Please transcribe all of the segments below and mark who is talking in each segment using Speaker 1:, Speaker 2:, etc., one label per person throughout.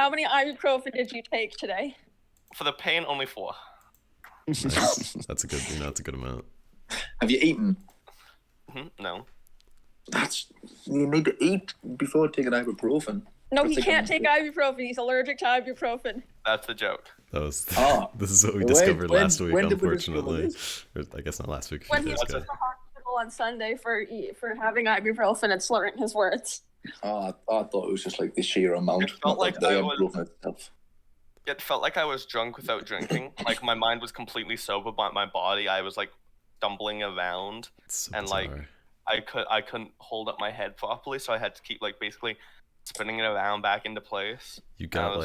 Speaker 1: how many ibuprofen did you take today?
Speaker 2: For the pain, only 4.
Speaker 3: Nice. That's a good amount.
Speaker 4: Have you eaten?
Speaker 2: No.
Speaker 4: You need to eat before taking ibuprofen.
Speaker 1: No, he can't take ibuprofen. He's allergic to ibuprofen.
Speaker 2: That's the joke.
Speaker 3: This is what we discovered last week, unfortunately. Or, I guess not last week.
Speaker 1: When he was in the hospital on Sunday for having ibuprofen and slurring his words.
Speaker 4: Oh, I thought it was just like the sheer amount.
Speaker 2: It felt like
Speaker 4: the ibuprofen itself.
Speaker 2: It felt like I was drunk without drinking. Like my mind was completely sober, but my body, I was like stumbling around, and like I couldn't hold up my head properly, so I had to keep like basically spinning it around back into place.
Speaker 3: You got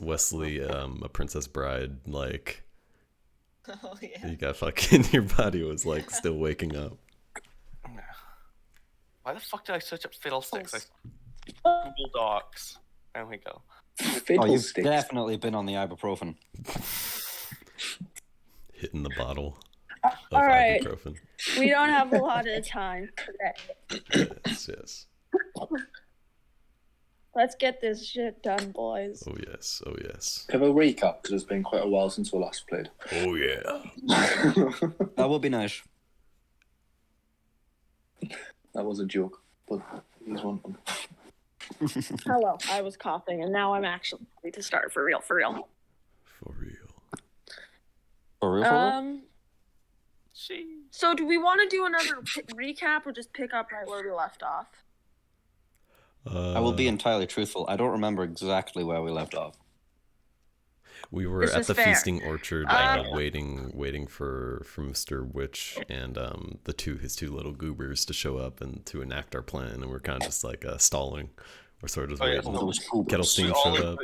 Speaker 3: Wesley, A Princess Bride, like.
Speaker 5: Oh yeah.
Speaker 3: You got fucking, your body was like still waking up.
Speaker 2: Why the fuck did I search up fiddlesticks? Google Docs. There we go.
Speaker 6: Oh, you've definitely been on the ibuprofen.
Speaker 3: Hitting the bottle
Speaker 1: of
Speaker 3: ibuprofen.
Speaker 1: We don't have a lot of time today.
Speaker 3: Yes.
Speaker 1: Let's get this shit done, boys.
Speaker 3: Oh yes, oh yes.
Speaker 4: Have a recap, because it's been quite a while since we last played.
Speaker 3: Oh yeah.
Speaker 6: That would be nice.
Speaker 4: That was a joke, but he's one.
Speaker 1: Hello, I was coughing, and now I'm actually ready to start for real.
Speaker 3: For real.
Speaker 6: For real?
Speaker 1: So do we want to do another recap or just pick up right where we left off?
Speaker 6: I will be entirely truthful. I don't remember exactly where we left off.
Speaker 3: We were at the feasting orchard, waiting for Mr. Witch and his two little goobers to show up and to enact our plan, and we're kind of just like stalling. We're sort of waiting. Kettle Steam showed up.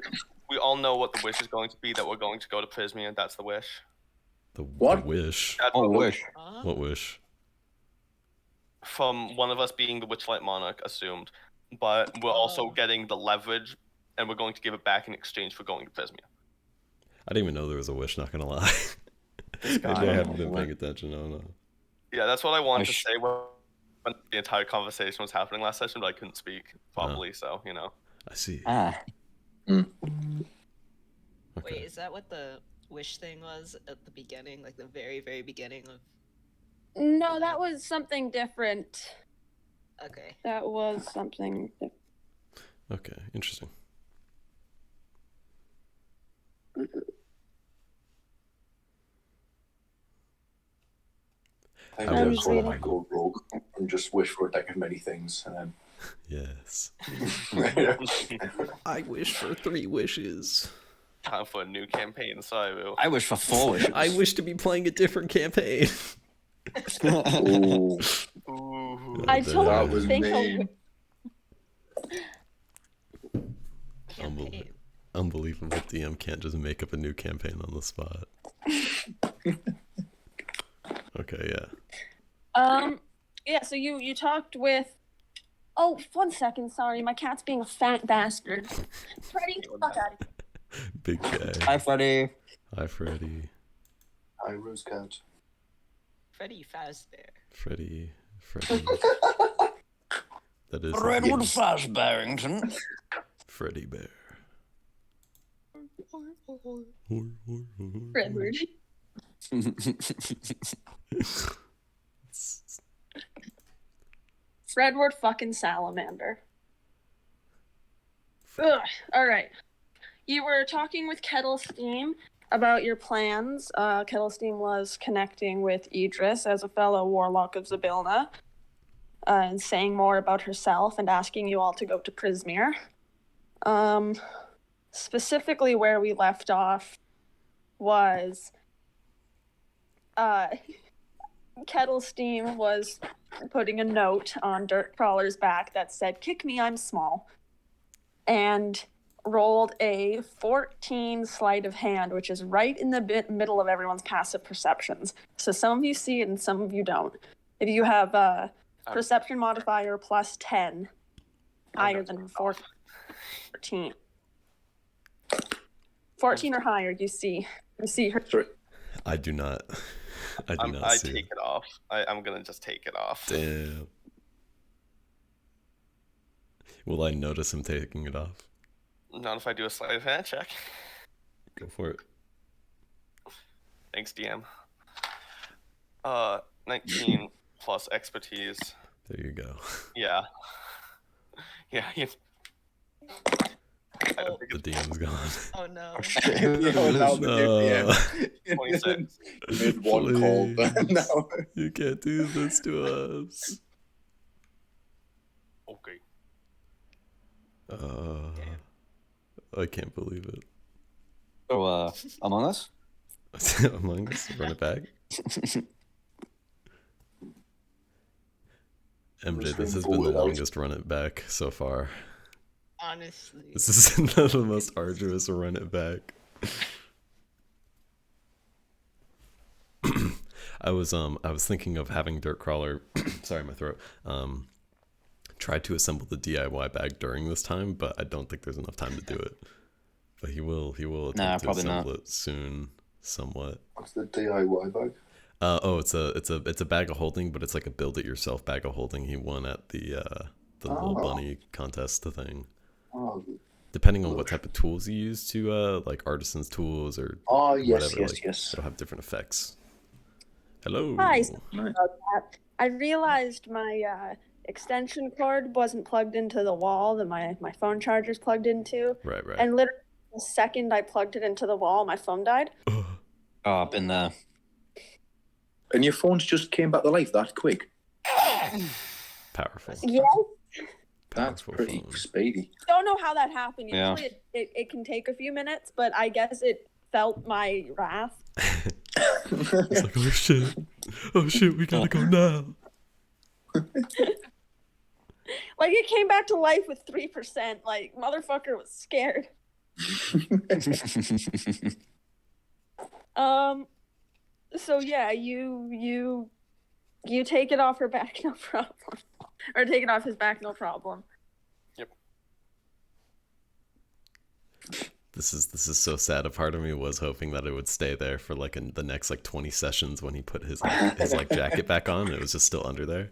Speaker 2: We all know what the wish is going to be, that we're going to go to Prismia. That's the wish.
Speaker 3: The wish?
Speaker 2: That's
Speaker 6: wish.
Speaker 3: What wish?
Speaker 2: From one of us being the Witchlight Monarch, assumed. But we're also getting the leverage, and we're going to give it back in exchange for going to Prismia.
Speaker 3: I didn't even know there was a wish, not gonna lie. Maybe I haven't been paying attention. No.
Speaker 2: Yeah, that's what I wanted to say when the entire conversation was happening last session, but I couldn't speak properly, so, you know.
Speaker 3: I see.
Speaker 6: Okay.
Speaker 5: Wait, is that what the wish thing was at the beginning? Like the very, very beginning of...
Speaker 1: No, that was something different.
Speaker 5: Okay.
Speaker 1: That was something different.
Speaker 3: Okay, interesting.
Speaker 4: I just want to go rogue and just wish for a deck of many things, and then...
Speaker 3: Yes. I wish for 3 wishes.
Speaker 2: Time for a new campaign, so
Speaker 6: I wish for 4 wishes.
Speaker 3: I wish to be playing a different campaign.
Speaker 4: Ooh.
Speaker 1: I don't think
Speaker 3: Unbelievable. DM can't just make up a new campaign on the spot. Okay, yeah.
Speaker 1: Yeah, so you talked with... Oh, 1 second, sorry. My cat's being a fat bastard. Freddy, fuck out of here.
Speaker 3: Big guy.
Speaker 6: Hi, Freddy.
Speaker 3: Hi, Freddy.
Speaker 4: Hi, Rose Cat.
Speaker 5: Freddy Fazbear.
Speaker 3: Freddy. That is
Speaker 6: Redwood Fazbarrington.
Speaker 3: Freddy Bear.
Speaker 1: Redwood. Fredward fucking salamander. Ugh. All right. You were talking with Kettle Steam about your plans. Kettle Steam was connecting with Idris as a fellow warlock of Zabilna, and saying more about herself and asking you all to go to Prismir. Specifically where we left off was Kettle Steam was putting a note on Dirt Crawler's back that said, "Kick me, I'm small," and rolled a 14 sleight of hand, which is right in the middle of everyone's passive perceptions. So some of you see it and some of you don't. If you have a perception modifier plus 10, higher than 14. 14 or higher, you see her.
Speaker 3: I do not. I see.
Speaker 2: take it off. I'm gonna just take it off.
Speaker 3: Damn. Will I notice him taking it off?
Speaker 2: Not if I do a sleight of hand check.
Speaker 3: Go for it.
Speaker 2: Thanks, DM. 19 plus expertise.
Speaker 3: There you go.
Speaker 2: Yeah. Yeah.
Speaker 5: Oh,
Speaker 3: The DM's gone.
Speaker 5: oh no.
Speaker 3: No.
Speaker 2: 26.
Speaker 4: You made one call, but
Speaker 3: Please.
Speaker 4: no.
Speaker 3: You can't do this to us.
Speaker 2: Okay.
Speaker 3: I can't believe it.
Speaker 6: So, Among Us?
Speaker 3: Among Us, run it back. MJ, this has been the longest run it back so far.
Speaker 5: Honestly.
Speaker 3: This is the most arduous run it back. I was thinking of having Dirt Crawler, sorry, my throat, try to assemble the DIY bag during this time, but I don't think there's enough time to do it. But he will attempt to assemble it soon, somewhat.
Speaker 4: What's the DIY bag?
Speaker 3: It's a bag of holding, but it's like a build it yourself bag of holding. He won at the little bunny contest thing.
Speaker 4: Oh,
Speaker 3: Depending on what type of tools you use to like artisan's tools or
Speaker 4: yes,
Speaker 3: whatever,
Speaker 4: yes.
Speaker 3: it'll have different effects. Hello.
Speaker 1: Hi. Sorry about that. I realized my extension cord wasn't plugged into the wall that my phone charger's plugged into.
Speaker 3: Right.
Speaker 1: And literally the second I plugged it into the wall, my phone died.
Speaker 6: Oh, I've been there.
Speaker 4: And your phones just came back to life that quick?
Speaker 3: Powerful.
Speaker 1: Yeah.
Speaker 4: That's
Speaker 3: Powerful
Speaker 4: pretty
Speaker 3: phone.
Speaker 4: speedy.
Speaker 1: Don't know how that happened.
Speaker 6: Yeah.
Speaker 1: Usually it can take a few minutes, but I guess it felt my wrath.
Speaker 3: It's like, oh shit, we gotta go now.
Speaker 1: Like it came back to life with 3%. Like motherfucker was scared. So yeah, you take it off her back, no problem. Or take it off his back, no problem.
Speaker 2: Yep.
Speaker 3: This is so sad. A part of me was hoping that it would stay there for like the next like 20 sessions when he put his jacket back on. And it was just still under there.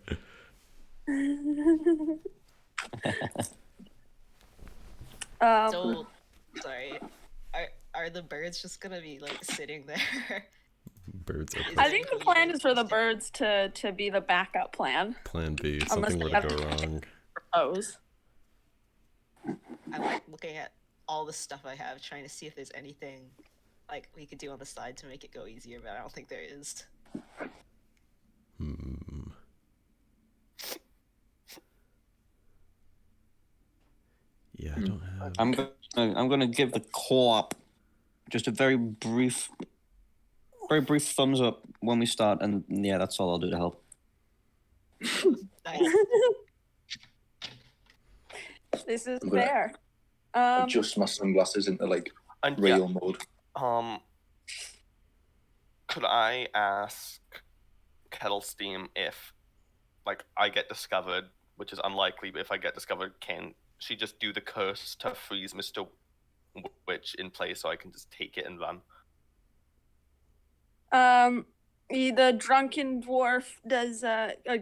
Speaker 5: So, sorry. Are the birds just gonna be like sitting there?
Speaker 3: Birds are
Speaker 1: I think the plan is for the birds to be the backup plan.
Speaker 3: Plan B. If
Speaker 1: Unless
Speaker 3: something
Speaker 1: they
Speaker 3: were
Speaker 1: have
Speaker 3: to go wrong.
Speaker 1: Propose.
Speaker 5: I'm like looking at all the stuff I have, trying to see if there's anything like we could do on the side to make it go easier, but I don't think there is.
Speaker 3: Yeah, I don't have.
Speaker 6: I'm gonna give the co-op just a very brief thumbs up when we start, and yeah, that's all I'll do to help.
Speaker 5: Nice.
Speaker 1: This is
Speaker 4: I'm gonna
Speaker 1: fair.
Speaker 4: Adjust my sunglasses into like
Speaker 2: And
Speaker 4: real
Speaker 2: yeah,
Speaker 4: mode.
Speaker 2: Could I ask Kettle Steam if, like, I get discovered, which is unlikely, but if I get discovered, can she just do the curse to freeze Mr. Witch in place so I can just take it and run?
Speaker 1: The drunken dwarf does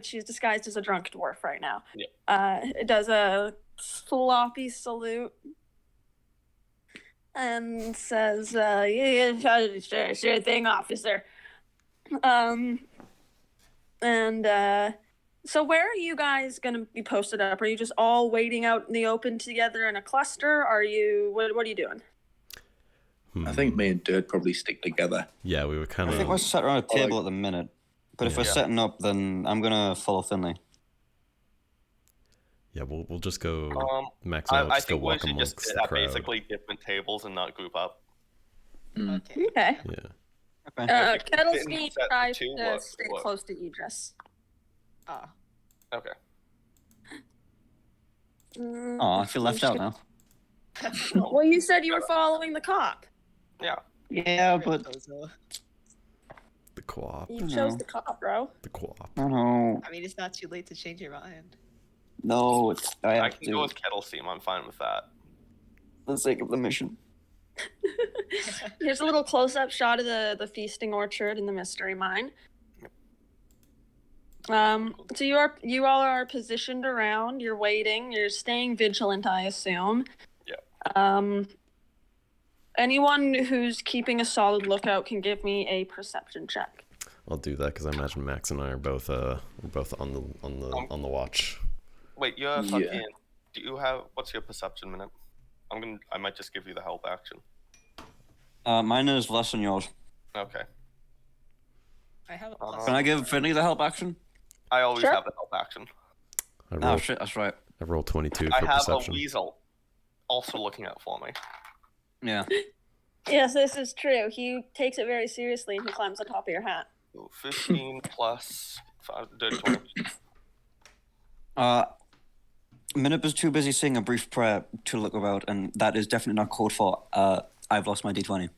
Speaker 1: she's disguised as a drunk dwarf right now.
Speaker 2: Yeah.
Speaker 1: Does a sloppy salute and says, yeah, sure thing, officer. So where are you guys gonna be posted up? Are you just all waiting out in the open together in a cluster? Are you what are you doing?
Speaker 4: I think me and Dirt probably stick together.
Speaker 3: Yeah, we would kind
Speaker 6: I think we're
Speaker 3: of.
Speaker 6: sat around a table at the minute, but if we're
Speaker 2: Yeah.
Speaker 6: setting up, then I'm gonna follow Finley.
Speaker 3: Yeah, we'll just go. Max
Speaker 2: I
Speaker 3: out. Just go
Speaker 2: think we
Speaker 3: walk
Speaker 2: should
Speaker 3: amongst
Speaker 2: just sit
Speaker 3: the
Speaker 2: at
Speaker 3: crowd.
Speaker 2: basically different tables and not group up.
Speaker 5: Okay.
Speaker 1: Okay.
Speaker 3: Yeah.
Speaker 6: Okay.
Speaker 1: Kettle
Speaker 2: Didn't
Speaker 1: Steam
Speaker 2: set
Speaker 1: tries
Speaker 2: two,
Speaker 1: to
Speaker 2: what-
Speaker 1: stay
Speaker 2: what?
Speaker 1: close to Idris.
Speaker 5: Ah.
Speaker 2: Okay.
Speaker 6: Oh, I feel left out now.
Speaker 1: Well, you said you were following the cop.
Speaker 2: Yeah.
Speaker 6: Yeah, but
Speaker 3: The co-op.
Speaker 1: You chose the cop, bro.
Speaker 3: The co-op.
Speaker 6: I don't know.
Speaker 5: I mean, it's not too late to change your mind.
Speaker 6: No, I
Speaker 2: I
Speaker 6: have
Speaker 2: can go
Speaker 6: to.
Speaker 2: with Kettle Steam. I'm fine with that.
Speaker 6: For the sake of the mission.
Speaker 1: Here's a little close-up shot of the feasting orchard and the mystery mine. So you all are positioned around. You're waiting. You're staying vigilant, I assume.
Speaker 2: Yeah.
Speaker 1: Anyone who's keeping a solid lookout can give me a perception check.
Speaker 3: I'll do that because I imagine Max and I are both on the watch.
Speaker 2: Wait, you're fucking. Do you have? What's your perception minute? I might just give you the help action.
Speaker 6: Mine is less than yours.
Speaker 2: Okay.
Speaker 5: I have.
Speaker 6: Can I give Finley the help action?
Speaker 2: I always have the help action.
Speaker 6: Oh shit, that's right.
Speaker 3: I rolled 22 for
Speaker 2: I have
Speaker 3: perception.
Speaker 2: a weasel also looking out for me.
Speaker 6: Yeah.
Speaker 1: Yes, this is true. He takes it very seriously and he climbs on top of your hat.
Speaker 2: 15 plus 5, 20.
Speaker 6: Minip is too busy saying a brief prayer to look about, and that is definitely not code for I've lost my d20.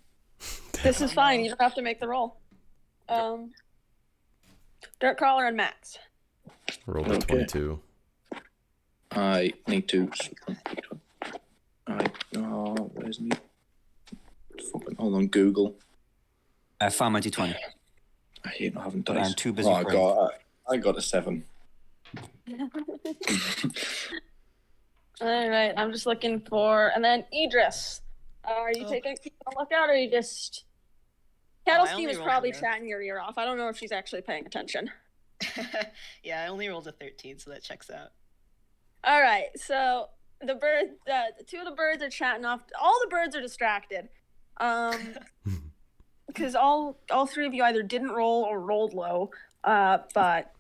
Speaker 1: This is fine. You don't have to make the roll. Dirt Crawler and Max.
Speaker 3: Rolled a 22.
Speaker 4: I need to. Where's me? Fucking hold on, Google.
Speaker 6: I found my d20.
Speaker 4: I hate not having dice.
Speaker 6: I'm too busy.
Speaker 4: Oh god, I got a 7.
Speaker 1: All right, I'm just looking for, and then Idris. Are you taking a lookout, or are you just? Cattle Steam is probably chatting your ear off. I don't know if she's actually paying attention.
Speaker 5: Yeah, I only rolled a 13, so that checks out.
Speaker 1: All right, so the bird, two of the birds are chatting off. All the birds are distracted, because all three of you either didn't roll or rolled low. But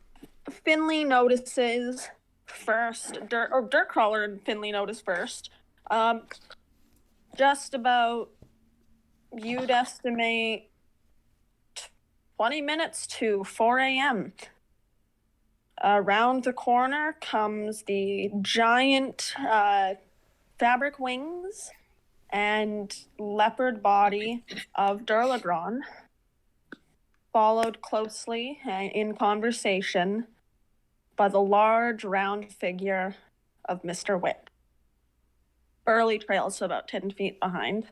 Speaker 1: Finley notices first. Dirt Crawler and Finley notice first. Just about, you'd estimate 20 minutes to 4 a.m. Around the corner comes the giant fabric wings and leopard body of Durlagron, followed closely in conversation by the large round figure of Mr. Whip. Burley trails about 10 feet behind,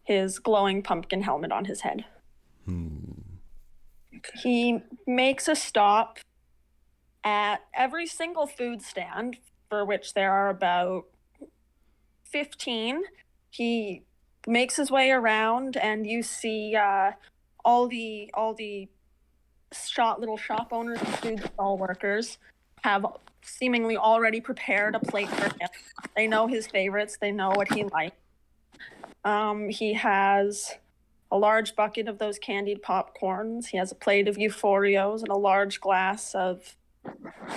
Speaker 1: his glowing pumpkin helmet on his head. He makes a stop at every single food stand, for which there are about 15. He makes his way around, and you see all the little shop owners and food stall workers have seemingly already prepared a plate for him. They know his favorites. They know what he likes. He has a large bucket of those candied popcorns. He has a plate of Euphorios and a large glass of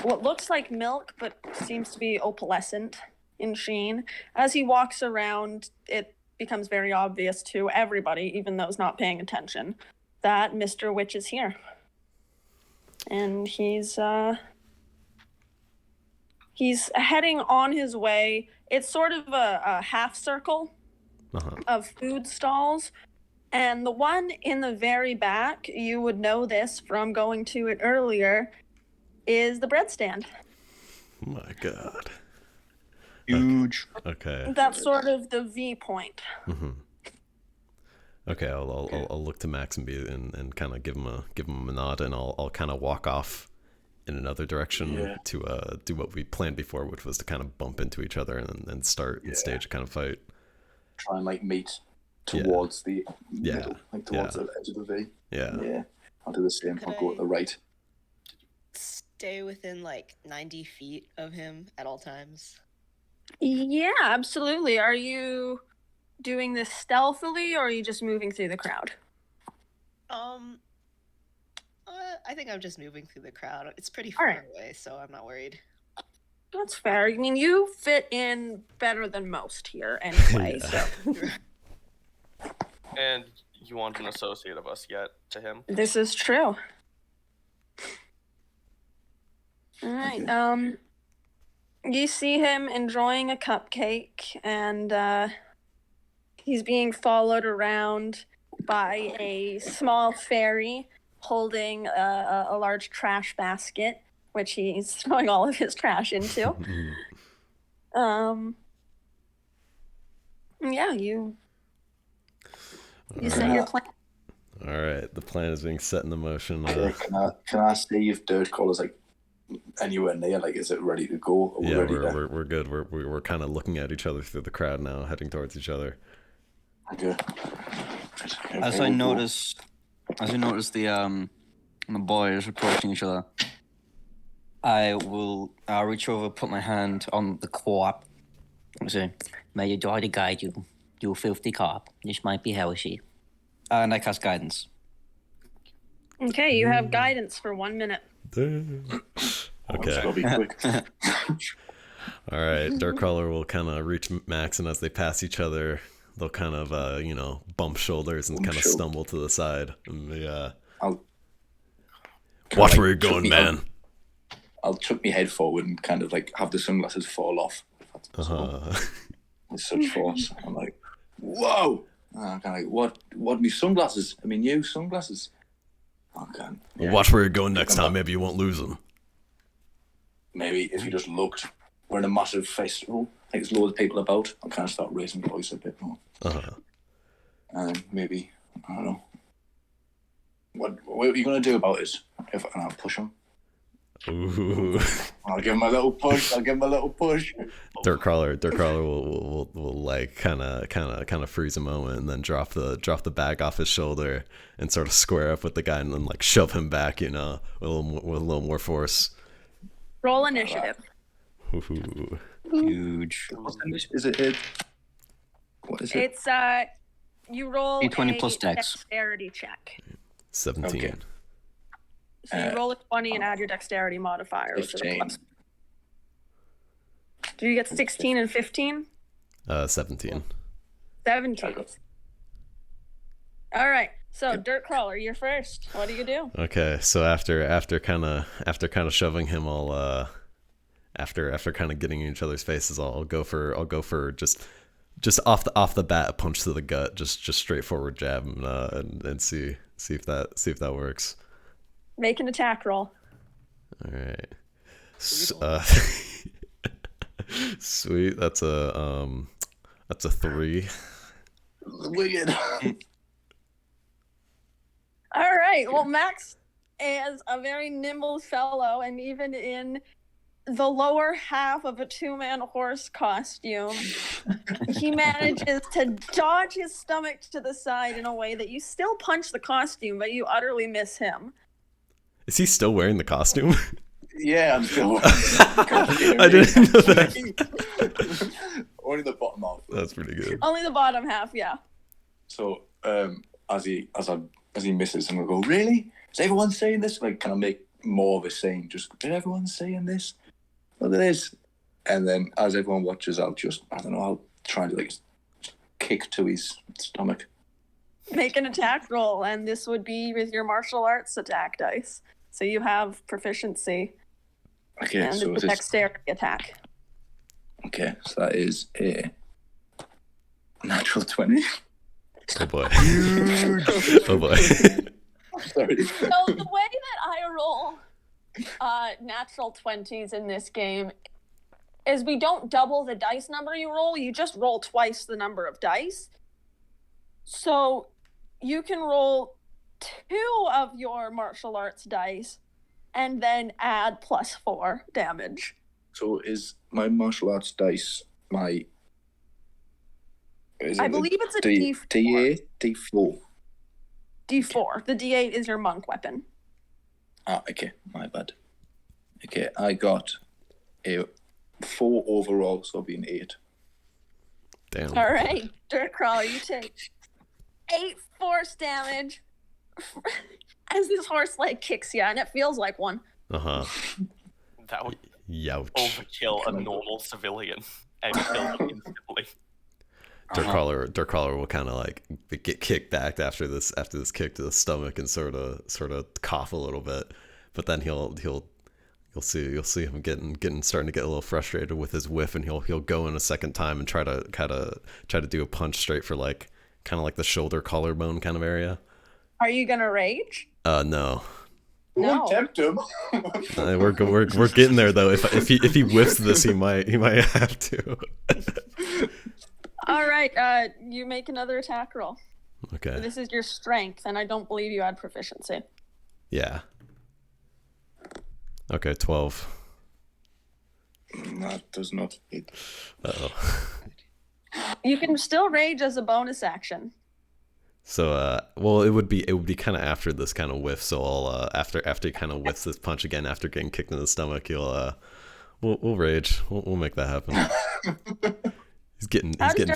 Speaker 1: what looks like milk, but seems to be opalescent in sheen. As he walks around, it becomes very obvious to everybody, even those not paying attention, that Mr. Witch is here. And he's heading on his way. It's sort of a half circle of food stalls. And the one in the very back, you would know this from going to it earlier, is the bread stand.
Speaker 3: Oh my god.
Speaker 6: Huge.
Speaker 3: Okay.
Speaker 1: That's sort of the V point.
Speaker 3: Mm-hmm. Okay, I'll look to Max and kind of give him a nod, and I'll kind of walk off in another direction to do what we planned before, which was to kind of bump into each other and start and stage a kind of fight.
Speaker 4: Try and meet towards the middle, towards the edge of the V. Yeah. I'll do the same. I'll go at the right.
Speaker 5: Stay within 90 feet of him at all times.
Speaker 1: Yeah, absolutely. Are you doing this stealthily, or are you just moving through the crowd?
Speaker 5: I think I'm just moving through the crowd. It's pretty far away, so I'm not worried.
Speaker 1: That's fair. I mean, you fit in better than most here anyway, so.
Speaker 2: And you aren't an associate of us yet to him?
Speaker 1: This is true. All right. You see him enjoying a cupcake, and he's being followed around by a small fairy holding a large trash basket, which he's throwing all of his trash into. Yeah, you set your plan.
Speaker 3: All right, the plan is being set into motion.
Speaker 4: Okay, can I see if Dirt Crawler's anywhere near? Like, is it ready to go?
Speaker 3: We're good. We're kind of looking at each other through the crowd now, heading towards each other.
Speaker 4: Okay.
Speaker 6: As I notice the boys approaching each other, I'll reach over, put my hand on the co-op, and say, "May your daughter guide you, you filthy cop. This might be heresy." And I cast guidance.
Speaker 1: Okay, you have guidance for 1 minute.
Speaker 3: Okay.
Speaker 4: Be quick.
Speaker 3: All right. Darkcrawler will kind of reach Max, and as they pass each other, they'll kind of bump shoulders and kind of stumble to the side. And watch where you're going, man.
Speaker 4: I'll chuck my head forward and kind of like have the sunglasses fall off. With such force. I'm like, whoa! I'm kind of like, what? Me sunglasses? I mean, you sunglasses. Okay.
Speaker 3: Well, watch where you're going next time. Maybe you won't lose them.
Speaker 4: Maybe if you just looked, we're in a massive festival. Like there's loads of people about. I'll kind of start raising the voice a bit more. And maybe, I don't know. What are you going to do about it? And I'll push him.
Speaker 3: Ooh.
Speaker 4: I'll give him a little push.
Speaker 3: Darkcrawler will like kind of freeze a moment and then drop the bag off his shoulder and sort of square up with the guy and then like shove him back, with a little more force.
Speaker 1: Roll initiative.
Speaker 3: Ooh.
Speaker 6: Huge.
Speaker 4: Is it? What is it?
Speaker 1: It's you roll
Speaker 6: D20
Speaker 1: a
Speaker 6: plus dex.
Speaker 1: dexterity check.
Speaker 3: 17.
Speaker 4: Okay.
Speaker 1: So you roll a 20 and add your dexterity modifier.
Speaker 4: 15.
Speaker 1: Do you get 16 and 15?
Speaker 3: 17.
Speaker 1: 17. All right. So Darkcrawler, you're first. What do you do?
Speaker 3: Okay, so after kind of shoving him all after kind of getting in each other's faces, I'll go for just off the bat a punch to the gut, just straightforward jab and see if that works.
Speaker 1: Make an attack roll.
Speaker 3: All right. Sweet. That's a 3.
Speaker 4: Weird.
Speaker 1: All right. Well, Max is a very nimble fellow, and even in the lower half of a 2-man horse costume, he manages to dodge his stomach to the side in a way that you still punch the costume, but you utterly miss him.
Speaker 3: Is he still wearing the costume?
Speaker 4: Yeah, I'm still.
Speaker 3: I didn't know that.
Speaker 4: Only the bottom half.
Speaker 3: That's pretty good.
Speaker 1: Only the bottom half, yeah.
Speaker 4: So, as he misses, I'm gonna go, really? Is everyone saying this? Like, can I make more of a saying? Just, did everyone saying this? Look at this. And then, as everyone watches, I'll try to like kick to his stomach.
Speaker 1: Make an attack roll, and this would be with your martial arts attack dice. So you have proficiency.
Speaker 4: Okay,
Speaker 1: and
Speaker 4: so
Speaker 1: it's a dexterity attack.
Speaker 4: Okay, so that is a natural 20.
Speaker 3: Oh boy. Oh boy.
Speaker 4: Sorry.
Speaker 1: So the way that I roll natural 20s in this game is we don't double the dice number you roll, you just roll twice the number of dice. So you can roll 2 of your martial arts dice and then add +4 damage.
Speaker 4: So is my martial arts dice I
Speaker 1: believe it's a D4.
Speaker 4: D8? D4.
Speaker 1: D4. The D8 is your monk weapon.
Speaker 4: Ah, okay. My bad. Okay, I got a 4 overall, so it'll be an 8.
Speaker 3: Damn.
Speaker 1: All right, Darkcrawler, you take 8 force damage as this horse leg kicks you, and it feels like one.
Speaker 3: Uh-huh.
Speaker 2: That would
Speaker 3: Youch.
Speaker 2: overkill a normal civilian and kill him instantly.
Speaker 3: Darkcrawler will kind of like get kicked back after this kick to the stomach and sort of cough a little bit, but then you'll see him starting to get a little frustrated with his whiff, and he'll go in a second time and try to do a punch straight for like kind of like the shoulder collarbone kind of area.
Speaker 1: Are you gonna rage?
Speaker 3: No.
Speaker 1: No.
Speaker 4: Tempt him.
Speaker 3: We're getting there though. If he whiffs this, he might have to.
Speaker 1: All right, you make another attack roll.
Speaker 3: Okay.
Speaker 1: So this is your strength, and I don't believe you had proficiency.
Speaker 3: Yeah. Okay, 12.
Speaker 4: That does not hit.
Speaker 3: Uh-oh.
Speaker 1: You can still rage as a bonus action.
Speaker 3: So, well, it would be kind of after this kind of whiff. So I'll after he kind of whiffs this punch again after getting kicked in the stomach, he'll we'll rage. We'll make that happen. he's getting fucking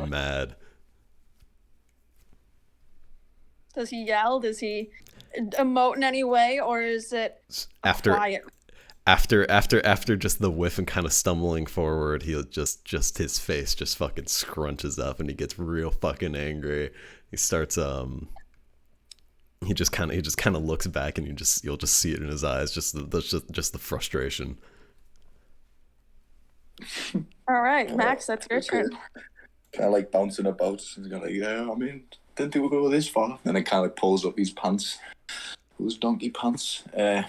Speaker 3: mad.
Speaker 1: Does he yell? Does he emote in any way, or is it quiet?
Speaker 3: After just the whiff and kind of stumbling forward, he'll just his face just fucking scrunches up and he gets real fucking angry. He starts he just kind of looks back and you'll just see it in his eyes, just the frustration.
Speaker 1: All right, Max, that's your turn.
Speaker 4: Kind of like bouncing about. He's kind of like, yeah, I mean, didn't think we'd go this far. And then kind of pulls up his pants, those donkey pants, and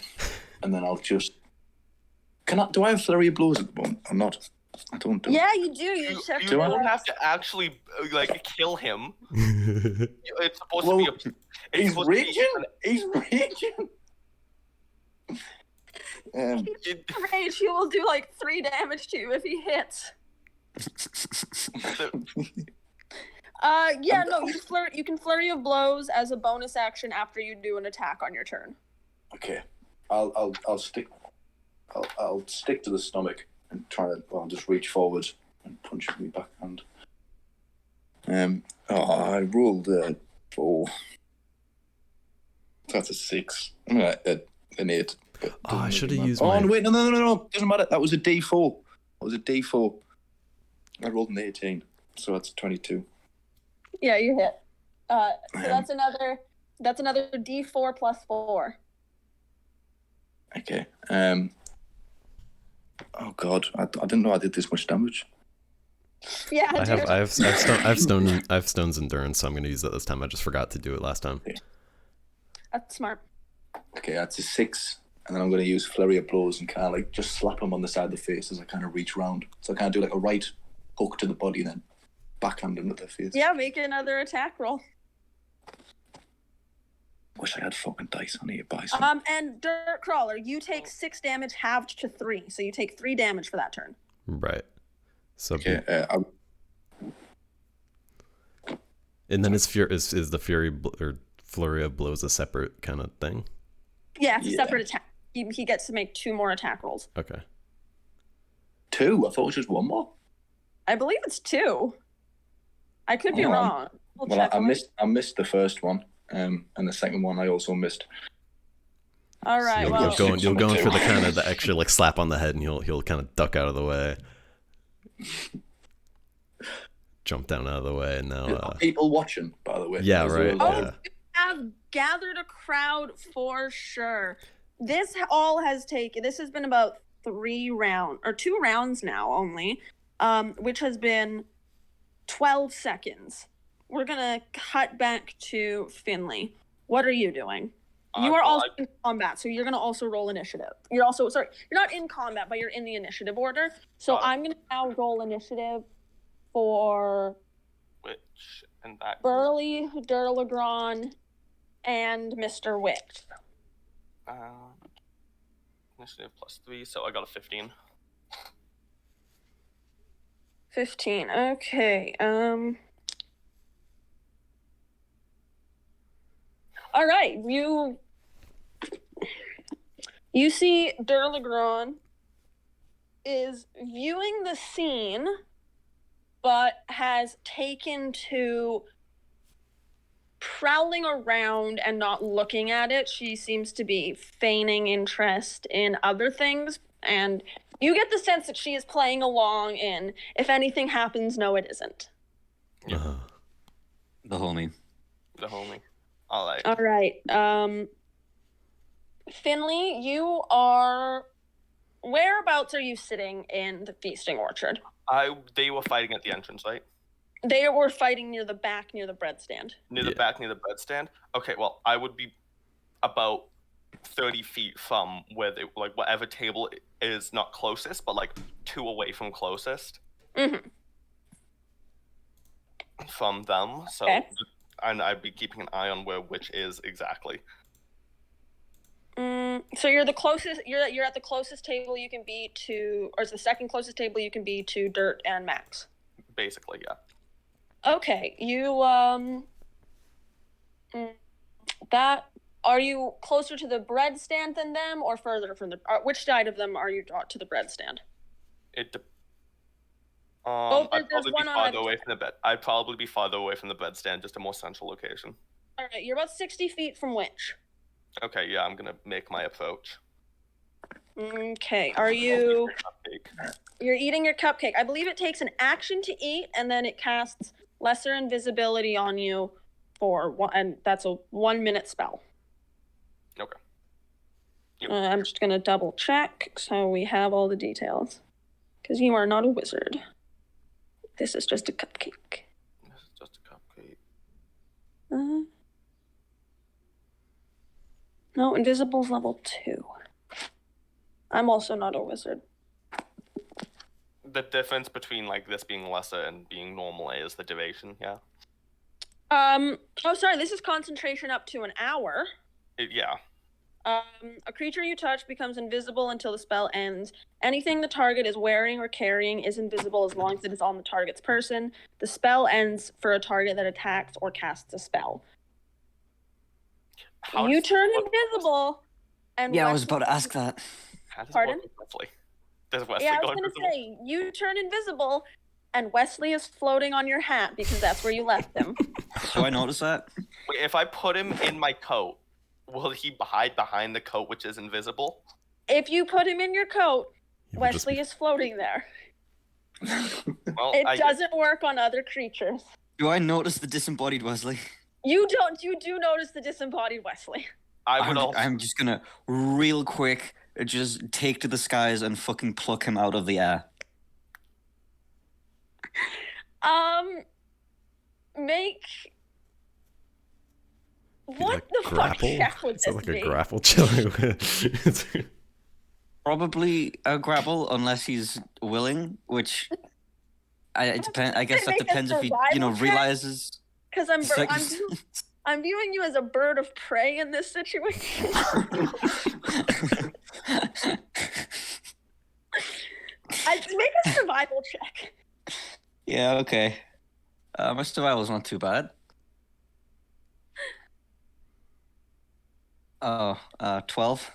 Speaker 4: then I'll just. Do I have flurry of blows at the moment? I'm not. I don't do.
Speaker 1: Yeah, you do. You
Speaker 2: don't have to actually like kill him. It's supposed to be a.
Speaker 4: He's raging. He's raging.
Speaker 1: Rage. He will do like 3 damage to you if he hits. Yeah, no. You can flurry of blows as a bonus action after you do an attack on your turn.
Speaker 4: Okay, I'll stick. I'll stick to the stomach and I'll just reach forward and punch with my backhand. I rolled a 4. That's a 6. An 8.
Speaker 3: I should have used.
Speaker 4: Oh, wait, no. Doesn't matter. That was a D4. I rolled an 18, so that's 22.
Speaker 1: Yeah, you hit. So that's another D4 plus 4.
Speaker 4: Okay. Oh God, I didn't know I did this much damage.
Speaker 1: Yeah,
Speaker 3: I have Stone's endurance, so I'm going to use that this time. I just forgot to do it last time.
Speaker 4: Okay.
Speaker 1: That's smart.
Speaker 4: Okay, that's a 6, and then I'm going to use flurry of blows and kind of like just slap him on the side of the face as I kind of reach round. So I kind of do like a right hook to the body, then backhand him to the face.
Speaker 1: Yeah, make another attack roll.
Speaker 4: Wish I had fucking dice. I need to buy some.
Speaker 1: And Dirt Crawler, you take 6 damage halved to 3, so you take 3 damage for that turn.
Speaker 3: Right. So.
Speaker 4: Okay.
Speaker 3: And then is the fury or flurry of blows a separate kind of thing?
Speaker 1: Yeah, it's a separate attack. He gets to make 2 more attack rolls.
Speaker 3: Okay.
Speaker 4: 2? I thought it was just 1 more.
Speaker 1: I believe it's 2. I could be wrong.
Speaker 4: I missed the first one. And the second one I also missed.
Speaker 1: All right.
Speaker 3: So you'll go in for the extra like slap on the head, and he'll kind of duck out of the way, jump down out of the way, and now
Speaker 4: people watching, by the way.
Speaker 3: Yeah, right.
Speaker 1: Oh, you have gathered a crowd for sure. This has been about 2 rounds now only, which has been 12 seconds. We're going to cut back to Finley. What are you doing? You are also in combat, so you're going to also roll initiative. You're not in combat, but you're in the initiative order. So I'm going to now roll initiative for
Speaker 2: Witch and back.
Speaker 1: Burley, Durlagron, and Mr. Witch.
Speaker 2: Initiative plus 3, so I got a 15.
Speaker 1: 15, okay. All right, you see Durlagron is viewing the scene, but has taken to prowling around and not looking at it. She seems to be feigning interest in other things, and you get the sense that she is playing along in, if anything happens, no, it isn't.
Speaker 3: Uh-huh.
Speaker 6: The homie.
Speaker 2: All
Speaker 1: right. Finley, whereabouts are you sitting in the feasting orchard?
Speaker 2: They were fighting at the entrance, right?
Speaker 1: They were fighting near the back, near the bread stand.
Speaker 2: Near the back, near the bread stand? Okay, well, I would be about 30 feet from where whatever table is not closest, but 2 away from closest.
Speaker 1: Mm-hmm.
Speaker 2: From them, so...
Speaker 1: Okay.
Speaker 2: And I'd be keeping an eye on where which is exactly.
Speaker 1: So you're the closest. You're at the closest table you can be to, or it's the second closest table you can be to Dirt and Max.
Speaker 2: Basically, yeah.
Speaker 1: Okay, you that are you closer to the bread stand than them, or further from the? Which side of them are you to the bread stand?
Speaker 2: I'd probably be farther away from the bed. I'd probably be farther away from the bed stand, just a more central location.
Speaker 1: All right, you're about 60 feet from Witch.
Speaker 2: Okay, yeah, I'm gonna make my approach.
Speaker 1: Okay, are you? You're eating your cupcake. I believe it takes an action to eat, and then it casts lesser invisibility on you for one, and that's a 1-minute spell.
Speaker 2: Okay.
Speaker 1: Yep. I'm just gonna double check so we have all the details, because you are not a wizard. This is just a cupcake.
Speaker 2: This is just a cupcake.
Speaker 1: No, invisible's level 2. I'm also not a wizard.
Speaker 2: The difference between like this being lesser and being normal is the duration, yeah.
Speaker 1: Oh, sorry. This is concentration up to an hour.
Speaker 2: Yeah.
Speaker 1: A creature you touch becomes invisible until the spell ends. Anything the target is wearing or carrying is invisible as long as it is on the target's person. The spell ends for a target that attacks or casts a spell. You turn invisible, and
Speaker 6: yeah, I was about to ask that.
Speaker 1: Pardon?
Speaker 2: Does Wesley
Speaker 1: yeah, I
Speaker 2: go
Speaker 1: was going to
Speaker 2: invisible?
Speaker 1: say, you turn invisible, and Wesley is floating on your hat because that's where you left him.
Speaker 6: Do I notice that?
Speaker 2: Wait, if I put him in my coat, will he hide behind the coat, which is invisible?
Speaker 1: If you put him in your coat, Wesley is floating there.
Speaker 2: Well,
Speaker 1: it doesn't work on other creatures.
Speaker 6: Do I notice the disembodied Wesley?
Speaker 1: You don't. You do notice the disembodied Wesley.
Speaker 6: I'm just gonna real quick just take to the skies and fucking pluck him out of the air.
Speaker 1: Make what
Speaker 3: like
Speaker 1: the
Speaker 3: grapple?
Speaker 1: fuck check would
Speaker 3: Is
Speaker 1: this
Speaker 3: that like
Speaker 1: be?
Speaker 3: a grapple check?
Speaker 6: Probably a grapple unless he's willing, which I guess that depends if he realizes.
Speaker 1: Because I'm viewing you as a bird of prey in this situation. I'd make a survival check.
Speaker 6: Yeah, okay. My survival's not too bad. 12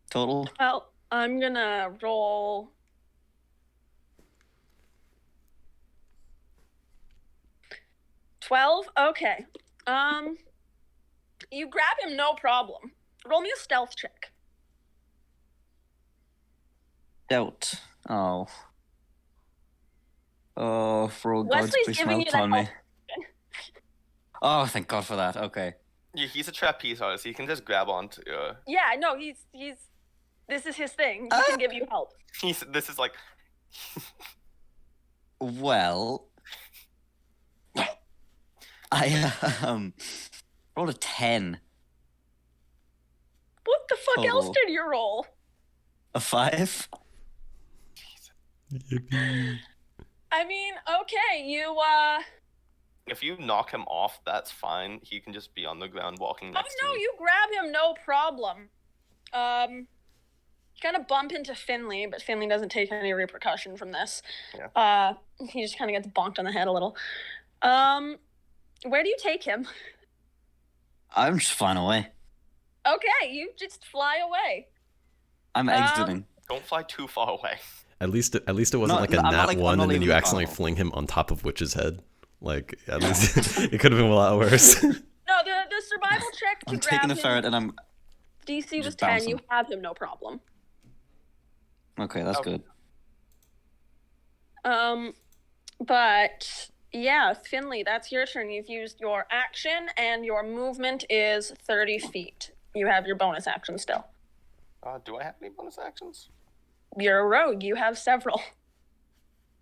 Speaker 6: total.
Speaker 1: Well, I'm gonna roll. $12? Okay. You grab him, no problem. Roll me a stealth check.
Speaker 6: Stealth. Oh. Oh, for God's
Speaker 1: Wesley's
Speaker 6: please
Speaker 1: giving
Speaker 6: smelt
Speaker 1: you
Speaker 6: on me. Oh, thank God for that. Okay.
Speaker 2: Yeah, he's a trapeze artist. He can just grab onto.
Speaker 1: Yeah, no, he's. This is his thing. He can give you help.
Speaker 2: This is like.
Speaker 6: Well, I rolled a 10.
Speaker 1: What the fuck
Speaker 6: Total.
Speaker 1: else did you roll?
Speaker 6: A 5.
Speaker 3: Yippee.
Speaker 1: I mean, okay, you
Speaker 2: If you knock him off, that's fine. He can just be on the ground walking next to me.
Speaker 1: Oh no, you grab him, no problem. You kind of bump into Finley, but Finley doesn't take any repercussion from this.
Speaker 2: Yeah.
Speaker 1: He just kind of gets bonked on the head a little. Where do you take him?
Speaker 6: I'm just flying away.
Speaker 1: Okay, you just fly away.
Speaker 6: I'm exiting.
Speaker 2: Don't fly too far away.
Speaker 3: At least it wasn't like a nat 1 and then you accidentally fling him on top of Witch's head. Like, at least it could have been a lot worse.
Speaker 1: No, the survival check to
Speaker 6: I'm
Speaker 1: grab
Speaker 6: taking the
Speaker 1: him,
Speaker 6: ferret and I'm...
Speaker 1: DC was 10,
Speaker 6: bouncing.
Speaker 1: you have him, no problem.
Speaker 6: Okay, that's good.
Speaker 1: But yeah, Finley, that's your turn. You've used your action and your movement is 30 feet. You have your bonus action still.
Speaker 2: Do I have any bonus actions?
Speaker 1: You're a rogue. You have several.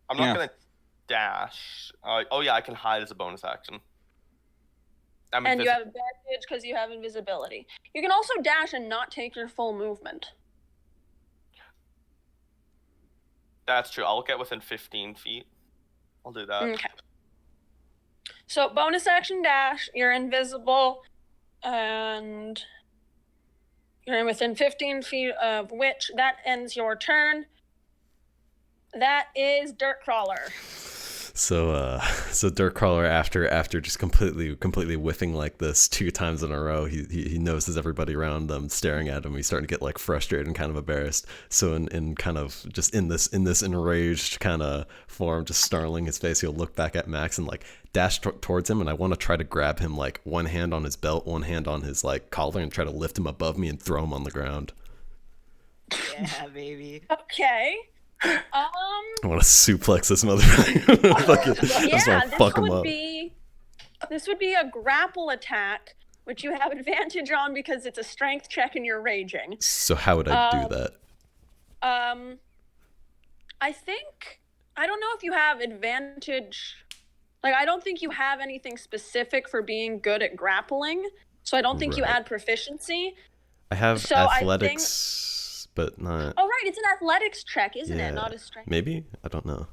Speaker 2: I'm not gonna dash. Oh yeah, I can hide as a bonus action.
Speaker 1: And you have advantage because you have invisibility. You can also dash and not take your full movement.
Speaker 2: That's true. I'll get within 15 feet. I'll do that.
Speaker 1: Okay. So bonus action dash, you're invisible, and You're within 15 feet of Witch. That ends your turn. That is Dirt Crawler.
Speaker 3: So Dirt Crawler, after just completely whiffing like this 2 times in a row, he notices everybody around them staring at him. He's starting to get like frustrated and kind of embarrassed. So in kind of just in this enraged kind of form, just snarling his face, he'll look back at Max and like dash towards him. And I want to try to grab him, like one hand on his belt, one hand on his like collar, and try to lift him above me and throw him on the ground.
Speaker 5: Yeah, baby.
Speaker 1: Okay.
Speaker 3: I want to suplex this motherfucker.
Speaker 1: This would be a grapple attack, which you have advantage on because it's a strength check and you're raging.
Speaker 3: So how would I do that?
Speaker 1: I don't know if you have advantage. Like, I don't think you have anything specific for being good at grappling, so I don't think you add proficiency.
Speaker 3: I have athletics. But not.
Speaker 1: Oh right, it's an athletics check, isn't it? Not a strength.
Speaker 3: Maybe? I don't know.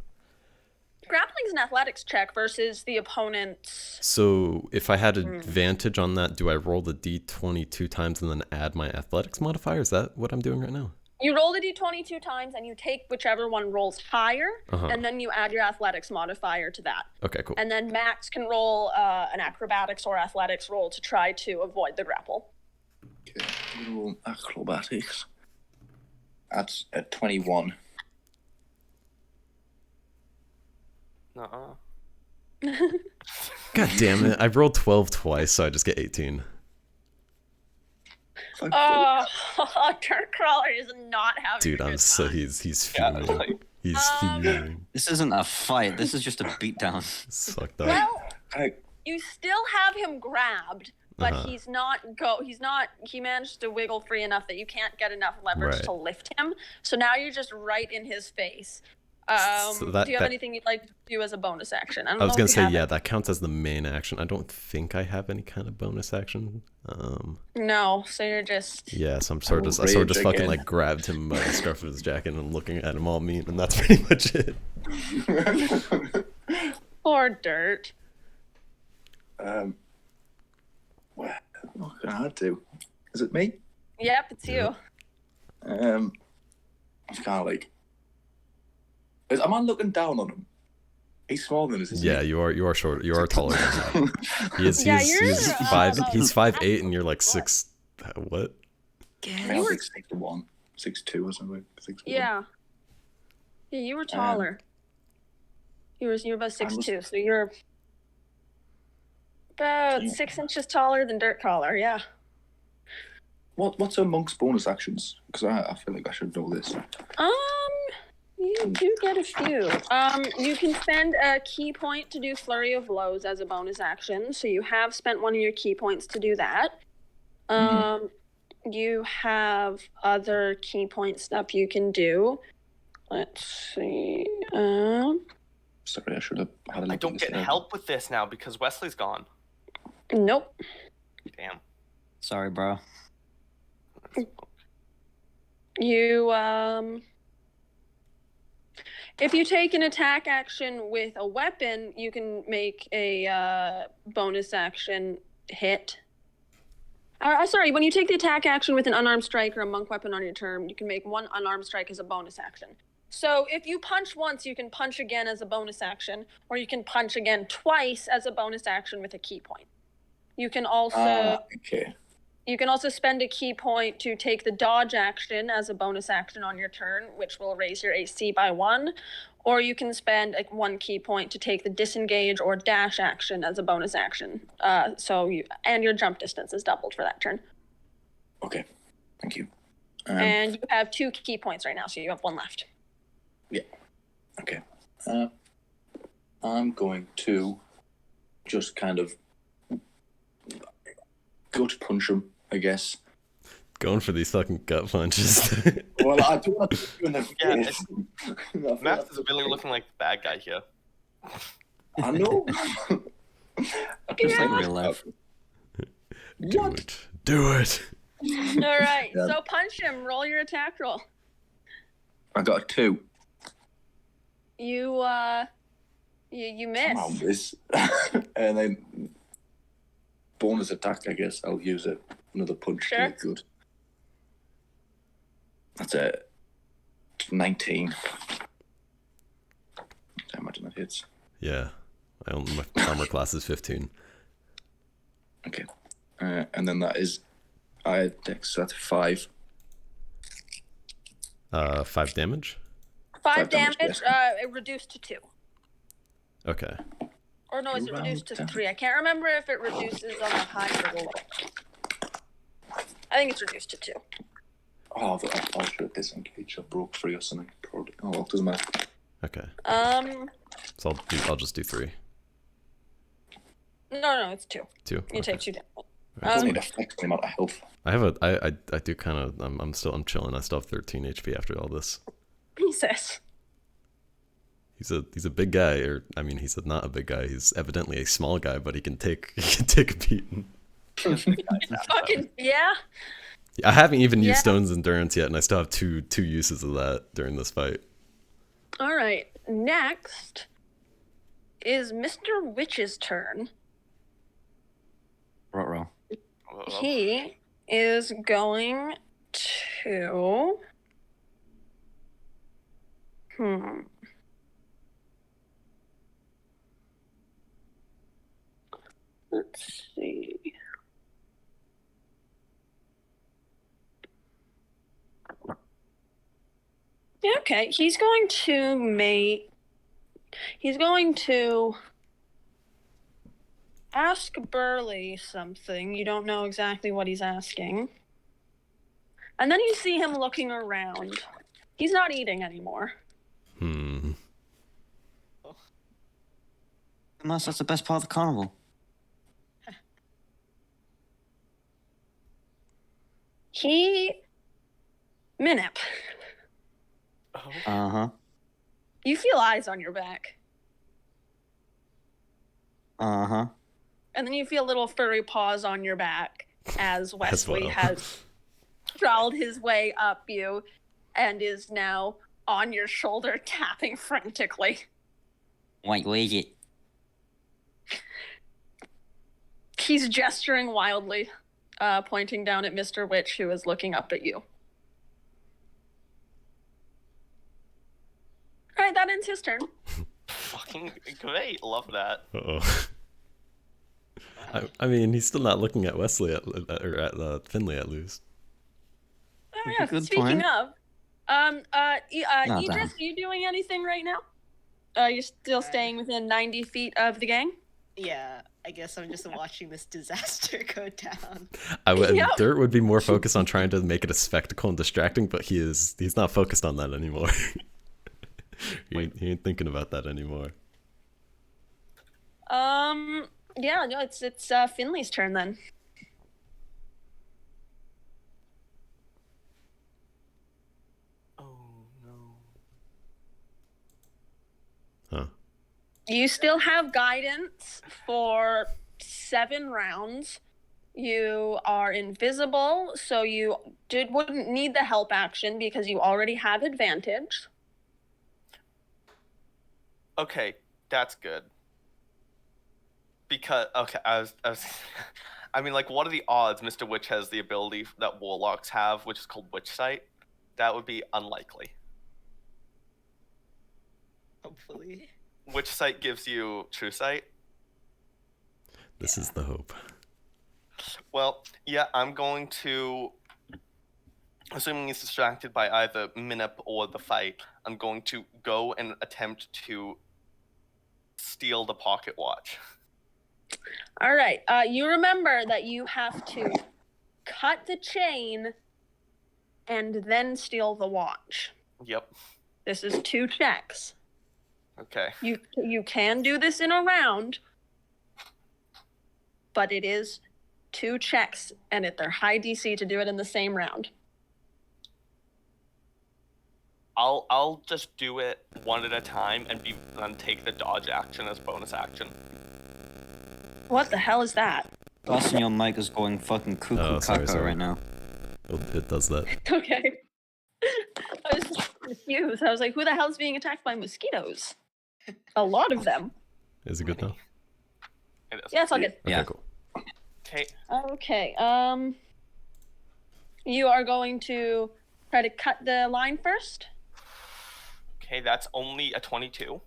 Speaker 1: Grappling's an athletics check versus the opponent's.
Speaker 3: So if I had advantage on that, do I roll the d20 2 times and then add my athletics modifier? Is that what I'm doing right now?
Speaker 1: You roll the d20 2 times and you take whichever one rolls higher, and then you add your athletics modifier to that.
Speaker 3: Okay, cool.
Speaker 1: And then Max can roll an acrobatics or athletics roll to try to avoid the grapple.
Speaker 4: Okay, roll acrobatics. That's at 21.
Speaker 3: God damn it. I rolled 12 twice, so I just get 18.
Speaker 1: Oh, Dirt Crawler is not having
Speaker 3: Dude, he's fuming. He's fuming.
Speaker 6: This isn't a fight. This is just a beatdown.
Speaker 3: It's fucked up.
Speaker 1: Well, you still have him grabbed, but he managed to wiggle free enough that you can't get enough leverage to lift him. So now you're just right in his face. Do you have anything you'd like to do as a bonus action?
Speaker 3: I was going to say, that counts as the main action. I don't think I have any kind of bonus action.
Speaker 1: No, so you're just...
Speaker 3: Yeah, so I sort of just fucking like grabbed him by the scarf of his jacket and looking at him all mean, and that's pretty much it.
Speaker 1: Poor Dirt.
Speaker 4: What can I do? Is it me?
Speaker 1: Yep, it's you.
Speaker 4: It's kind of like... Am I looking down on him? He's smaller than us, isn't he?
Speaker 3: Yeah, you are short. You are taller than him. He's 5'8", and you're like 6... What?
Speaker 4: I was like 6'1", 6'2" or something. 6'1".
Speaker 1: Yeah, you were taller. You were about 6'2", so you're about 6 inches taller than Dirt Crawler. Yeah.
Speaker 4: What's a monk's bonus actions? Because I feel like I should know this.
Speaker 1: You do get a few. You can spend a key point to do Flurry of Blows as a bonus action, so you have spent one of your key points to do that. You have other key point stuff you can do. Let's see.
Speaker 4: Sorry, I should have had a look.
Speaker 2: I don't get help with this now because Wesley's gone.
Speaker 1: Nope.
Speaker 2: Damn.
Speaker 6: Sorry, bro.
Speaker 1: You, if you take an attack action with a weapon, you can make a bonus action hit. Sorry, when you take the attack action with an unarmed strike or a monk weapon on your turn, you can make one unarmed strike as a bonus action. So if you punch once, you can punch again as a bonus action, or you can punch again twice as a bonus action with a key point. You can also you can also spend a key point to take the dodge action as a bonus action on your turn, which will raise your AC by 1. Or you can spend one key point to take the disengage or dash action as a bonus action. And your jump distance is doubled for that turn.
Speaker 4: Okay, thank you.
Speaker 1: And you have 2 key points right now, so you have 1 left.
Speaker 4: Yeah. Okay. I'm going to just kind of go to punch him, I guess.
Speaker 3: Going for these fucking gut punches.
Speaker 4: Well, I do want to put you in the face.
Speaker 2: Max is really looking like the bad guy here.
Speaker 4: I know.
Speaker 6: Just like real life.
Speaker 3: Do it.
Speaker 1: All right, so punch him. Roll your attack roll.
Speaker 4: I got a 2.
Speaker 1: You miss.
Speaker 4: Somehow miss. And then bonus attack, I guess. I'll use another punch to get good. That's a 19. I imagine that hits.
Speaker 3: Yeah. My armor class is 15.
Speaker 4: Okay. And then that is Dex, so that's 5.
Speaker 3: 5 damage?
Speaker 1: 5
Speaker 4: damage,
Speaker 1: damage,
Speaker 4: yes.
Speaker 1: it reduced to 2.
Speaker 3: Okay.
Speaker 1: Or no, is it
Speaker 4: Round
Speaker 1: reduced to
Speaker 4: down.
Speaker 1: 3? I can't remember if it reduces on the high or the low. I think it's reduced to 2.
Speaker 4: Oh, I'll should disengage. I broke 3 or something. Probably. Oh, well, doesn't matter.
Speaker 3: Okay.
Speaker 1: So
Speaker 3: I'll just do 3.
Speaker 1: No, it's 2.
Speaker 3: 2.
Speaker 1: You take 2 damage.
Speaker 4: I don't need a fixed amount of health.
Speaker 3: I do kind of. I'm chilling. I still have 13 HP after all this.
Speaker 1: Jesus.
Speaker 3: He's a big guy, or I mean, he's not a big guy. He's evidently a small guy, but he can take a beating.
Speaker 1: Fucking yeah.
Speaker 3: I haven't even used Stone's Endurance yet, and I still have two uses of that during this fight.
Speaker 1: All right. Next is Mr. Witch's turn.
Speaker 6: Ruh-roh.
Speaker 1: He is going to. Let's see. Okay, he's going to ask Burley something. You don't know exactly what he's asking. And then you see him looking around. He's not eating anymore.
Speaker 6: Unless that's the best part of the carnival.
Speaker 1: Minip.
Speaker 6: Uh-huh.
Speaker 1: You feel eyes on your back.
Speaker 6: Uh-huh.
Speaker 1: And then you feel little furry paws on your back as Wesley
Speaker 3: well.
Speaker 1: has crawled his way up you and is now on your shoulder tapping frantically.
Speaker 6: Wait, where is it?
Speaker 1: He's gesturing wildly, pointing down at Mr. Witch, who is looking up at you. All right, that ends his turn.
Speaker 2: Fucking great, love that.
Speaker 3: Uh-oh. I mean, he's still not looking at Wesley at Finley at least.
Speaker 1: Oh yeah.
Speaker 6: Good
Speaker 1: Speaking
Speaker 6: point.
Speaker 1: of,
Speaker 6: No,
Speaker 1: Idris,
Speaker 6: damn.
Speaker 1: are you doing anything right now? Are you still staying within 90 feet of the gang?
Speaker 5: Yeah, I guess I'm just watching this disaster go down.
Speaker 1: Yep.
Speaker 3: Dirt would be more focused on trying to make it a spectacle and distracting, but he's not focused on that anymore. he ain't thinking about that anymore.
Speaker 1: Yeah, no, it's Finley's turn then.
Speaker 2: Oh no.
Speaker 3: Huh.
Speaker 1: You still have guidance for 7 rounds. You are invisible, so you wouldn't need the help action because you already have advantage.
Speaker 2: Okay, that's good. Because I mean, like, what are the odds Mr. Witch has the ability that warlocks have, which is called Witchlight? That would be unlikely.
Speaker 5: Hopefully.
Speaker 2: Witchsight gives you true sight.
Speaker 3: This is the hope.
Speaker 2: Well, yeah, I'm going to, assuming he's distracted by either Minip or the fight, I'm going to go and attempt to steal the pocket watch.
Speaker 1: All right. You remember that you have to cut the chain and then steal the watch.
Speaker 2: Yep.
Speaker 1: This is 2 checks.
Speaker 2: Okay.
Speaker 1: You can do this in a round, but it is 2 checks, and they're high DC to do it in the same round.
Speaker 2: I'll just do it one at a time and take the dodge action as bonus action.
Speaker 1: What the hell is that?
Speaker 6: Gus and your mic is going fucking cuckoo caca right now.
Speaker 3: It does that.
Speaker 1: Okay. I was just confused. I was like, who the hell's being attacked by mosquitoes? A lot of them.
Speaker 3: Is it good now?
Speaker 2: It is.
Speaker 1: Yeah, it's all good.
Speaker 3: Okay,
Speaker 6: Yeah.
Speaker 3: cool.
Speaker 2: Okay.
Speaker 1: Okay. You are going to try to cut the line first.
Speaker 2: Okay, that's only a 22.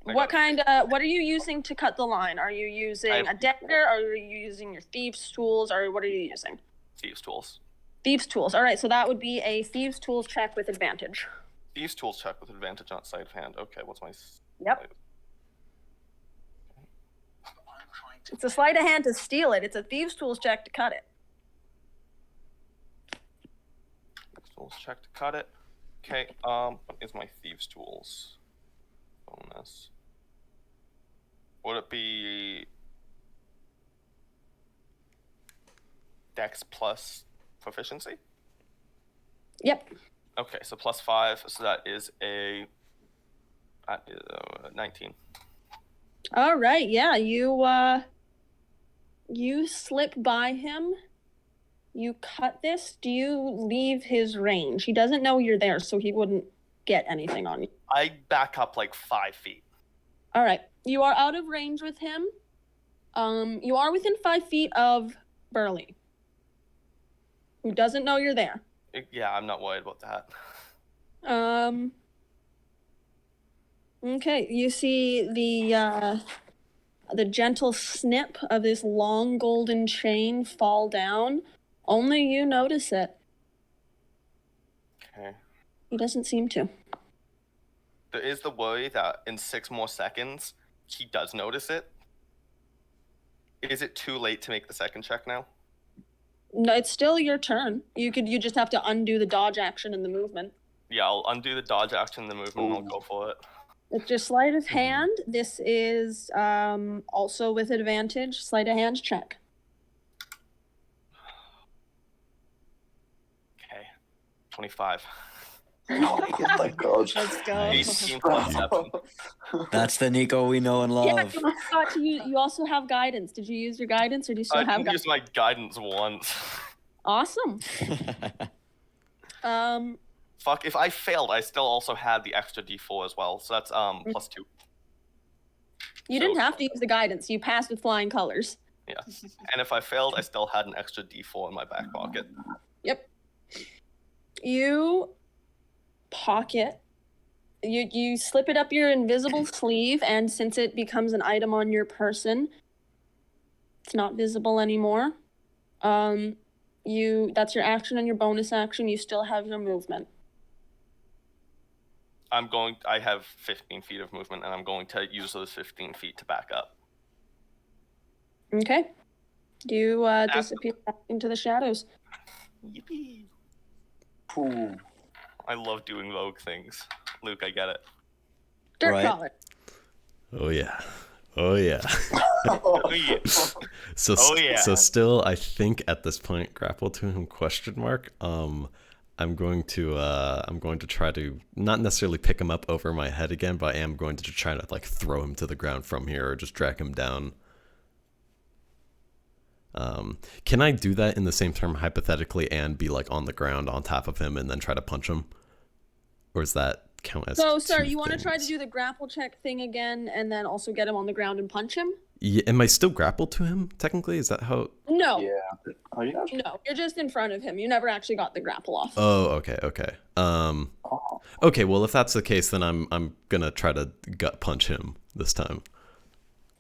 Speaker 1: What are you using to cut the line? Are you using a dagger? Or are you using your thieves' tools? Or what are you using?
Speaker 2: Thieves' tools.
Speaker 1: Thieves' tools. All right, so that would be a thieves' tools check with advantage.
Speaker 2: Thieves' tools check with advantage on sleight of hand. Okay, what's my...
Speaker 1: Yep. It's a sleight of hand to steal it. It's a thieves' tools check to cut it.
Speaker 2: Thieves' tools check to cut it. Okay, what is my thieves' tools bonus? Would it be Dex plus proficiency?
Speaker 1: Yep.
Speaker 2: Okay, so +5, so that is a 19.
Speaker 1: All right, yeah, you slip by him. You cut this. Do you leave his range? He doesn't know you're there, so he wouldn't get anything on you.
Speaker 2: I back up like 5 feet.
Speaker 1: All right, you are out of range with him. You are within 5 feet of Burley, who doesn't know you're there.
Speaker 2: Yeah, I'm not worried about that.
Speaker 1: Okay, you see the gentle snip of this long golden chain fall down. Only you notice it.
Speaker 2: Okay.
Speaker 1: He doesn't seem to.
Speaker 2: There is the worry that in 6 more seconds, he does notice it. Is it too late to make the second check now?
Speaker 1: No, it's still your turn. You just have to undo the dodge action and the movement.
Speaker 2: Yeah, I'll undo the dodge action and the movement and I'll go for it.
Speaker 1: It's just sleight of hand. This is also with advantage. Sleight of hand check.
Speaker 2: Okay. 25.
Speaker 4: Oh my god.
Speaker 5: Let's go.
Speaker 2: 18 plus 7.
Speaker 6: That's the Nico we know and
Speaker 1: Yeah,
Speaker 6: love.
Speaker 1: you also have guidance. Did you use your guidance, or do you still
Speaker 2: I
Speaker 1: have
Speaker 2: can
Speaker 1: guidance?
Speaker 2: use my guidance once.
Speaker 1: Awesome.
Speaker 2: Fuck, if I failed, I still also had the extra d4 as well. So that's +2.
Speaker 1: You didn't have to use the guidance. You passed with flying colors.
Speaker 2: Yeah. And if I failed, I still had an extra d4 in my back pocket.
Speaker 1: Yep. You pocket. You slip it up your invisible sleeve, and since it becomes an item on your person, it's not visible anymore. That's your action and your bonus action. You still have your movement.
Speaker 2: I have 15 feet of movement, and I'm going to use those 15 feet to back up.
Speaker 1: Okay. You disappear back into the shadows.
Speaker 2: Yippee.
Speaker 4: Ooh.
Speaker 2: I love doing rogue things. Luke, I get it.
Speaker 1: Dirt
Speaker 6: Right.
Speaker 1: crawler.
Speaker 3: Oh yeah. Oh yeah.
Speaker 2: Oh, yeah.
Speaker 3: So
Speaker 2: Oh, yeah.
Speaker 3: so still I think at this point grapple to him ? I'm going to try to not necessarily pick him up over my head again, but I am going to try to like throw him to the ground from here or just drag him down. Can I do that in the same term hypothetically and be like on the ground on top of him and then try to punch him? Or does that count as
Speaker 1: So, sir,
Speaker 3: two
Speaker 1: you want to try to
Speaker 3: things?
Speaker 1: do the grapple check thing again and then also get him on the ground and punch him?
Speaker 3: Yeah, am I still grappled to him technically? Is that how?
Speaker 1: No.
Speaker 4: Yeah. Oh, yeah.
Speaker 1: No, you're just in front of him. You never actually got the grapple off.
Speaker 3: Oh, okay.
Speaker 4: Oh.
Speaker 3: Okay, well if that's the case then I'm going to try to gut punch him this time.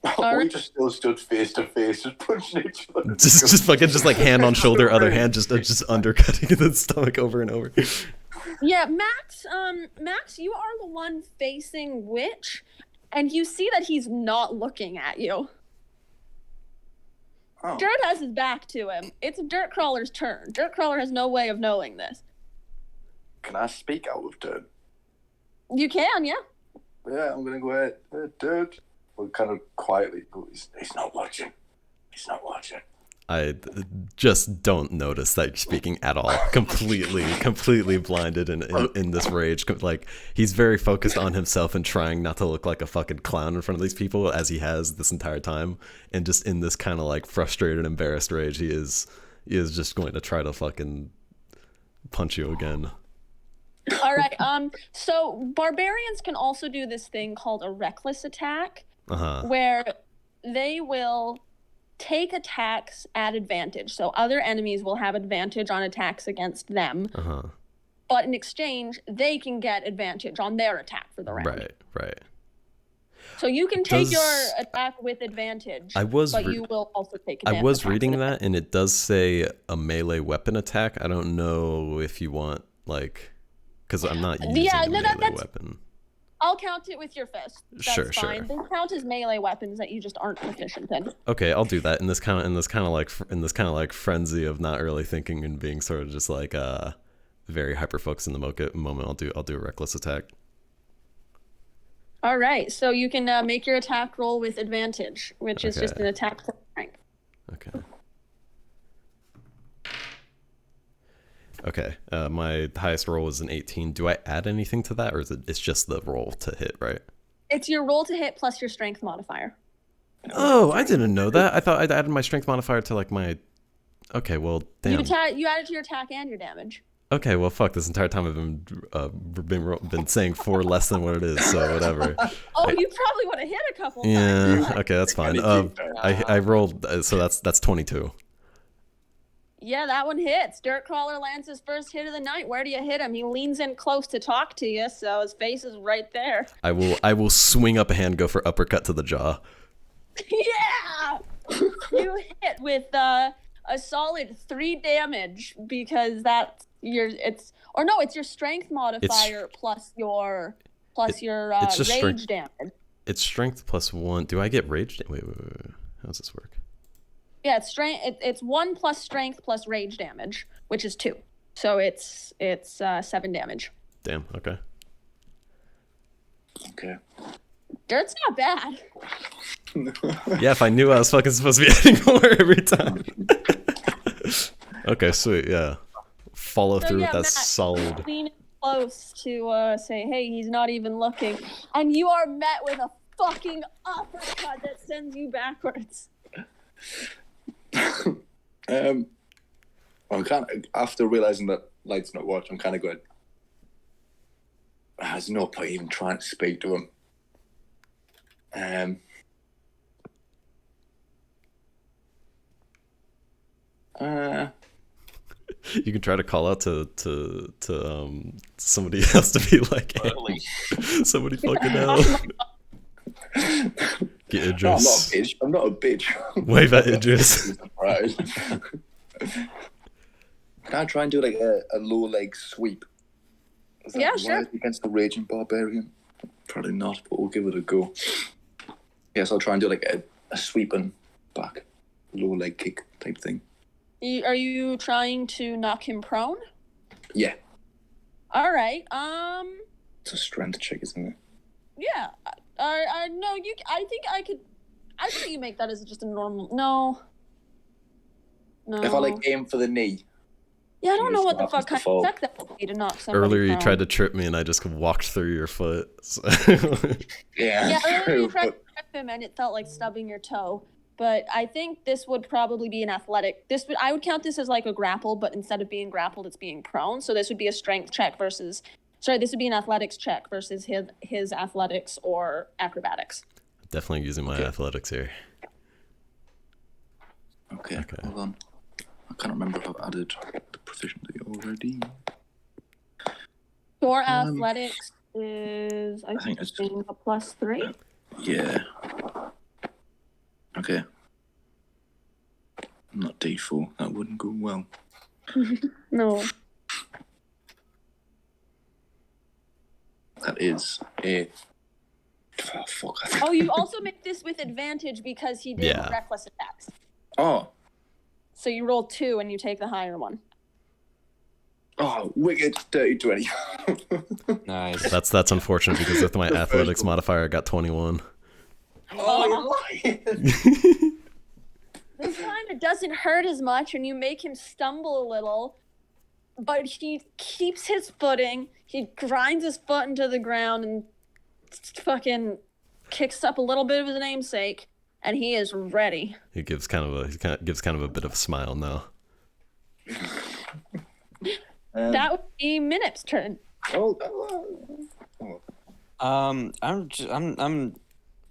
Speaker 4: We just still stood face to face, just punching each other.
Speaker 3: Just fucking just like hand on shoulder, other hand just undercutting the stomach over and over.
Speaker 1: Yeah, Max, you are the one facing Witch, and you see that he's not looking at you.
Speaker 4: Oh.
Speaker 1: Dirt has his back to him. It's Dirt Crawler's turn. Dirt Crawler has no way of knowing this.
Speaker 4: Can I speak out of turn?
Speaker 1: You can, yeah.
Speaker 4: Yeah, I'm gonna go ahead. Dude. But kind of quietly. He's not watching. He's not watching.
Speaker 3: I just don't notice that you're speaking at all. Completely blinded in this rage. Like, he's very focused on himself and trying not to look like a fucking clown in front of these people, as he has this entire time. And just in this kind of like frustrated, embarrassed rage, he is just going to try to fucking punch you again.
Speaker 1: All right. So barbarians can also do this thing called a reckless attack, where they will take attacks at advantage. So other enemies will have advantage on attacks against them. but in exchange, they can get advantage on their attack for the round.
Speaker 3: Right.
Speaker 1: So you can take your attack with advantage, but you will also take advantage.
Speaker 3: I was reading that, and it does say a melee weapon attack. I don't know if you want, like, because I'm not using a melee weapon.
Speaker 1: I'll count it with your fist. That's
Speaker 3: sure.
Speaker 1: fine. They count as melee weapons that you just aren't proficient in.
Speaker 3: Okay, I'll do that in this kind of like frenzy of not really thinking and being sort of just like very hyper focused in the moment. I'll do a reckless attack.
Speaker 1: All right, so you can make your attack roll with advantage, which is just an attack plus strength.
Speaker 3: Okay. My highest roll is an 18. Do I add anything to that, or is it's just the roll to hit, right?
Speaker 1: It's your roll to hit plus your strength modifier.
Speaker 3: Oh, I didn't know that. I thought I'd added my strength modifier to like my. Okay, well, damn.
Speaker 1: You added to your attack and your damage.
Speaker 3: Okay, well, fuck. This entire time I've been saying 4 less than what it is, so whatever.
Speaker 1: You probably would have hit a couple times.
Speaker 3: Yeah. Okay, that's fine. I rolled, so that's 22.
Speaker 1: Yeah, that one hits. Dirt Crawler lands his first hit of the night. Where do you hit him? He leans in close to talk to you, so his face is right there.
Speaker 3: I will swing up a hand, go for uppercut to the jaw.
Speaker 1: Yeah! You hit with a solid 3 damage because that's it's your strength modifier plus your rage damage.
Speaker 3: It's strength plus 1. Do I get rage? Wait. How does this work?
Speaker 1: Yeah, it's strength. It's 1 plus strength plus rage damage, which is 2. So it's 7 damage.
Speaker 3: Damn. Okay.
Speaker 1: Dirt's not bad.
Speaker 3: Yeah, if I knew I was fucking supposed to be adding more every time. Okay, sweet. Yeah. Follow through with that Matt, solid.
Speaker 1: Lean close to say, hey, he's not even looking, and you are met with a fucking uppercut that sends you backwards.
Speaker 4: I'm kind of, after realizing that Light's not watching, I'm kind of going, there's no point even trying to speak to him.
Speaker 3: You can try to call out to somebody else to be like, hey, somebody fucking hell. Get Idris.
Speaker 4: I'm not a bitch.
Speaker 3: Wave at Idris.
Speaker 4: Right. Can I try and do like a low leg sweep?
Speaker 1: Yeah, sure.
Speaker 4: Against the raging barbarian? Probably not, but we'll give it a go. Yes, I'll try and do like a sweep and back, low leg kick type thing.
Speaker 1: Are you trying to knock him prone?
Speaker 4: Yeah.
Speaker 1: All right.
Speaker 4: It's a strength check, isn't it?
Speaker 1: Yeah. No. I think I could. I think you make that as just a normal. No.
Speaker 4: If I like aim for the knee.
Speaker 1: Yeah, I don't know what the fuck kind of check that would be to knock somebody
Speaker 3: Earlier you
Speaker 1: prone.
Speaker 3: tried to trip me and I just walked through your foot. So.
Speaker 1: Yeah, earlier you tried to trip him and it felt like stubbing your toe. But I think this would probably be an athletic. I would count this as like a grapple, but instead of being grappled, it's being prone. So this would be a strength check versus. Sorry, this would be an athletics check versus his athletics or acrobatics.
Speaker 3: Definitely using my athletics here.
Speaker 4: Okay, hold on. I can't remember if I've added the proficiency already.
Speaker 1: Your athletics is, I think it's a +3.
Speaker 4: Yeah. Okay. Not D4. That wouldn't go well.
Speaker 1: No.
Speaker 4: That is a... Oh, fuck.
Speaker 1: Oh, you also make this with advantage because he did reckless attacks.
Speaker 4: Oh.
Speaker 1: So you roll 2 and you take the higher one.
Speaker 4: Oh, wicked. Dirty 20.
Speaker 6: Nice.
Speaker 3: That's unfortunate because with my athletics modifier I got 21.
Speaker 4: Oh, you're lying.
Speaker 1: This time it doesn't hurt as much and you make him stumble a little, but he keeps his footing. He grinds his foot into the ground and fucking kicks up a little bit of his namesake, and he is ready.
Speaker 3: He gives kind of a bit of a smile now.
Speaker 1: That would be Minip's turn.
Speaker 6: I'm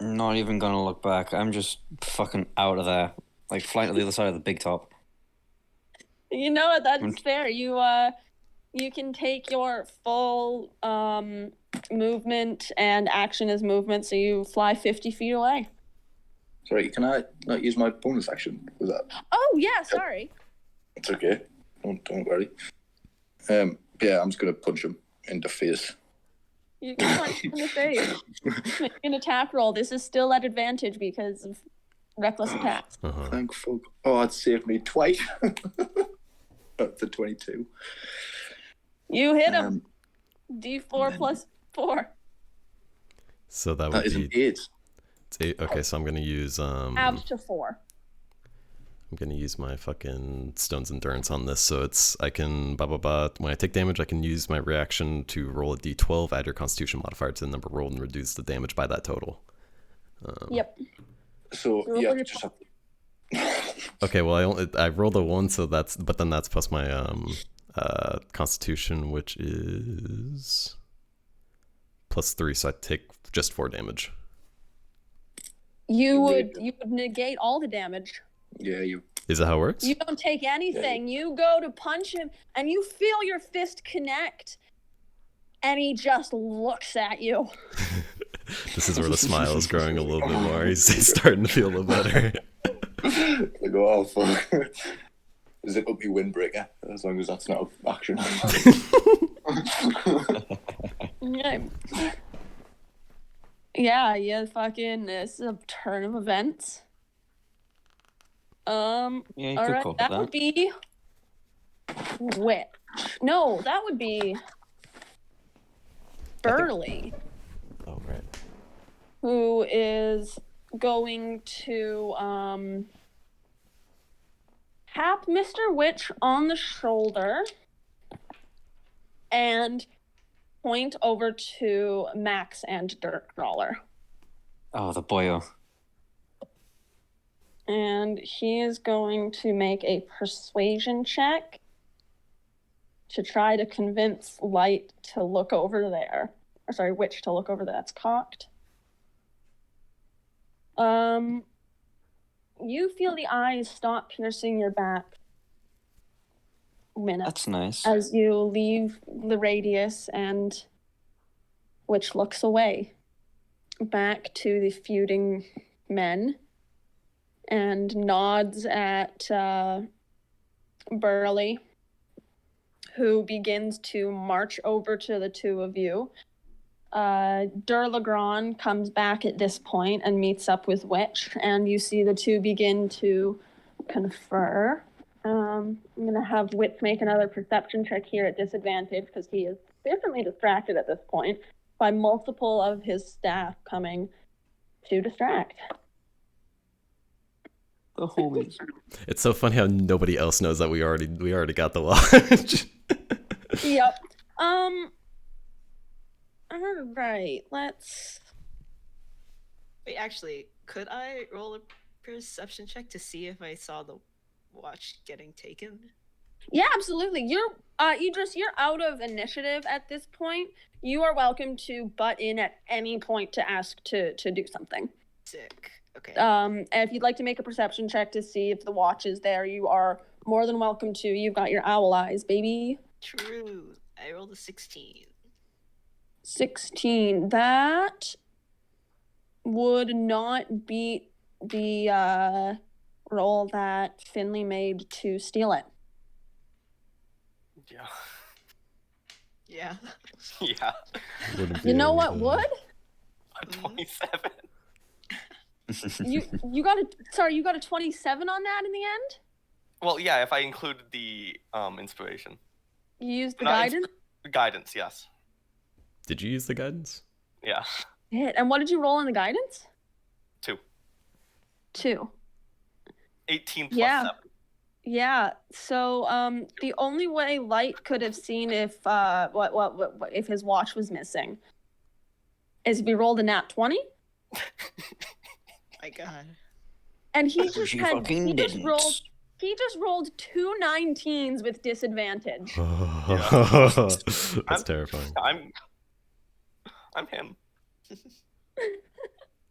Speaker 6: not even gonna look back. I'm just fucking out of there, like flying to the other side of the big top.
Speaker 1: You know what? That's fair. You You can take your full movement and action as movement, so you fly 50 feet away.
Speaker 4: Sorry, can I not use my bonus action? Was that?
Speaker 1: Oh yeah, sorry.
Speaker 4: It's okay. Don't worry. Yeah, I'm just gonna punch him in the face.
Speaker 1: You can punch him in the face. Make an attack roll. This is still at advantage because of reckless attacks.
Speaker 4: Thank fuck. Oh, it saved me twice. Up to 22.
Speaker 1: You hit him. D4 plus 4.
Speaker 3: So that would
Speaker 4: is
Speaker 3: be
Speaker 4: an 8.
Speaker 3: It's 8. Okay, so I'm gonna use
Speaker 1: Halved to 4.
Speaker 3: I'm gonna use my fucking Stone's Endurance on this, so I can when I take damage, I can use my reaction to roll a d12, add your Constitution modifier to the number rolled, and reduce the damage by that total.
Speaker 1: Yep.
Speaker 4: So yeah, just have
Speaker 3: okay. Well, I rolled a 1, so that's plus my Constitution, which is +3, so I take just 4 damage.
Speaker 1: You would negate all the damage.
Speaker 4: Yeah, you.
Speaker 3: Is that how it works?
Speaker 1: You don't take anything. You go to punch him, and you feel your fist connect, and he just looks at you.
Speaker 3: This is where the smile is growing a little bit more. He's starting to feel a little better.
Speaker 4: I go, oh fuck. Zip up your windbreaker, as long as that's not an action.
Speaker 1: Yeah, fucking, this is a turn of events.
Speaker 6: Yeah, you
Speaker 1: all
Speaker 6: could
Speaker 1: right,
Speaker 6: call
Speaker 1: that would be Witch. No, that would be Burley.
Speaker 3: Oh, right.
Speaker 1: Who is going to tap Mr. Witch on the shoulder and point over to Max and Dirtcrawler.
Speaker 6: Oh, the boyo.
Speaker 1: And he is going to make a persuasion check to try to convince Light to look over there. Or sorry, Witch to look over there. That's cocked. You feel the eyes stop piercing your back.
Speaker 6: That's nice.
Speaker 1: As you leave the radius, and Witch looks away back to the feuding men and nods at Burley, who begins to march over to the two of you. Durlagron comes back at this point and meets up with Witch, and you see the two begin to confer. I'm going to have Witch make another perception check here at disadvantage, because he is definitely distracted at this point by multiple of his staff coming to distract.
Speaker 6: The homies.
Speaker 3: It's so funny how nobody else knows that we already got the lodge.
Speaker 1: Yep. All right, let's...
Speaker 5: Wait, actually, could I roll a perception check to see if I saw the watch getting taken?
Speaker 1: Yeah, absolutely. You're out of initiative at this point. You are welcome to butt in at any point to ask to do something.
Speaker 5: Sick. Okay.
Speaker 1: If you'd like to make a perception check to see if the watch is there, you are more than welcome to. You've got your owl eyes, baby.
Speaker 5: True. I rolled a 16.
Speaker 1: 16. That would not beat the roll that Finley made to steal it.
Speaker 2: Yeah.
Speaker 5: Yeah.
Speaker 2: Yeah.
Speaker 1: You know what would?
Speaker 2: I'm 27.
Speaker 1: You got a 27 on that in the end?
Speaker 2: Well, yeah, if I included the inspiration.
Speaker 1: You used the
Speaker 2: Not
Speaker 1: guidance?
Speaker 2: Guidance, yes.
Speaker 3: Did you use the guidance?
Speaker 2: Yeah.
Speaker 1: And what did you roll in the guidance?
Speaker 2: 2. 18 plus 7.
Speaker 1: Yeah. So the only way Light could have seen if if his watch was missing is if he rolled a nat 20.
Speaker 5: My God.
Speaker 1: And he just rolled 2 19s with disadvantage.
Speaker 3: That's terrifying.
Speaker 2: I'm him.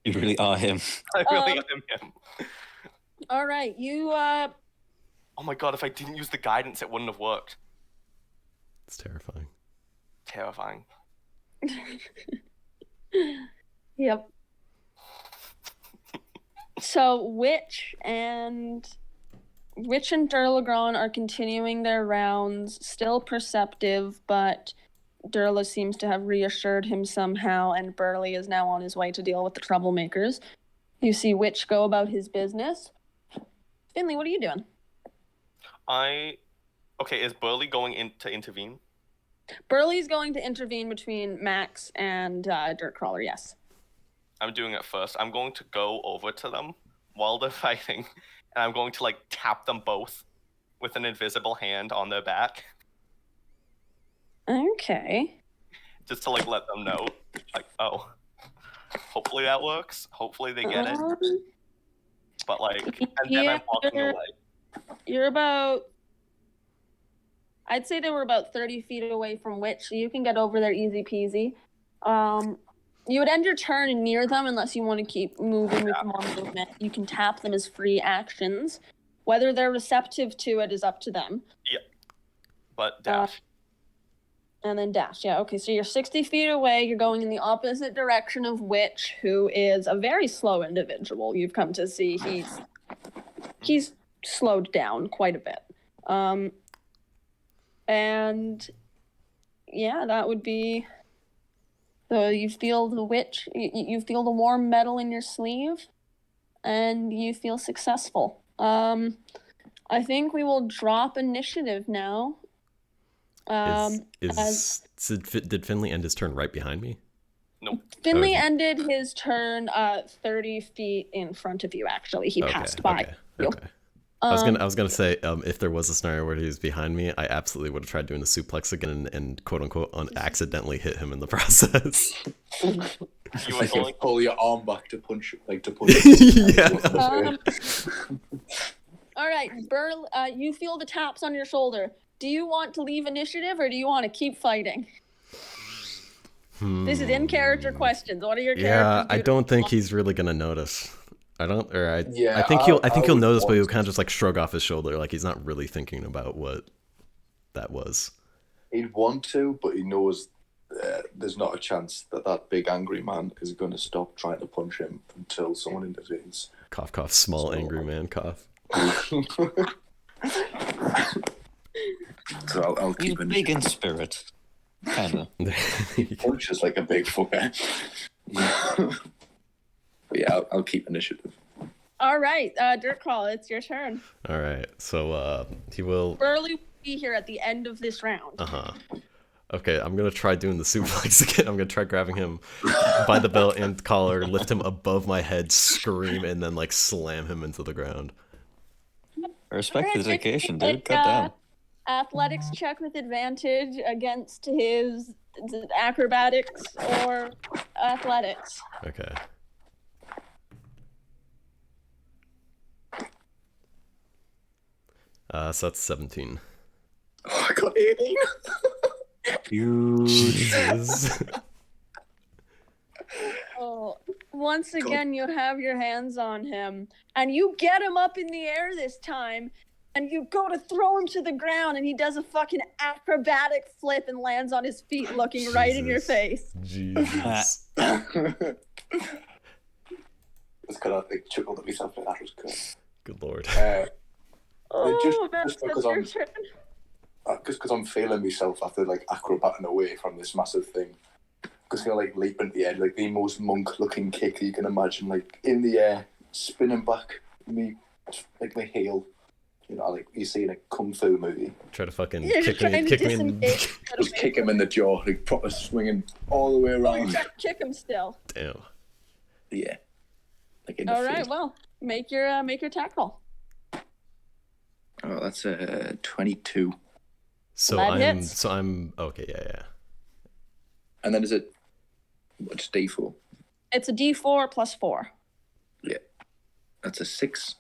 Speaker 6: You really are him.
Speaker 2: I really am him.
Speaker 1: All right, you
Speaker 2: Oh my god, if I didn't use the guidance, it wouldn't have worked.
Speaker 3: It's terrifying.
Speaker 2: Terrifying.
Speaker 1: Yep. So Witch and Durlagron are continuing their rounds, still perceptive, but Durla seems to have reassured him somehow, and Burley is now on his way to deal with the troublemakers. You see Witch go about his business. Finley, what are you doing?
Speaker 2: Okay, is Burley going in to intervene?
Speaker 1: Burley's going to intervene between Max and Dirtcrawler, yes.
Speaker 2: I'm doing it first. I'm going to go over to them while they're fighting, and I'm going to, like, tap them both with an invisible hand on their back.
Speaker 1: Okay.
Speaker 2: Just to, like, let them know. Like, oh, hopefully that works. Hopefully they get it. But, like, and then I'm walking away.
Speaker 1: You're about... I'd say they were about 30 feet away from Witch, so you can get over there easy peasy. You would end your turn near them unless you want to keep moving with more movement. You can tap them as free actions. Whether they're receptive to it is up to them.
Speaker 2: Yeah. But dash.
Speaker 1: And then dash, yeah. Okay, so you're 60 feet away. You're going in the opposite direction of Witch, who is a very slow individual. You've come to see he's slowed down quite a bit. And yeah, that would be... So you feel the Witch, you feel the warm metal in your sleeve, and you feel successful. I think we will drop initiative now.
Speaker 3: Did Finley end his turn right behind me?
Speaker 2: Nope.
Speaker 1: Finley ended his turn 30 feet in front of you, actually. He passed by you.
Speaker 3: Okay. I was gonna say, if there was a scenario where he was behind me, I absolutely would have tried doing the suplex again and quote unquote accidentally hit him in the process.
Speaker 2: You were going
Speaker 4: pull your arm back to punch,
Speaker 3: Yeah.
Speaker 1: All right, Burl. You feel the taps on your shoulder. Do you want to leave initiative or do you want to keep fighting? This is in character questions. What are your characters?
Speaker 3: Yeah, I don't think he's really gonna notice. I think he'll notice, but he'll kind of just like shrug off his shoulder, like he's not really thinking about what that was.
Speaker 4: He'd want to, but he knows there's not a chance that big angry man is going to stop trying to punch him until someone intervenes.
Speaker 3: Cough, cough, small angry man cough.
Speaker 4: So I'll keep
Speaker 6: it. Big in spirit, kind of.
Speaker 4: Punches like a big fucker. But yeah, I'll keep initiative.
Speaker 1: All right, Dirtcrawl, it's your turn.
Speaker 3: All right, so he will...
Speaker 1: Burley will be here at the end of this round.
Speaker 3: Okay, I'm going to try doing the suplex again. I'm going to try grabbing him by the belt and collar, lift him above my head, scream, and then like slam him into the ground.
Speaker 6: I respect the dedication, dude. Cut down.
Speaker 1: Athletics check with advantage against his acrobatics or athletics.
Speaker 3: Okay. So that's 17.
Speaker 4: Oh, I got 18.
Speaker 3: Jesus.
Speaker 1: Oh, once again, you have your hands on him, and you get him up in the air this time, and you go to throw him to the ground, and he does a fucking acrobatic flip and lands on his feet, looking right in your face.
Speaker 3: Jesus.
Speaker 4: Just kind of like chuckled at myself, like that was good.
Speaker 3: Good lord.
Speaker 4: Just because I'm feeling myself after like acrobating away from this massive thing. Because you're like leap into the air, like the most monk-looking kick you can imagine, like in the air, spinning back, me like my heel. You know, like you see in a kung fu movie.
Speaker 3: Try to fucking
Speaker 1: kick me in.
Speaker 4: Just kick him in the jaw, like proper swinging all the way around.
Speaker 1: Oh, you're trying to kick him still.
Speaker 3: Damn.
Speaker 4: Yeah. Like in the
Speaker 1: all right,
Speaker 4: face.
Speaker 1: well, make your attack roll.
Speaker 4: Oh, that's a 22.
Speaker 3: So I'm okay, yeah.
Speaker 4: And then is it what's D4?
Speaker 1: It's a D4 plus 4.
Speaker 4: Yeah. That's a 6.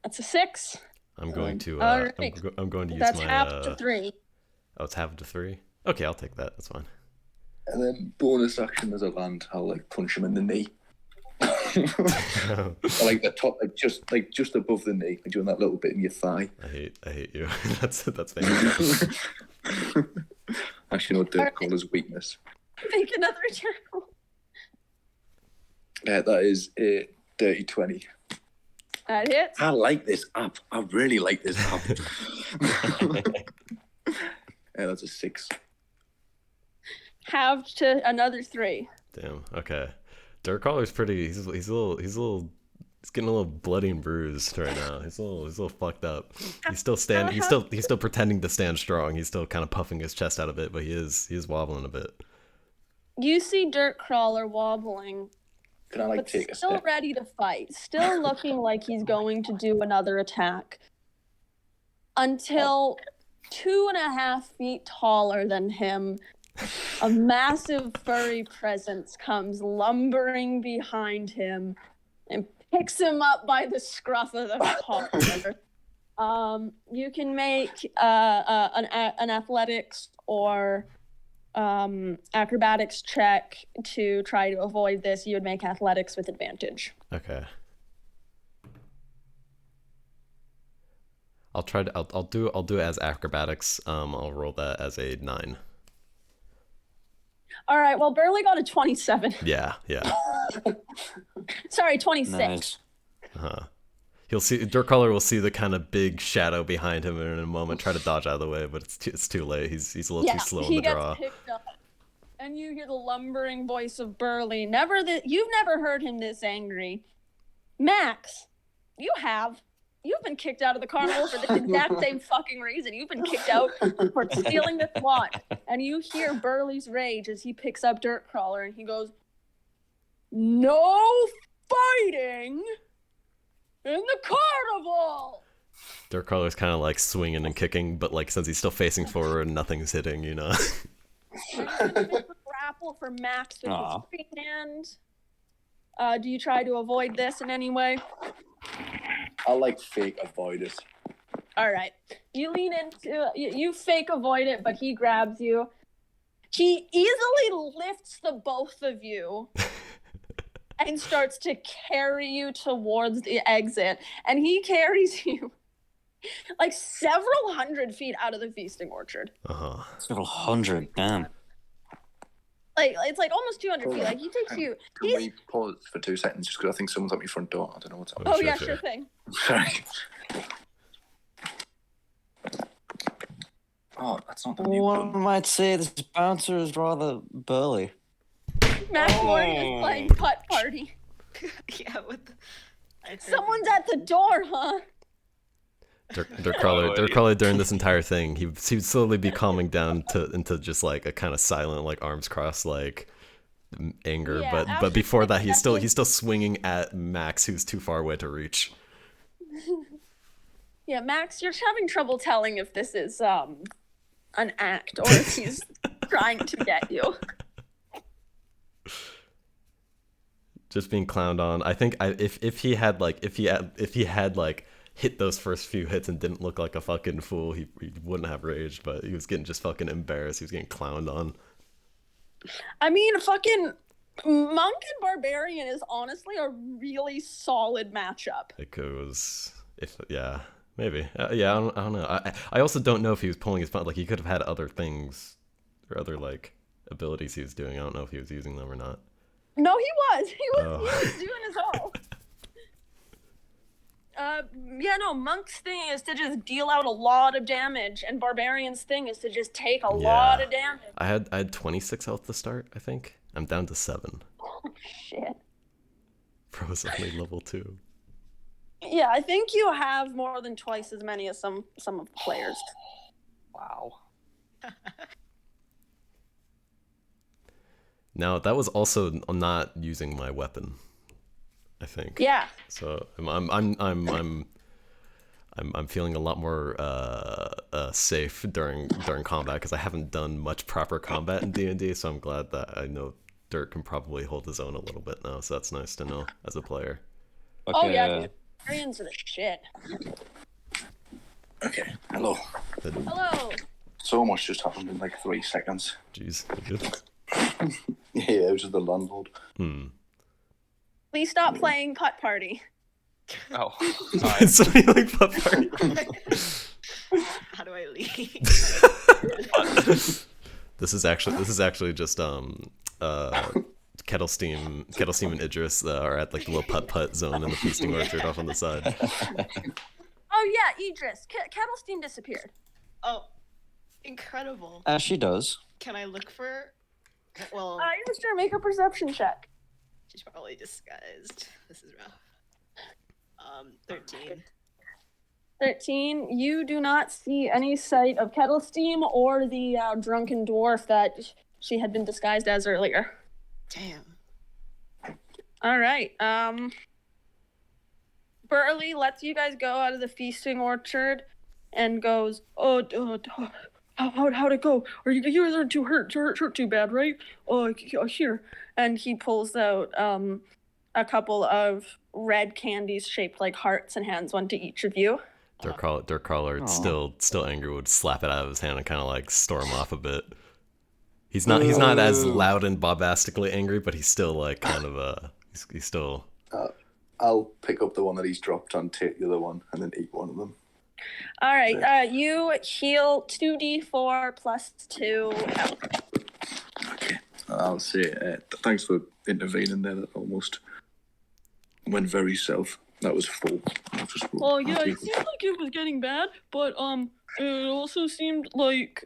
Speaker 1: That's a 6.
Speaker 3: I'm going to
Speaker 1: right.
Speaker 3: I'm going to use
Speaker 1: That's
Speaker 3: my
Speaker 1: half to 3.
Speaker 3: Oh, it's half to 3. Okay, I'll take that. That's fine.
Speaker 4: And then bonus action as a land, I'll like punch him in the knee. Like the top, like just above the knee, like doing that little bit in your thigh.
Speaker 3: I hate you. That's fantastic.
Speaker 4: Actually, no, Dirt Collar's weakness.
Speaker 1: Make another attack roll.
Speaker 4: That is a dirty 20.
Speaker 1: That hits.
Speaker 4: I like this app. I really like this app. That's a 6.
Speaker 1: Halved to another 3.
Speaker 3: Damn. Okay. Dirt Collar's pretty. He's getting a little bloody and bruised right now. He's a little fucked up. He's still pretending to stand strong. He's still kind of puffing his chest out a bit, but he is wobbling a bit.
Speaker 1: You see Dirt Crawler wobbling,
Speaker 4: Can I
Speaker 1: but
Speaker 4: take a
Speaker 1: still
Speaker 4: step?
Speaker 1: ready to fight, still looking like he's going to do another attack. Until 2.5 feet taller than him, a massive furry presence comes lumbering behind him and picks him up by the scruff of the collar. You can make an athletics or acrobatics check to try to avoid this. You would make athletics with advantage.
Speaker 3: Okay. I'll do it as acrobatics. I'll roll that as a 9.
Speaker 1: All right. Well, Burley got a 27.
Speaker 3: Yeah.
Speaker 1: Sorry, 26.
Speaker 6: Nice.
Speaker 3: He'll see Dirt Collar will see the kind of big shadow behind him in a moment, try to dodge out of the way, but it's too late. He's a little too slow in the draw.
Speaker 1: He gets picked up, and you hear the lumbering voice of Burley. You've never heard him this angry. Max, you've been kicked out of the carnival for the exact same fucking reason. You've been kicked out for stealing the SWAT. And you hear Burley's rage as he picks up Dirt Crawler and he goes, "No fighting in the carnival!"
Speaker 3: Dirt Crawler's kind of like swinging and kicking, but like since he's still facing forward, nothing's hitting, you know.
Speaker 1: And he's gonna make a grapple for Max with his free hand. Do you try to avoid this in any way?
Speaker 4: I like fake avoid it.
Speaker 1: All right. You lean into you fake avoid it, but he grabs you. He easily lifts the both of you and starts to carry you towards the exit. And he carries you like several hundred feet out of the feasting orchard.
Speaker 6: Several hundred, damn.
Speaker 1: Like it's like almost 200 feet. Like he takes you.
Speaker 4: Can we pause for 2 seconds just because I think someone's at my front door? I don't know what's happening.
Speaker 1: Oh yeah, sure thing.
Speaker 4: Sorry. Oh, that's not the new
Speaker 6: One
Speaker 4: one.
Speaker 6: might say this bouncer is rather burly.
Speaker 1: Max Morgan is playing putt party.
Speaker 5: Yeah, what the...
Speaker 1: Someone's at the door, huh?
Speaker 3: Dirt Crawler during this entire thing, he'd slowly be calming down into just like a kind of silent, like arms crossed, like anger.
Speaker 1: Yeah,
Speaker 3: but before that, he's still swinging at Max, who's too far away to reach.
Speaker 1: Yeah, Max, you're having trouble telling if this is an act or if he's trying to get you.
Speaker 3: Just being clowned on. I think if he had hit those first few hits and didn't look like a fucking fool, he wouldn't have raged, but he was getting just fucking embarrassed. He was getting clowned on.
Speaker 1: I mean, fucking Monk and Barbarian is honestly a really solid matchup.
Speaker 3: It was, maybe. Yeah, I don't know. I also don't know if he was pulling his punch. Like, he could have had other things or other, like, abilities he was doing. I don't know if he was using them or not.
Speaker 1: No, he was. He was doing his all. Monk's thing is to just deal out a lot of damage, and Barbarian's thing is to just take a lot of damage.
Speaker 3: I had 26 health to start, I think. I'm down to 7.
Speaker 1: Oh, shit.
Speaker 3: Bro's only level 2.
Speaker 1: Yeah, I think you have more than twice as many as some of the players.
Speaker 2: Wow.
Speaker 3: Now, that was also not using my weapon, I think.
Speaker 1: Yeah.
Speaker 3: So I'm feeling a lot more safe during combat because I haven't done much proper combat in D&D. So I'm glad that I know Dirt can probably hold his own a little bit now. So that's nice to know as a player.
Speaker 6: Okay.
Speaker 1: Oh yeah, Barbarians are the shit.
Speaker 4: Okay, hello.
Speaker 1: Hello.
Speaker 4: So much just happened in like 3 seconds.
Speaker 3: Jeez, you good?
Speaker 4: Yeah, it was just the landlord.
Speaker 1: Please stop playing Putt Party.
Speaker 2: Oh,
Speaker 3: Something like Putt Party.
Speaker 5: How do I leave?
Speaker 3: This is actually just Kettle Steam and Idris are at like the little putt zone in the feasting orchard off on the side.
Speaker 1: Oh yeah, Idris. Kettle Steam disappeared.
Speaker 5: Oh, incredible.
Speaker 6: As she does.
Speaker 5: Can I look for? Well,
Speaker 1: Idris, make a perception check.
Speaker 5: she's probably disguised. This is rough. 13.
Speaker 1: 13. You do not see any sight of Kettle Steam or the drunken dwarf that she had been disguised as earlier.
Speaker 5: Damn.
Speaker 1: All right. Burley lets you guys go out of the feasting orchard and goes, how'd it go? Are you guys aren't too hurt too bad, right? Here. And he pulls out a couple of red candies shaped like hearts and hands one to each of you.
Speaker 3: Dirk Crawler, still angry, would slap it out of his hand and kind of like storm off a bit. He's not as loud and bombastically angry, but he's still like kind of he's still.
Speaker 4: I'll pick up the one that he's dropped and take the other one and then eat one of them.
Speaker 1: All right. You heal 2d4 plus 2 health.
Speaker 4: Okay. I'll say thanks for intervening there. That almost went very south. That was full.
Speaker 1: Well, yeah, it seemed like it was getting bad, but it also seemed like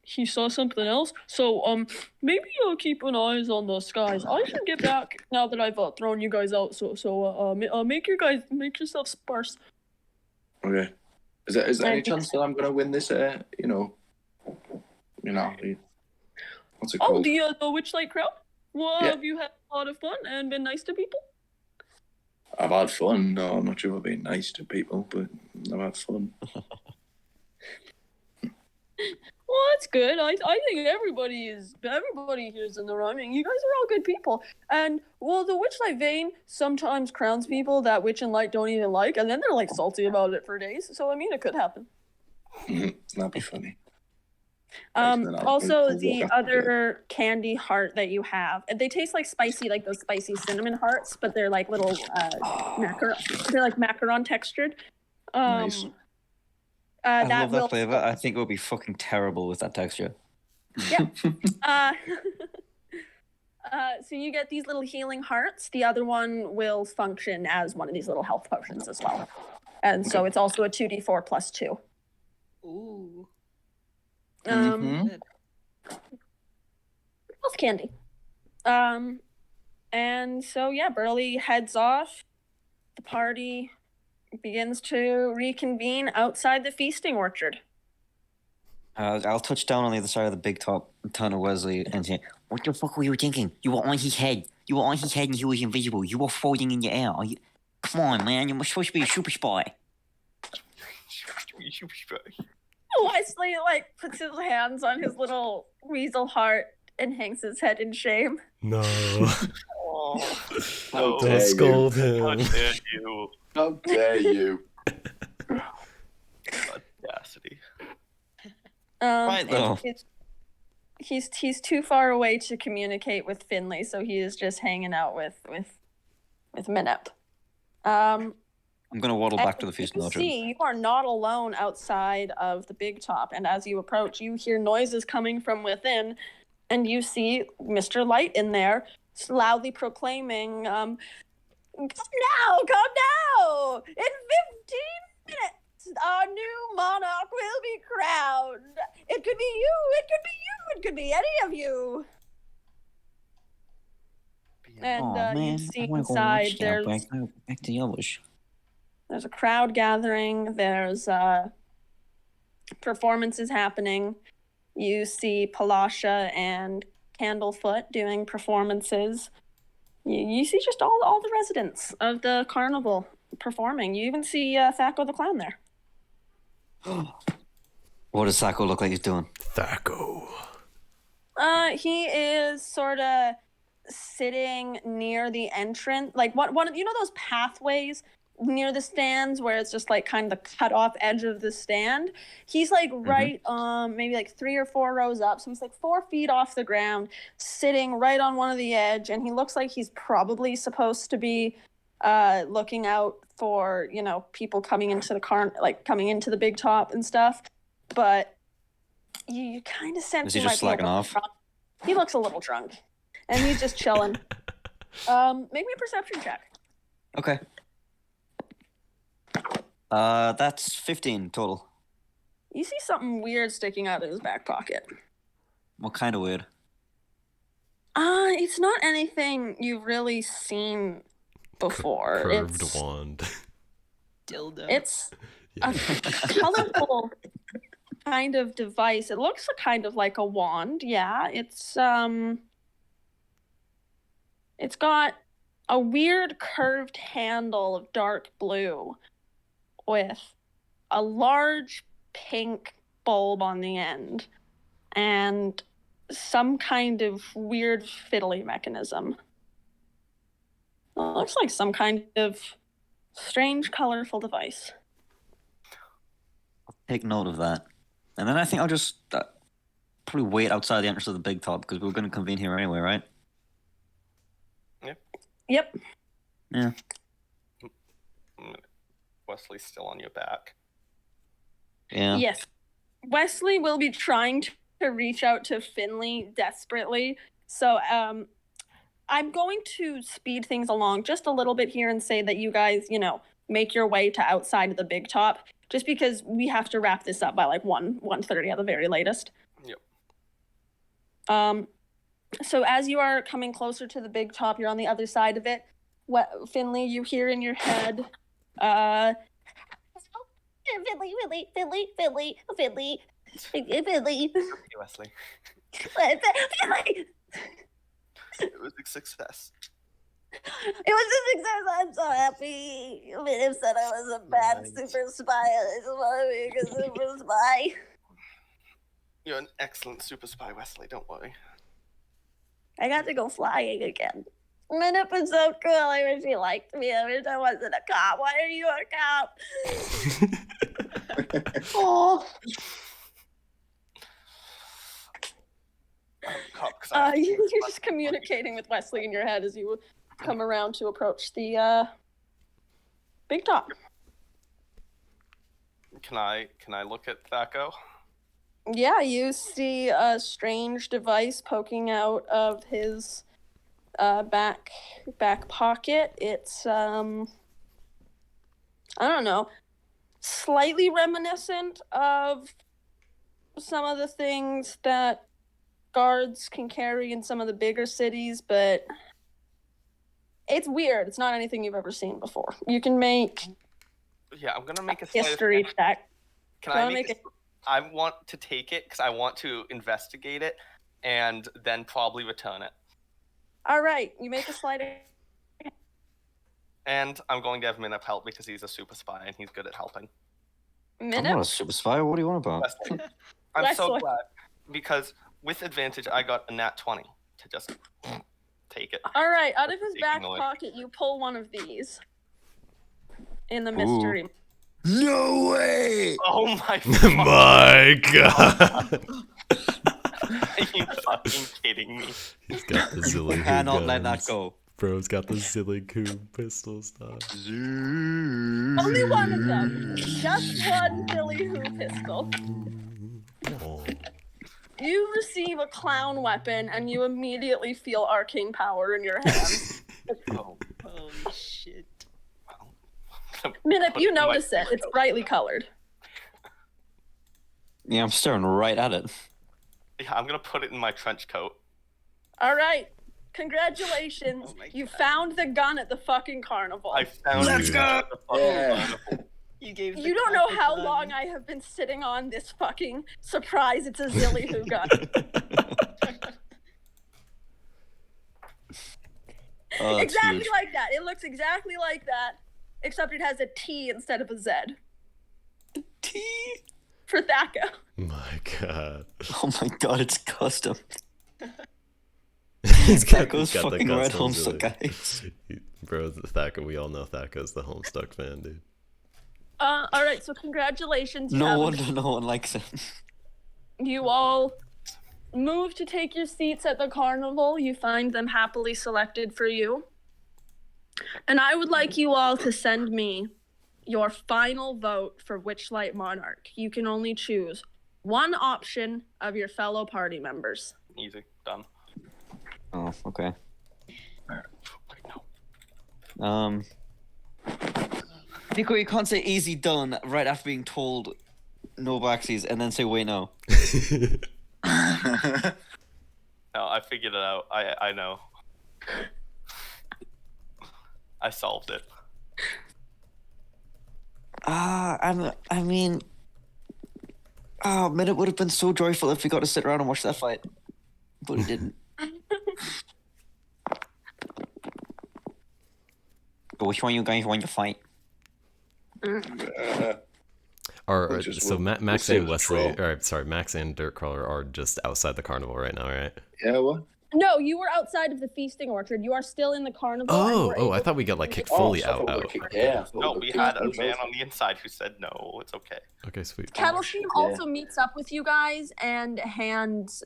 Speaker 1: he saw something else. So maybe keep an eye on the skies. I should get back now that I've thrown you guys out. So make yourself sparse.
Speaker 4: Okay. Is there any chance that I'm gonna win this? What's it called?
Speaker 1: Oh, the Witchlight crowd. Well,
Speaker 4: Yeah.
Speaker 1: have you had a lot of fun and been nice to people?
Speaker 4: I've had fun. No, I'm not sure I've been nice to people, but I've had fun.
Speaker 1: Well, that's good. I think everybody here's in the wrong. I mean, you guys are all good people. And, well, the Witchlight Vein sometimes crowns people that Witch and Light don't even like, and then they're, like, salty about it for days. So, I mean, it could happen.
Speaker 4: That'd be funny.
Speaker 1: Also, the other candy heart that you have, they taste like those spicy cinnamon hearts, but they're like little macaron textured.
Speaker 4: Nice.
Speaker 6: I love that flavor. I think it would be fucking terrible with that texture.
Speaker 1: Yeah. So you get these little healing hearts. The other one will function as one of these little health potions as well. And so it's also a 2d4 plus 2.
Speaker 5: Ooh.
Speaker 1: Health candy. And so yeah, Burley heads off. The party begins to reconvene outside the feasting orchard.
Speaker 6: I'll touch down on the other side of the big top, turn to Wesley, and say, "What the fuck were you thinking? You were on his head. You were on his head, and he was invisible. You were floating in the air. Come on, man. You're supposed to be a super spy."
Speaker 1: Wesley puts his hands on his little weasel heart and hangs his head in shame.
Speaker 3: No.
Speaker 2: Don't
Speaker 3: scold him.
Speaker 2: How dare you?
Speaker 4: How dare you?
Speaker 2: Audacity.
Speaker 6: Right, though.
Speaker 1: He's too far away to communicate with Finley, so he is just hanging out with Minep.
Speaker 6: I'm going to waddle back to the feasting orchard.
Speaker 1: You are not alone outside of the big top, and as you approach, you hear noises coming from within, and you see Mr. Light in there, loudly proclaiming, "Come now! In 15 minutes, our new monarch will be crowned. It could be you, it could be any of you." And you see inside there's
Speaker 6: back to Yellowish.
Speaker 1: There's a crowd gathering. There's performances happening. You see Palasha and Candlefoot doing performances. You see just all the residents of the carnival performing. You even see Thaco the Clown there.
Speaker 6: What does Thaco look like he's doing?
Speaker 3: Thaco.
Speaker 1: He is sort of sitting near the entrance, like one of those pathways near the stands where it's just like kind of the cut off edge of the stand. He's like right maybe like 3 or 4 rows up, so he's like 4 feet off the ground, sitting right on one of the edge, and he looks like he's probably supposed to be looking out for people coming into the big top and stuff, but you kind of sense
Speaker 6: Is he just slacking off?
Speaker 1: Drunk. He looks a little drunk, and he's just chilling. Make me a perception check.
Speaker 6: Okay. That's 15 total.
Speaker 1: You see something weird sticking out of his back pocket.
Speaker 6: What kind of weird?
Speaker 1: It's not anything you've really seen before.
Speaker 3: Curved wand.
Speaker 5: Dildo.
Speaker 1: It's a colorful kind of device. It looks kind of like a wand. Yeah, it's got a weird curved handle of dark blue with a large pink bulb on the end and some kind of weird fiddly mechanism. It looks like some kind of strange, colorful device.
Speaker 6: I'll take note of that. And then I think I'll just probably wait outside the entrance of the big top because we're going to convene here anyway, right?
Speaker 1: Yep.
Speaker 6: Yeah.
Speaker 2: Wesley's still on your back.
Speaker 6: Yeah.
Speaker 1: Yes. Wesley will be trying to reach out to Finley desperately. So I'm going to speed things along just a little bit here and say that you guys, make your way to outside of the big top, just because we have to wrap this up by like 1:30 at the very latest.
Speaker 2: Yep.
Speaker 1: So as you are coming closer to the big top, you're on the other side of it. Finley, you hear in your head, Finley.
Speaker 2: Hey, Wesley.
Speaker 1: Finley.
Speaker 2: It was a success.
Speaker 1: It was a success. I'm so happy. Minim said I was a bad super spy. I just want to be a super spy.
Speaker 2: You're an excellent super spy, Wesley. Don't worry.
Speaker 1: I got to go flying again. Minip was so cool. I wish he liked me. I wish I wasn't a cop. Why are you a cop? Oh. You're just communicating with Wesley in your head as you come around to approach the big top.
Speaker 2: Can I look at Thaco?
Speaker 1: Yeah, you see a strange device poking out of his back pocket. It's I don't know, slightly reminiscent of some of the things that guards can carry in some of the bigger cities, but it's weird. It's not anything you've ever seen before. You can make
Speaker 2: I'm gonna make a
Speaker 1: history check.
Speaker 2: Can I make it? I want to take it because I want to investigate it and then probably return it.
Speaker 1: All right, you make a slide.
Speaker 2: And I'm going to have Minip help because he's a super spy and he's good at helping.
Speaker 6: I'm not a super spy. What do you want about?
Speaker 2: Wesley. I'm so glad because with advantage I got a nat 20 to just take it.
Speaker 1: All right, out of his back pocket, you pull one of these in the mystery.
Speaker 4: No way!
Speaker 2: Oh my
Speaker 3: My God!
Speaker 2: Are you fucking kidding me?
Speaker 3: He's got the Zilly
Speaker 6: Cannot let that go.
Speaker 3: Bro's got the Zilly pistol stuff.
Speaker 1: Only one of them. Just one Billy Who pistol.
Speaker 3: Oh.
Speaker 1: You receive a clown weapon and you immediately feel arcane power in your hands.
Speaker 2: Oh.
Speaker 5: Holy shit.
Speaker 1: Minip, you notice it. It's brightly colored.
Speaker 6: Yeah, I'm staring right at it.
Speaker 2: Yeah, I'm gonna put it in my trench coat.
Speaker 1: All right. Congratulations.
Speaker 5: Oh
Speaker 1: you found the gun at the fucking carnival.
Speaker 2: I found
Speaker 4: Let's
Speaker 2: it.
Speaker 4: go! Yeah.
Speaker 5: You gave.
Speaker 1: You don't know how long I have been sitting on this fucking surprise. It's a Zilly Who gun.
Speaker 6: Oh,
Speaker 1: exactly
Speaker 6: huge.
Speaker 1: like that. It looks exactly like that, except it has a T instead of a Z.
Speaker 6: T
Speaker 1: for Thaco.
Speaker 3: My God.
Speaker 6: Oh my God, it's custom.
Speaker 3: he's got
Speaker 6: Thaco's
Speaker 3: the
Speaker 6: fucking red
Speaker 3: custom
Speaker 6: Homestuck,
Speaker 3: Zilly.
Speaker 6: guys.
Speaker 3: Bro, Thaco, we all know Thaco's the Homestuck fan, dude.
Speaker 1: All right, so congratulations.
Speaker 6: No one likes it.
Speaker 1: You all move to take your seats at the carnival. You find them happily selected for you. And I would like you all to send me your final vote for Witchlight Monarch. You can only choose one option of your fellow party members.
Speaker 2: Easy. Done.
Speaker 6: Oh, okay. Nico, you can't say easy done right after being told no backsies and then say wait no.
Speaker 2: No, I figured it out. I know. I solved it.
Speaker 6: I mean, oh man, it would have been so joyful if we got to sit around and watch that fight, but we didn't. But which one you guys want to fight?
Speaker 3: Max and Wesley, Max and Dirtcrawler are just outside the carnival right now, right?
Speaker 4: Yeah, what?
Speaker 1: No, you were outside of the feasting orchard. You are still in the carnival.
Speaker 3: I thought we got like kicked fully out.
Speaker 2: No, we had a man on the inside who said no. It's okay.
Speaker 3: Okay, sweet.
Speaker 1: Cattle Steam also meets up with you guys and hands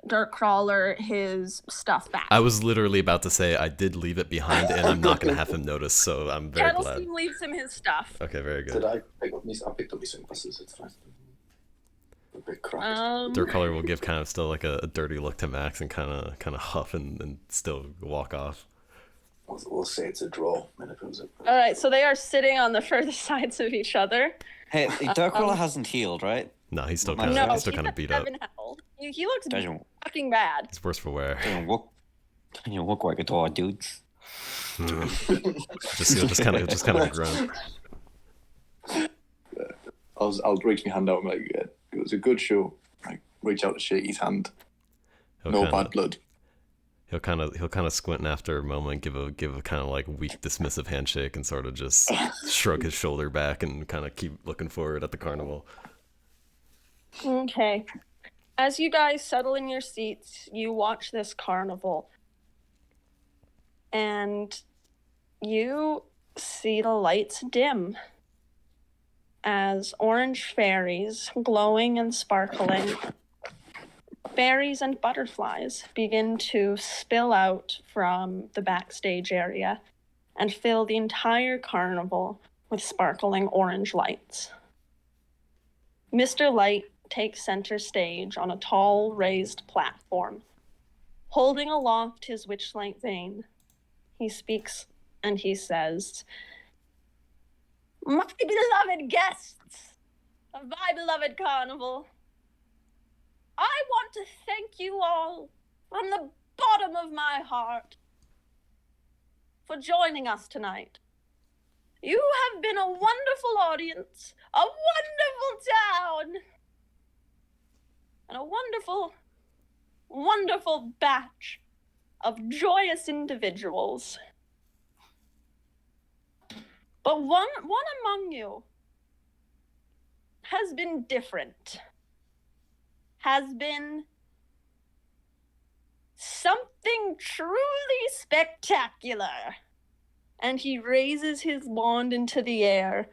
Speaker 1: Dirtcrawler his stuff back.
Speaker 3: I was literally about to say I did leave it behind, and I'm not gonna have him notice, so I'm very glad.
Speaker 1: Cattle Steam leaves him his stuff.
Speaker 3: Okay, very good.
Speaker 4: Did I pick up I picked up my sunglasses. It's fine. A bit cracked.
Speaker 3: Dirtcrawler will give kind of still like a dirty look to Max and kind of huff and still walk off.
Speaker 4: We'll say it's a draw.
Speaker 1: All right, so they are sitting on the further sides of each other.
Speaker 6: Hey, Dirtcrawler hasn't healed, right?
Speaker 3: No, he's still kind of beat up.
Speaker 1: He looks fucking bad.
Speaker 3: It's worse for wear.
Speaker 6: You look like a dog, dude.
Speaker 3: just kind of grunt.
Speaker 4: I'll reach my hand out and like, it was a good show. Like, reach out to shake his hand. Bad blood.
Speaker 3: He'll kind of squint after a moment, give a kind of like weak dismissive handshake, and sort of just shrug his shoulder back and kind of keep looking forward at the carnival.
Speaker 1: Okay. As you guys settle in your seats, you watch this carnival. And you see the lights dim as orange fairies, glowing and sparkling, fairies and butterflies begin to spill out from the backstage area and fill the entire carnival with sparkling orange lights. Mr. Light takes center stage on a tall, raised platform. Holding aloft his Witchlight vane, he speaks and he says, "My beloved guests of my beloved carnival, I want to thank you all from the bottom of my heart for joining us tonight. You have been a wonderful audience, a wonderful town, and a wonderful, wonderful batch of joyous individuals. But one among you has been different, has been something truly spectacular." And he raises his wand into the air,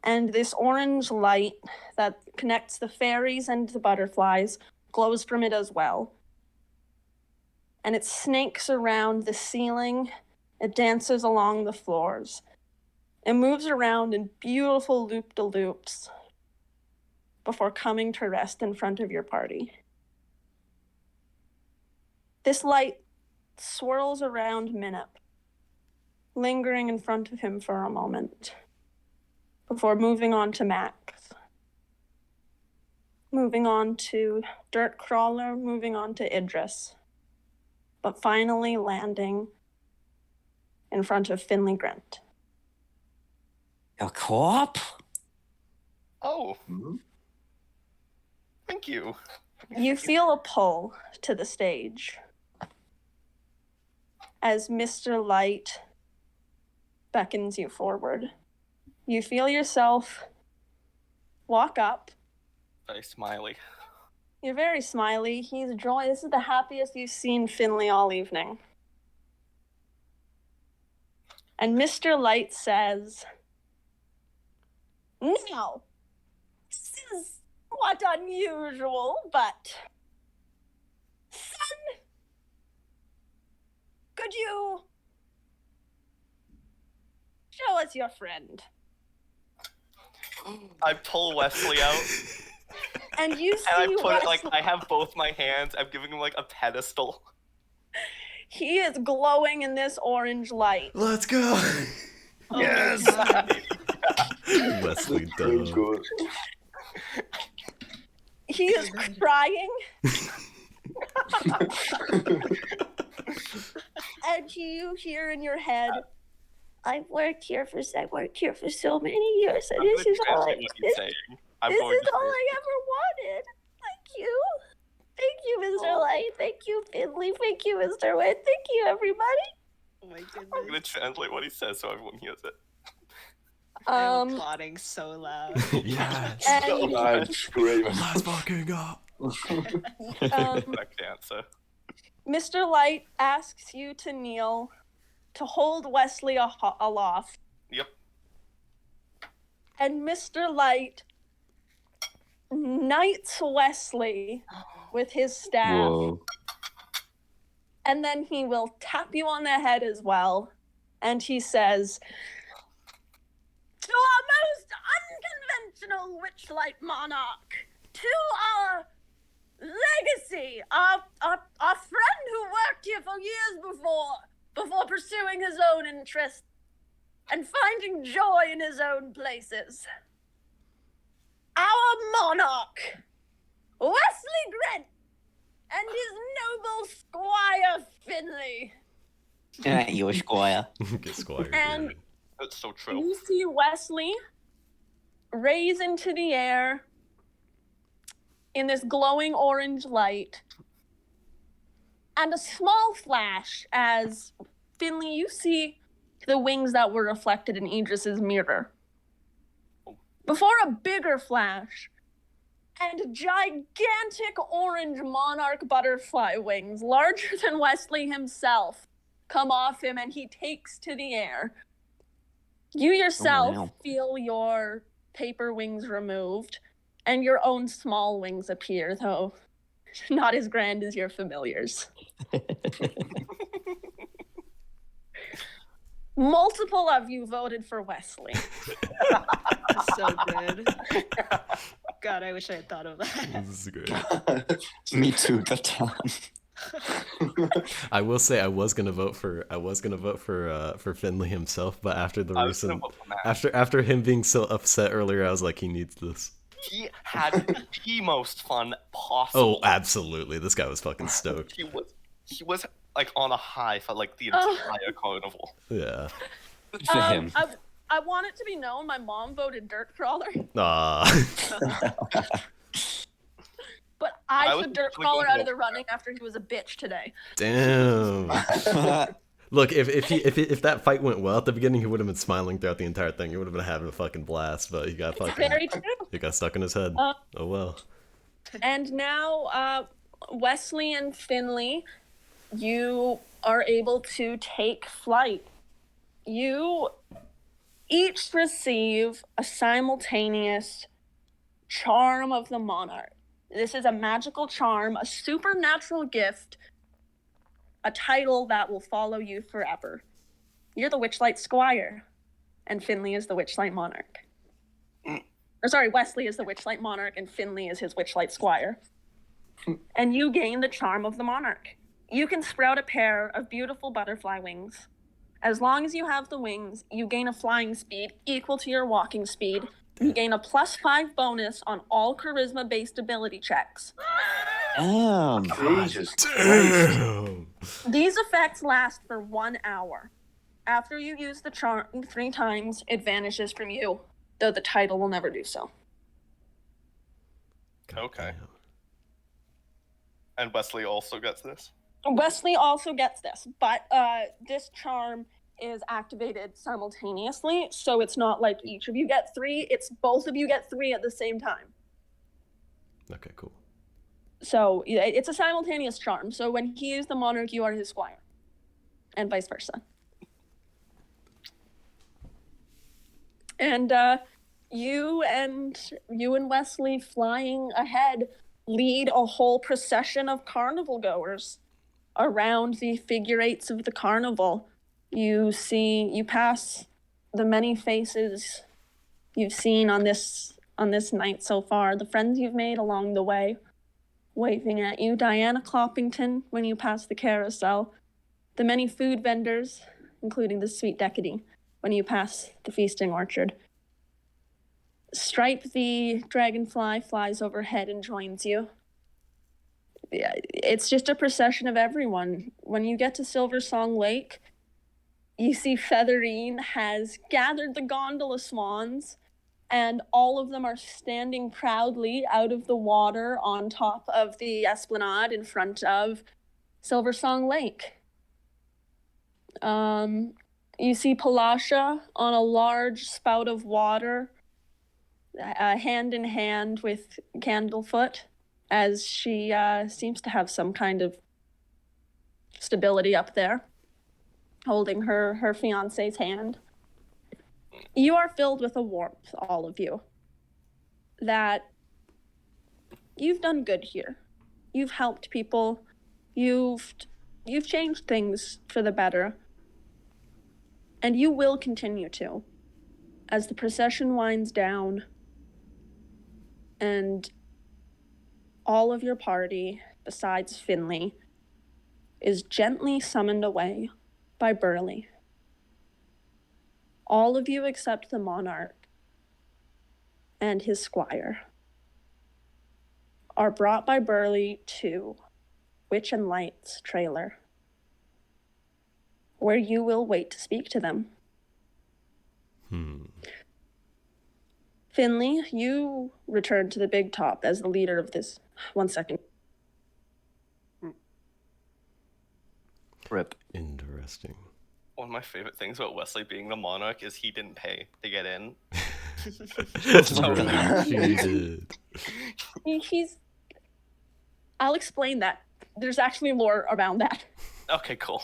Speaker 1: and this orange light that connects the fairies and the butterflies glows from it as well. And it snakes around the ceiling, it dances along the floors. It moves around in beautiful loop-de-loops before coming to rest in front of your party. This light swirls around Minip, lingering in front of him for a moment, before moving on to Max, moving on to Dirtcrawler, moving on to Idris, but finally landing in front of Finley Grant.
Speaker 6: A co-op?
Speaker 2: Oh. Thank you.
Speaker 1: You feel a pull to the stage as Mr. Light beckons you forward. You feel yourself walk up.
Speaker 2: Very smiley.
Speaker 1: You're very smiley. He's joyous. This is the happiest you've seen Finley all evening. And Mr. Light says, "Now, this is what unusual, but son, could you show us your friend?"
Speaker 2: I pull Wesley out.
Speaker 1: And you see
Speaker 2: And I put it
Speaker 1: Wesley.
Speaker 2: like I have both my hands. I'm giving him like a pedestal.
Speaker 1: He is glowing in this orange light.
Speaker 3: Let's go.
Speaker 5: Oh
Speaker 3: Yes.
Speaker 5: my God.
Speaker 3: Wesley
Speaker 4: So
Speaker 3: Dove.
Speaker 4: good.
Speaker 1: He is crying. And you hear in your head, I've worked here for so many years, and
Speaker 2: I'm
Speaker 1: this
Speaker 2: gonna
Speaker 1: is all
Speaker 2: translate what he's saying. I'm
Speaker 1: this
Speaker 2: going
Speaker 1: is
Speaker 2: to
Speaker 1: all I ever wanted. Thank you, Mr. Light. Thank you, Finley. Thank you, Mr. Witt. Thank you, everybody.
Speaker 5: Oh my
Speaker 2: I'm gonna
Speaker 5: goodness.
Speaker 2: translate what he says so everyone hears it.
Speaker 5: I'm applauding so loud.
Speaker 3: Yes.
Speaker 1: And
Speaker 4: I'm screaming.
Speaker 3: Let's fucking go.
Speaker 2: Correct answer.
Speaker 1: Mr. Light asks you to kneel to hold Wesley aloft.
Speaker 2: Yep.
Speaker 1: And Mr. Light knights Wesley with his staff.
Speaker 6: Whoa.
Speaker 1: And then he will tap you on the head as well. And he says, to our most unconventional Witchlight monarch, to our legacy, our friend who worked here for years before pursuing his own interests and finding joy in his own places. Our monarch, Wesley Grant, and his noble squire Finley.
Speaker 6: You're a squire.
Speaker 3: Get Squire.
Speaker 1: And
Speaker 3: dude.
Speaker 2: That's so true.
Speaker 1: you see Wesley raise into the air in this glowing orange light, and a small flash as Finley, you see the wings that were reflected in Idris's mirror. Before a bigger flash, and gigantic orange monarch butterfly wings, larger than Wesley himself, come off him, and he takes to the air. You yourself
Speaker 6: wow.
Speaker 1: feel your paper wings removed, and your own small wings appear, though not as grand as your familiars. Multiple of you voted for Wesley.
Speaker 5: That's so good. God, I wish I had thought of that.
Speaker 3: This is great.
Speaker 6: Me too, but
Speaker 3: I will say I was gonna vote for Finley himself, but after the
Speaker 2: I was gonna
Speaker 3: recent
Speaker 2: vote for Matt.
Speaker 3: after him being so upset earlier, I was like, he needs this.
Speaker 2: He had the most fun possible.
Speaker 3: Oh, absolutely. This guy was fucking stoked.
Speaker 2: He was like on a high for like the entire carnival.
Speaker 3: Yeah.
Speaker 6: for him.
Speaker 1: I want it to be known my mom voted Dirt Crawler, but I
Speaker 2: was
Speaker 1: took Dirt
Speaker 2: actually
Speaker 1: Crawler
Speaker 2: going to
Speaker 1: out of
Speaker 2: vote
Speaker 1: the
Speaker 2: for
Speaker 1: running after he was a bitch today.
Speaker 3: Damn. Look, if that fight went well at the beginning, he would have been smiling throughout the entire thing. He would have been having a fucking blast, but he got
Speaker 1: Very true.
Speaker 3: he got stuck in his head. Oh well.
Speaker 1: And now, Wesley and Finley, you are able to take flight. You each receive a simultaneous charm of the monarch. This is a magical charm, a supernatural gift, a title that will follow you forever. You're the Witchlight Squire, and Finley is the Witchlight Monarch. Or sorry, Wesley is the Witchlight Monarch, and Finley is his Witchlight Squire. And you gain the charm of the monarch. You can sprout a pair of beautiful butterfly wings. As long as you have the wings, you gain a flying speed equal to your walking speed. You gain a +5 bonus on all charisma-based ability checks.
Speaker 6: Damn.
Speaker 4: Jesus Christ.
Speaker 3: Damn.
Speaker 1: These effects last for 1 hour. After you use the charm 3 times, it vanishes from you, though the title will never do so.
Speaker 2: Okay. And Wesley also gets this.
Speaker 1: Wesley also gets this, but this charm is activated simultaneously, so it's not like each of you get 3, it's both of you get 3 at the same time.
Speaker 3: Okay, cool.
Speaker 1: So it's a simultaneous charm, so when he is the monarch, you are his squire, and vice versa. And you and Wesley flying ahead lead a whole procession of carnival goers around the figure eights of the carnival. You pass the many faces you've seen on this on this night so far, the friends you've made along the way, waving at you, Diana Cloppington when you pass the carousel, the many food vendors, including the sweet decady, when you pass the feasting orchard. Stripe the dragonfly flies overhead and joins you. It's just a procession of everyone. When you get to Silversong Lake, you see Featherine has gathered the gondola swans, and all of them are standing proudly out of the water on top of the esplanade in front of Silversong Lake. You see Palasha on a large spout of water, hand in hand with Candlefoot, as she seems to have some kind of stability up there, holding her fiancé's hand. You are filled with a warmth, all of you, that you've done good here. You've helped people. You've changed things for the better. And you will continue to, as the procession winds down and all of your party, besides Finley, is gently summoned away by Burley. All of you except the monarch and his squire are brought by Burley to Witch and Light's trailer, where you will wait to speak to them. Finley, you return to the big top as the leader of this. 1 second.
Speaker 6: Rip.
Speaker 3: Interesting.
Speaker 2: One of my favorite things about Wesley being the monarch is he didn't pay to get in.
Speaker 1: He's. I'll explain that. There's actually lore around that.
Speaker 2: Okay, cool.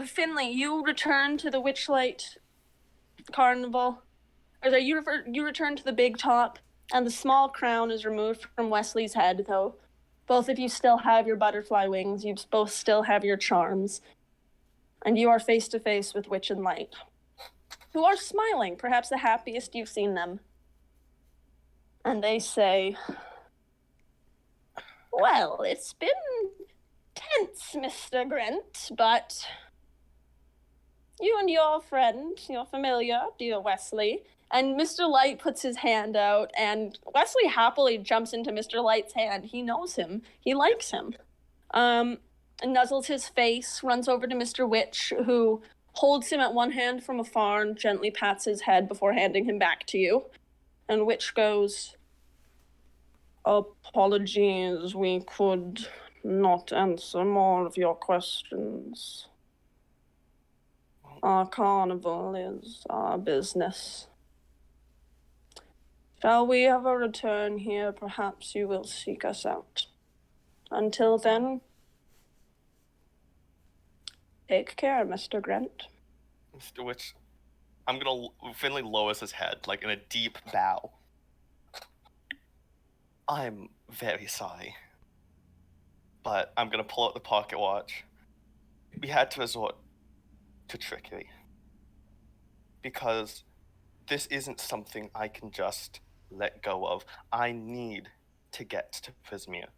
Speaker 1: Finley, you return to the Witchlight Carnival. Or sorry, you return to the big top, and the small crown is removed from Wesley's head, though both of you still have your butterfly wings. You both still have your charms. And you are face to face with Witch and Light, who are smiling, perhaps the happiest you've seen them. And they say, "Well, it's been tense, Mr. Grant, but you and your friend, your familiar, dear Wesley," and Mr. Light puts his hand out, and Wesley happily jumps into Mr. Light's hand. He knows him. He likes him. And nuzzles his face, runs over to Mr. Witch, who holds him at one hand from afar and gently pats his head before handing him back to you. And Witch goes, "Apologies, we could not answer more of your questions. Our carnival is our business. Shall we ever return here, perhaps you will seek us out. Until then, take care, Mr. Grant."
Speaker 2: Mr. Witch, Finley lowers his head, like in a deep bow. "I'm very sorry, but I'm gonna pull out the pocket watch. We had to resort to trickery, because this isn't something I can just let go of. I need to get to Prismia,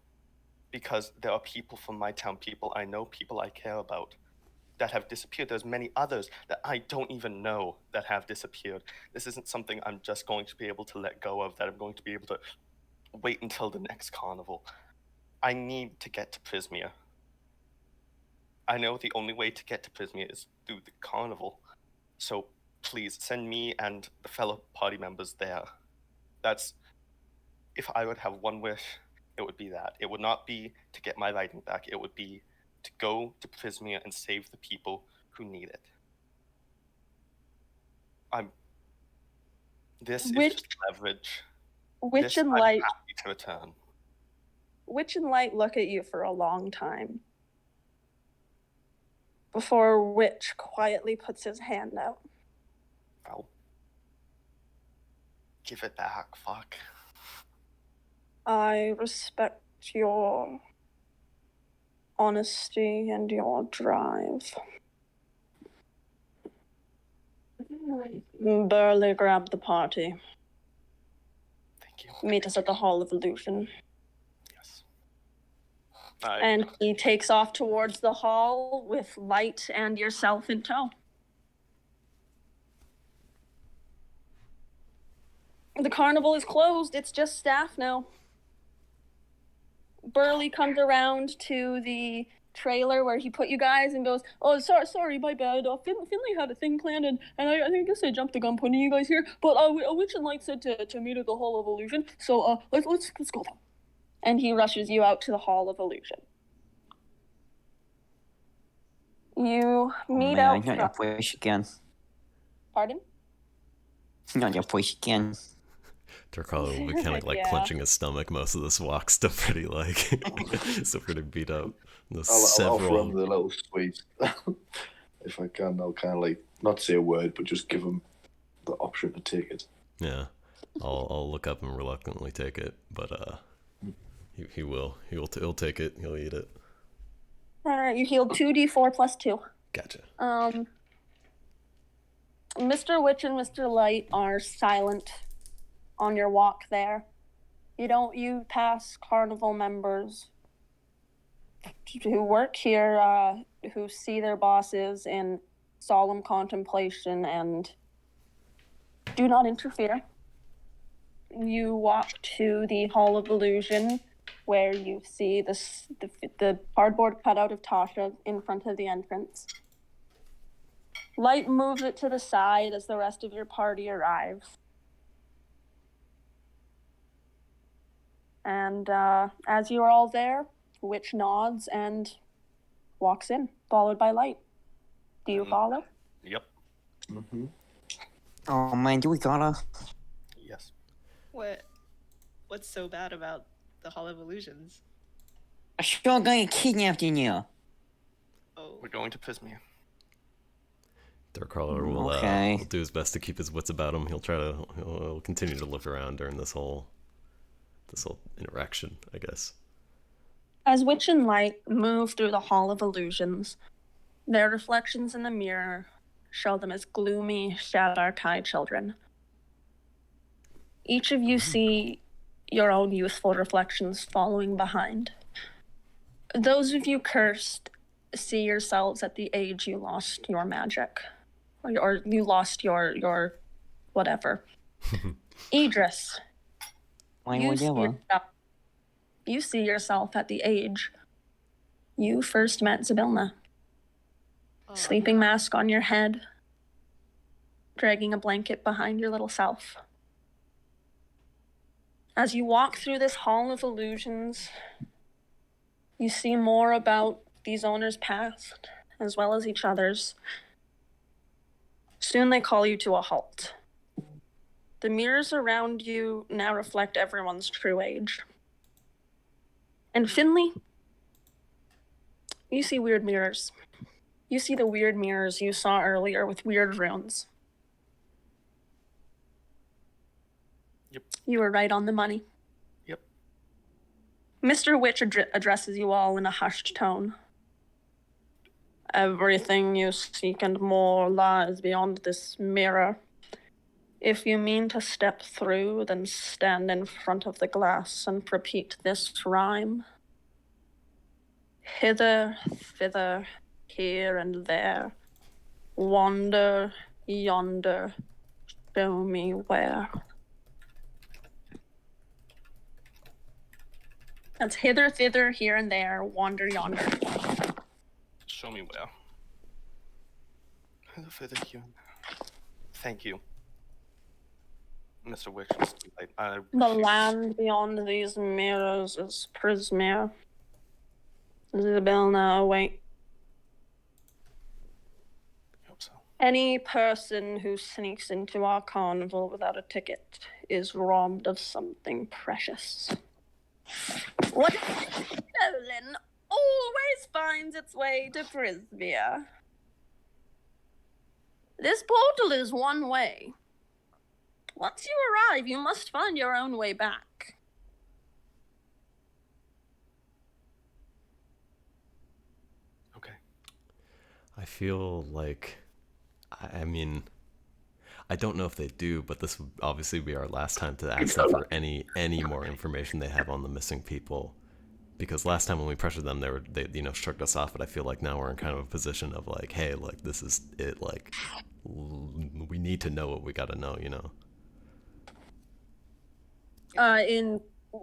Speaker 2: because there are people from my town, people I know, people I care about, that have disappeared. There's many others that I don't even know that have disappeared. This isn't something I'm just going to be able to let go of, that I'm going to be able to wait until the next carnival. I need to get to Prismia. I know the only way to get to Prismia is through the carnival. So please send me and the fellow party members there. That's, if I would have one wish, it would be that. It would not be to get my writing back. It would be to go to Prismia and save the people who need it. This is just leverage.
Speaker 1: Witch and Light.
Speaker 2: I'm happy to return.
Speaker 1: Witch and Light look at you for a long time, before Witch quietly puts his hand out.
Speaker 2: I'll give it back, fuck.
Speaker 1: "I respect your honesty and your drive. Burley grabbed the party.
Speaker 2: Thank you.
Speaker 1: Meet us at the Hall of Illusion.
Speaker 2: Yes.
Speaker 1: And he takes off towards the hall with Light and yourself in tow. The carnival is closed. It's just staff now. Burley comes around to the trailer where he put you guys and goes, "Oh, sorry, my bad. Finley had a thing planned, and I guess I jumped the gun putting you guys here. But Witch and Light said to meet at the Hall of Illusion. So let's go then." And he rushes you out to the Hall of Illusion. You meet out.
Speaker 6: Not your place again.
Speaker 1: Pardon?
Speaker 6: Not your place again.
Speaker 3: Darkhollow will be kind of like clenching his stomach most of this walk. Still pretty beat up.
Speaker 4: I'll offer him the little sweet. If I can, I'll kind of like not say a word, but just give him the option to take it.
Speaker 3: Yeah, I'll look up and reluctantly take it, but he'll take it. He'll eat it.
Speaker 1: All right, you healed 2d4 plus 2.
Speaker 3: Gotcha.
Speaker 1: Mr. Witch and Mr. Light are silent on your walk there. You pass carnival members who work here, who see their bosses in solemn contemplation and do not interfere. You walk to the Hall of Illusion, where you see the cardboard cutout of Tasha in front of the entrance. Light moves it to the side as the rest of your party arrives. And as you are all there, Witch nods and walks in, followed by Light. Do you follow?
Speaker 2: Yep.
Speaker 4: Mm-hmm.
Speaker 6: Oh man, do we gotta?
Speaker 2: Yes.
Speaker 5: What's so bad about the Hall of Illusions?
Speaker 6: I sure gonna get kidnapped in here.
Speaker 5: Oh.
Speaker 2: We're going to Pismia.
Speaker 3: Darkhollow will do his best to keep his wits about him. He'll continue to look around during this whole interaction, I guess.
Speaker 1: As Witch and Light move through the Hall of Illusions, their reflections in the mirror show them as gloomy, shadow-eyed children. Each of you see your own youthful reflections following behind. Those of you cursed see yourselves at the age you lost your magic, or you lost your whatever. Idris, you see yourself at the age you first met Zybilna. Sleeping mask on your head, dragging a blanket behind your little self. As you walk through this Hall of Illusions, you see more about these owners' past, as well as each other's. Soon they call you to a halt. The mirrors around you now reflect everyone's true age. And Finley, you see weird mirrors. You see the weird mirrors you saw earlier with weird runes.
Speaker 2: Yep.
Speaker 1: You were right on the money.
Speaker 2: Yep.
Speaker 1: Mr. Witch addresses you all in a hushed tone. Everything you seek and more lies beyond this mirror. If you mean to step through, then stand in front of the glass and repeat this rhyme. Hither, thither, here and there. Wander, yonder, show me where. That's hither, thither, here and there, wander, yonder.
Speaker 2: Show me where. Thank you, Mr. Witch.
Speaker 1: The land beyond these mirrors is Prismia. Zybilna, wait.
Speaker 2: I hope so.
Speaker 1: Any person who sneaks into our carnival without a ticket is robbed of something precious. What is stolen always finds its way to Prismia. This portal is one way. Once you arrive, you must find your own way back.
Speaker 2: Okay.
Speaker 3: I feel like, I mean, I don't know if they do, but this would obviously be our last time to ask them for any more information they have on the missing people. Because last time when we pressured them, they shrugged us off. But I feel like now we're in kind of a position of like, hey, like this is it. Like we need to know what we got to know, you know.
Speaker 1: In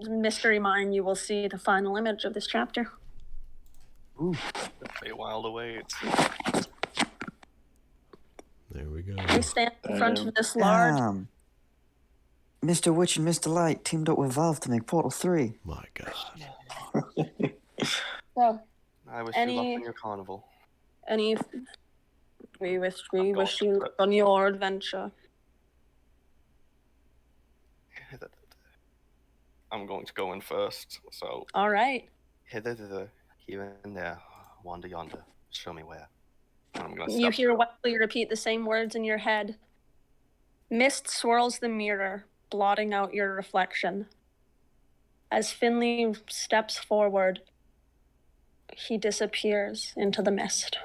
Speaker 1: Mystery Mine, you will see the final image of this chapter.
Speaker 2: Ooh, a while to wait.
Speaker 3: There we go.
Speaker 1: We stand in front of this large.
Speaker 6: Mr. Witch and Mr. Light teamed up with Valve to make Portal 3.
Speaker 3: My God.
Speaker 1: So,
Speaker 2: I wish you luck on your carnival.
Speaker 1: We wish you luck on your adventure.
Speaker 2: I'm going to go in first, so.
Speaker 1: All right.
Speaker 2: Hither, thither, here and there, wander yonder, show me where. I'm gonna
Speaker 1: You hear Wesley repeat the same words in your head. Mist swirls the mirror, blotting out your reflection. As Finley steps forward, he disappears into the mist.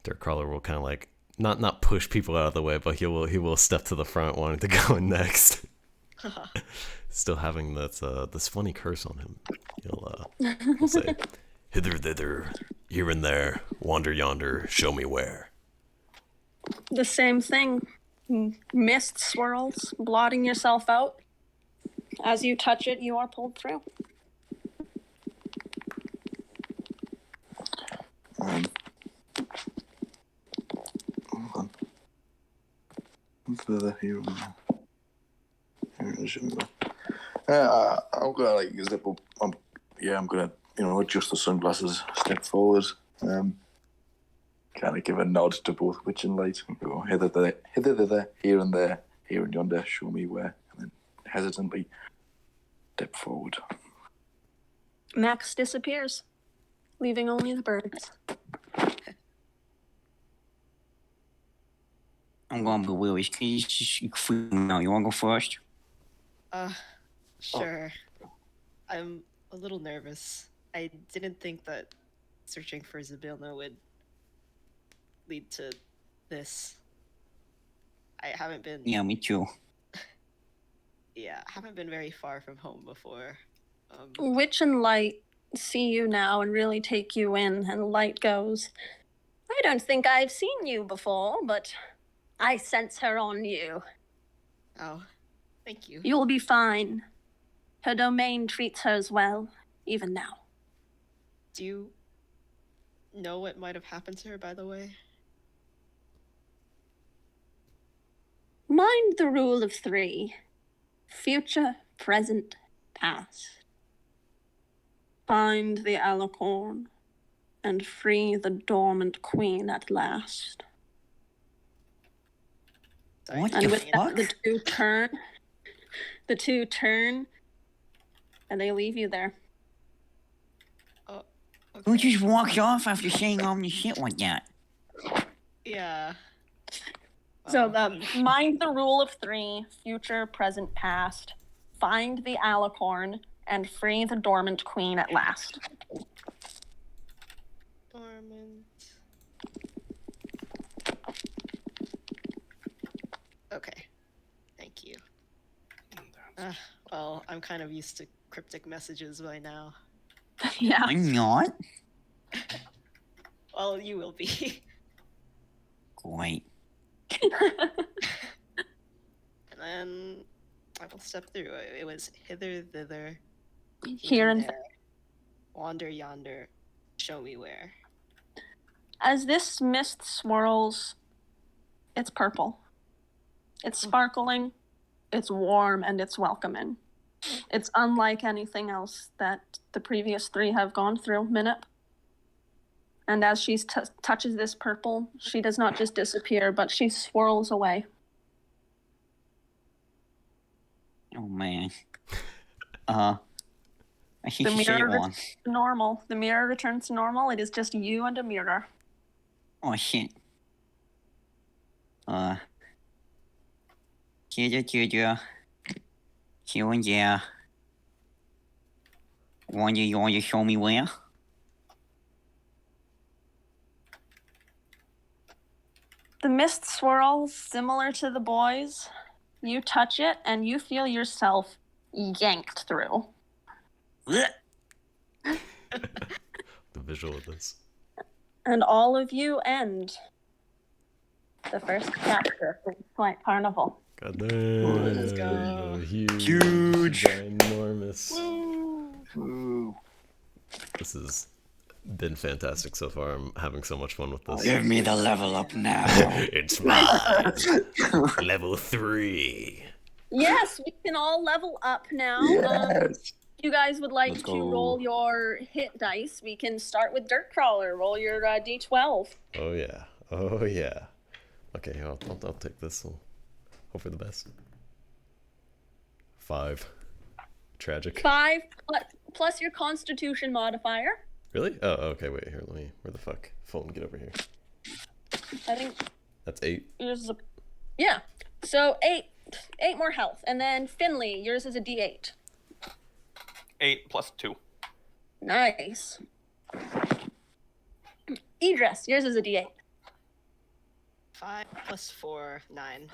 Speaker 3: Dirtcrawler will kind of like not push people out of the way, but he will step to the front, wanting to go in next. Still having this funny curse on him. He'll say, "Hither, thither, here and there, wander yonder, show me where."
Speaker 1: The same thing. Mist swirls, blotting yourself out. As you touch it, you are pulled through.
Speaker 4: Further here. I'm gonna like zip up. I'm gonna adjust the sunglasses, step forward, kind of give a nod to both Witch and Light, and go hither, thither, here and there, here and yonder, show me where, and then hesitantly step forward.
Speaker 1: Max disappears, leaving only the birds.
Speaker 6: I'm going to be Willis. Can you freak me out? You want to go first?
Speaker 5: Sure. I'm a little nervous. I didn't think that searching for Zabilna would lead to this. I haven't been...
Speaker 6: Yeah, me too.
Speaker 5: Yeah, I haven't been very far from home before.
Speaker 1: Witch and Light see you now and really take you in, and Light goes, "I don't think I've seen you before, but I sense her on you.
Speaker 5: Oh, thank you.
Speaker 1: You'll be fine. Her domain treats her as well, even now."
Speaker 5: Do you know what might have happened to her, by the way?
Speaker 1: Mind the rule of 3. Future, present, past. Find the alicorn and free the dormant queen at last.
Speaker 6: What
Speaker 1: And
Speaker 6: the
Speaker 1: with
Speaker 6: fuck?
Speaker 1: that, the two turn, and they leave you there.
Speaker 5: Oh, okay.
Speaker 6: Who just walked off after saying all the shit like that?
Speaker 5: Yeah.
Speaker 1: So
Speaker 5: Wow.
Speaker 1: mind the rule of 3, future, present, past. Find the alicorn and free the dormant queen at last.
Speaker 5: Dormant. Okay. Thank you. Well, I'm kind of used to cryptic messages by now.
Speaker 1: Yeah.
Speaker 6: I'm not.
Speaker 5: Well, you will be.
Speaker 6: Great.
Speaker 5: And then I will step through. It was hither, thither,
Speaker 1: Here and
Speaker 5: there, wander yonder, show me where.
Speaker 1: As this mist swirls, it's purple. It's sparkling, it's warm, and it's welcoming. It's unlike anything else that the previous 3 have gone through, Minute. And as she touches this purple, she does not just disappear, but she swirls away.
Speaker 6: Oh man. I think
Speaker 1: The
Speaker 6: you say
Speaker 1: mirror
Speaker 6: one.
Speaker 1: returns to normal. The mirror returns to normal. It is just you and a mirror.
Speaker 6: Oh shit. Here and there. You want to show me where?
Speaker 1: The mist swirl, similar to the boys. You touch it, and you feel yourself yanked through.
Speaker 3: The visual of this.
Speaker 1: And all of you end the first chapter of Witchlight Carnival.
Speaker 3: God damn.
Speaker 5: Let's go.
Speaker 3: Huge. Ginormous.
Speaker 4: Ooh.
Speaker 3: This has been fantastic so far. I'm having so much fun with this.
Speaker 6: Give me the level up now.
Speaker 3: It's mine. Level 3.
Speaker 1: Yes, we can all level up now.
Speaker 4: Yes.
Speaker 1: You guys would like
Speaker 4: Let's
Speaker 1: to
Speaker 4: go.
Speaker 1: roll your hit dice. We can start with Dirt Crawler. Roll your D12.
Speaker 3: Oh yeah. Oh yeah. Okay, I'll take this. I'll hope for the best. 5. Tragic.
Speaker 1: 5 plus your Constitution modifier.
Speaker 3: Really? Oh, okay. Wait here. Let me. Where the fuck? Phone. Get over here.
Speaker 1: I think
Speaker 3: That's 8.
Speaker 1: yours is a... Yeah. So 8 more health. And then Finley, yours is a D8.
Speaker 2: 8 plus 2.
Speaker 1: Nice. Idris, yours is a D8.
Speaker 5: 5 plus 4, 9.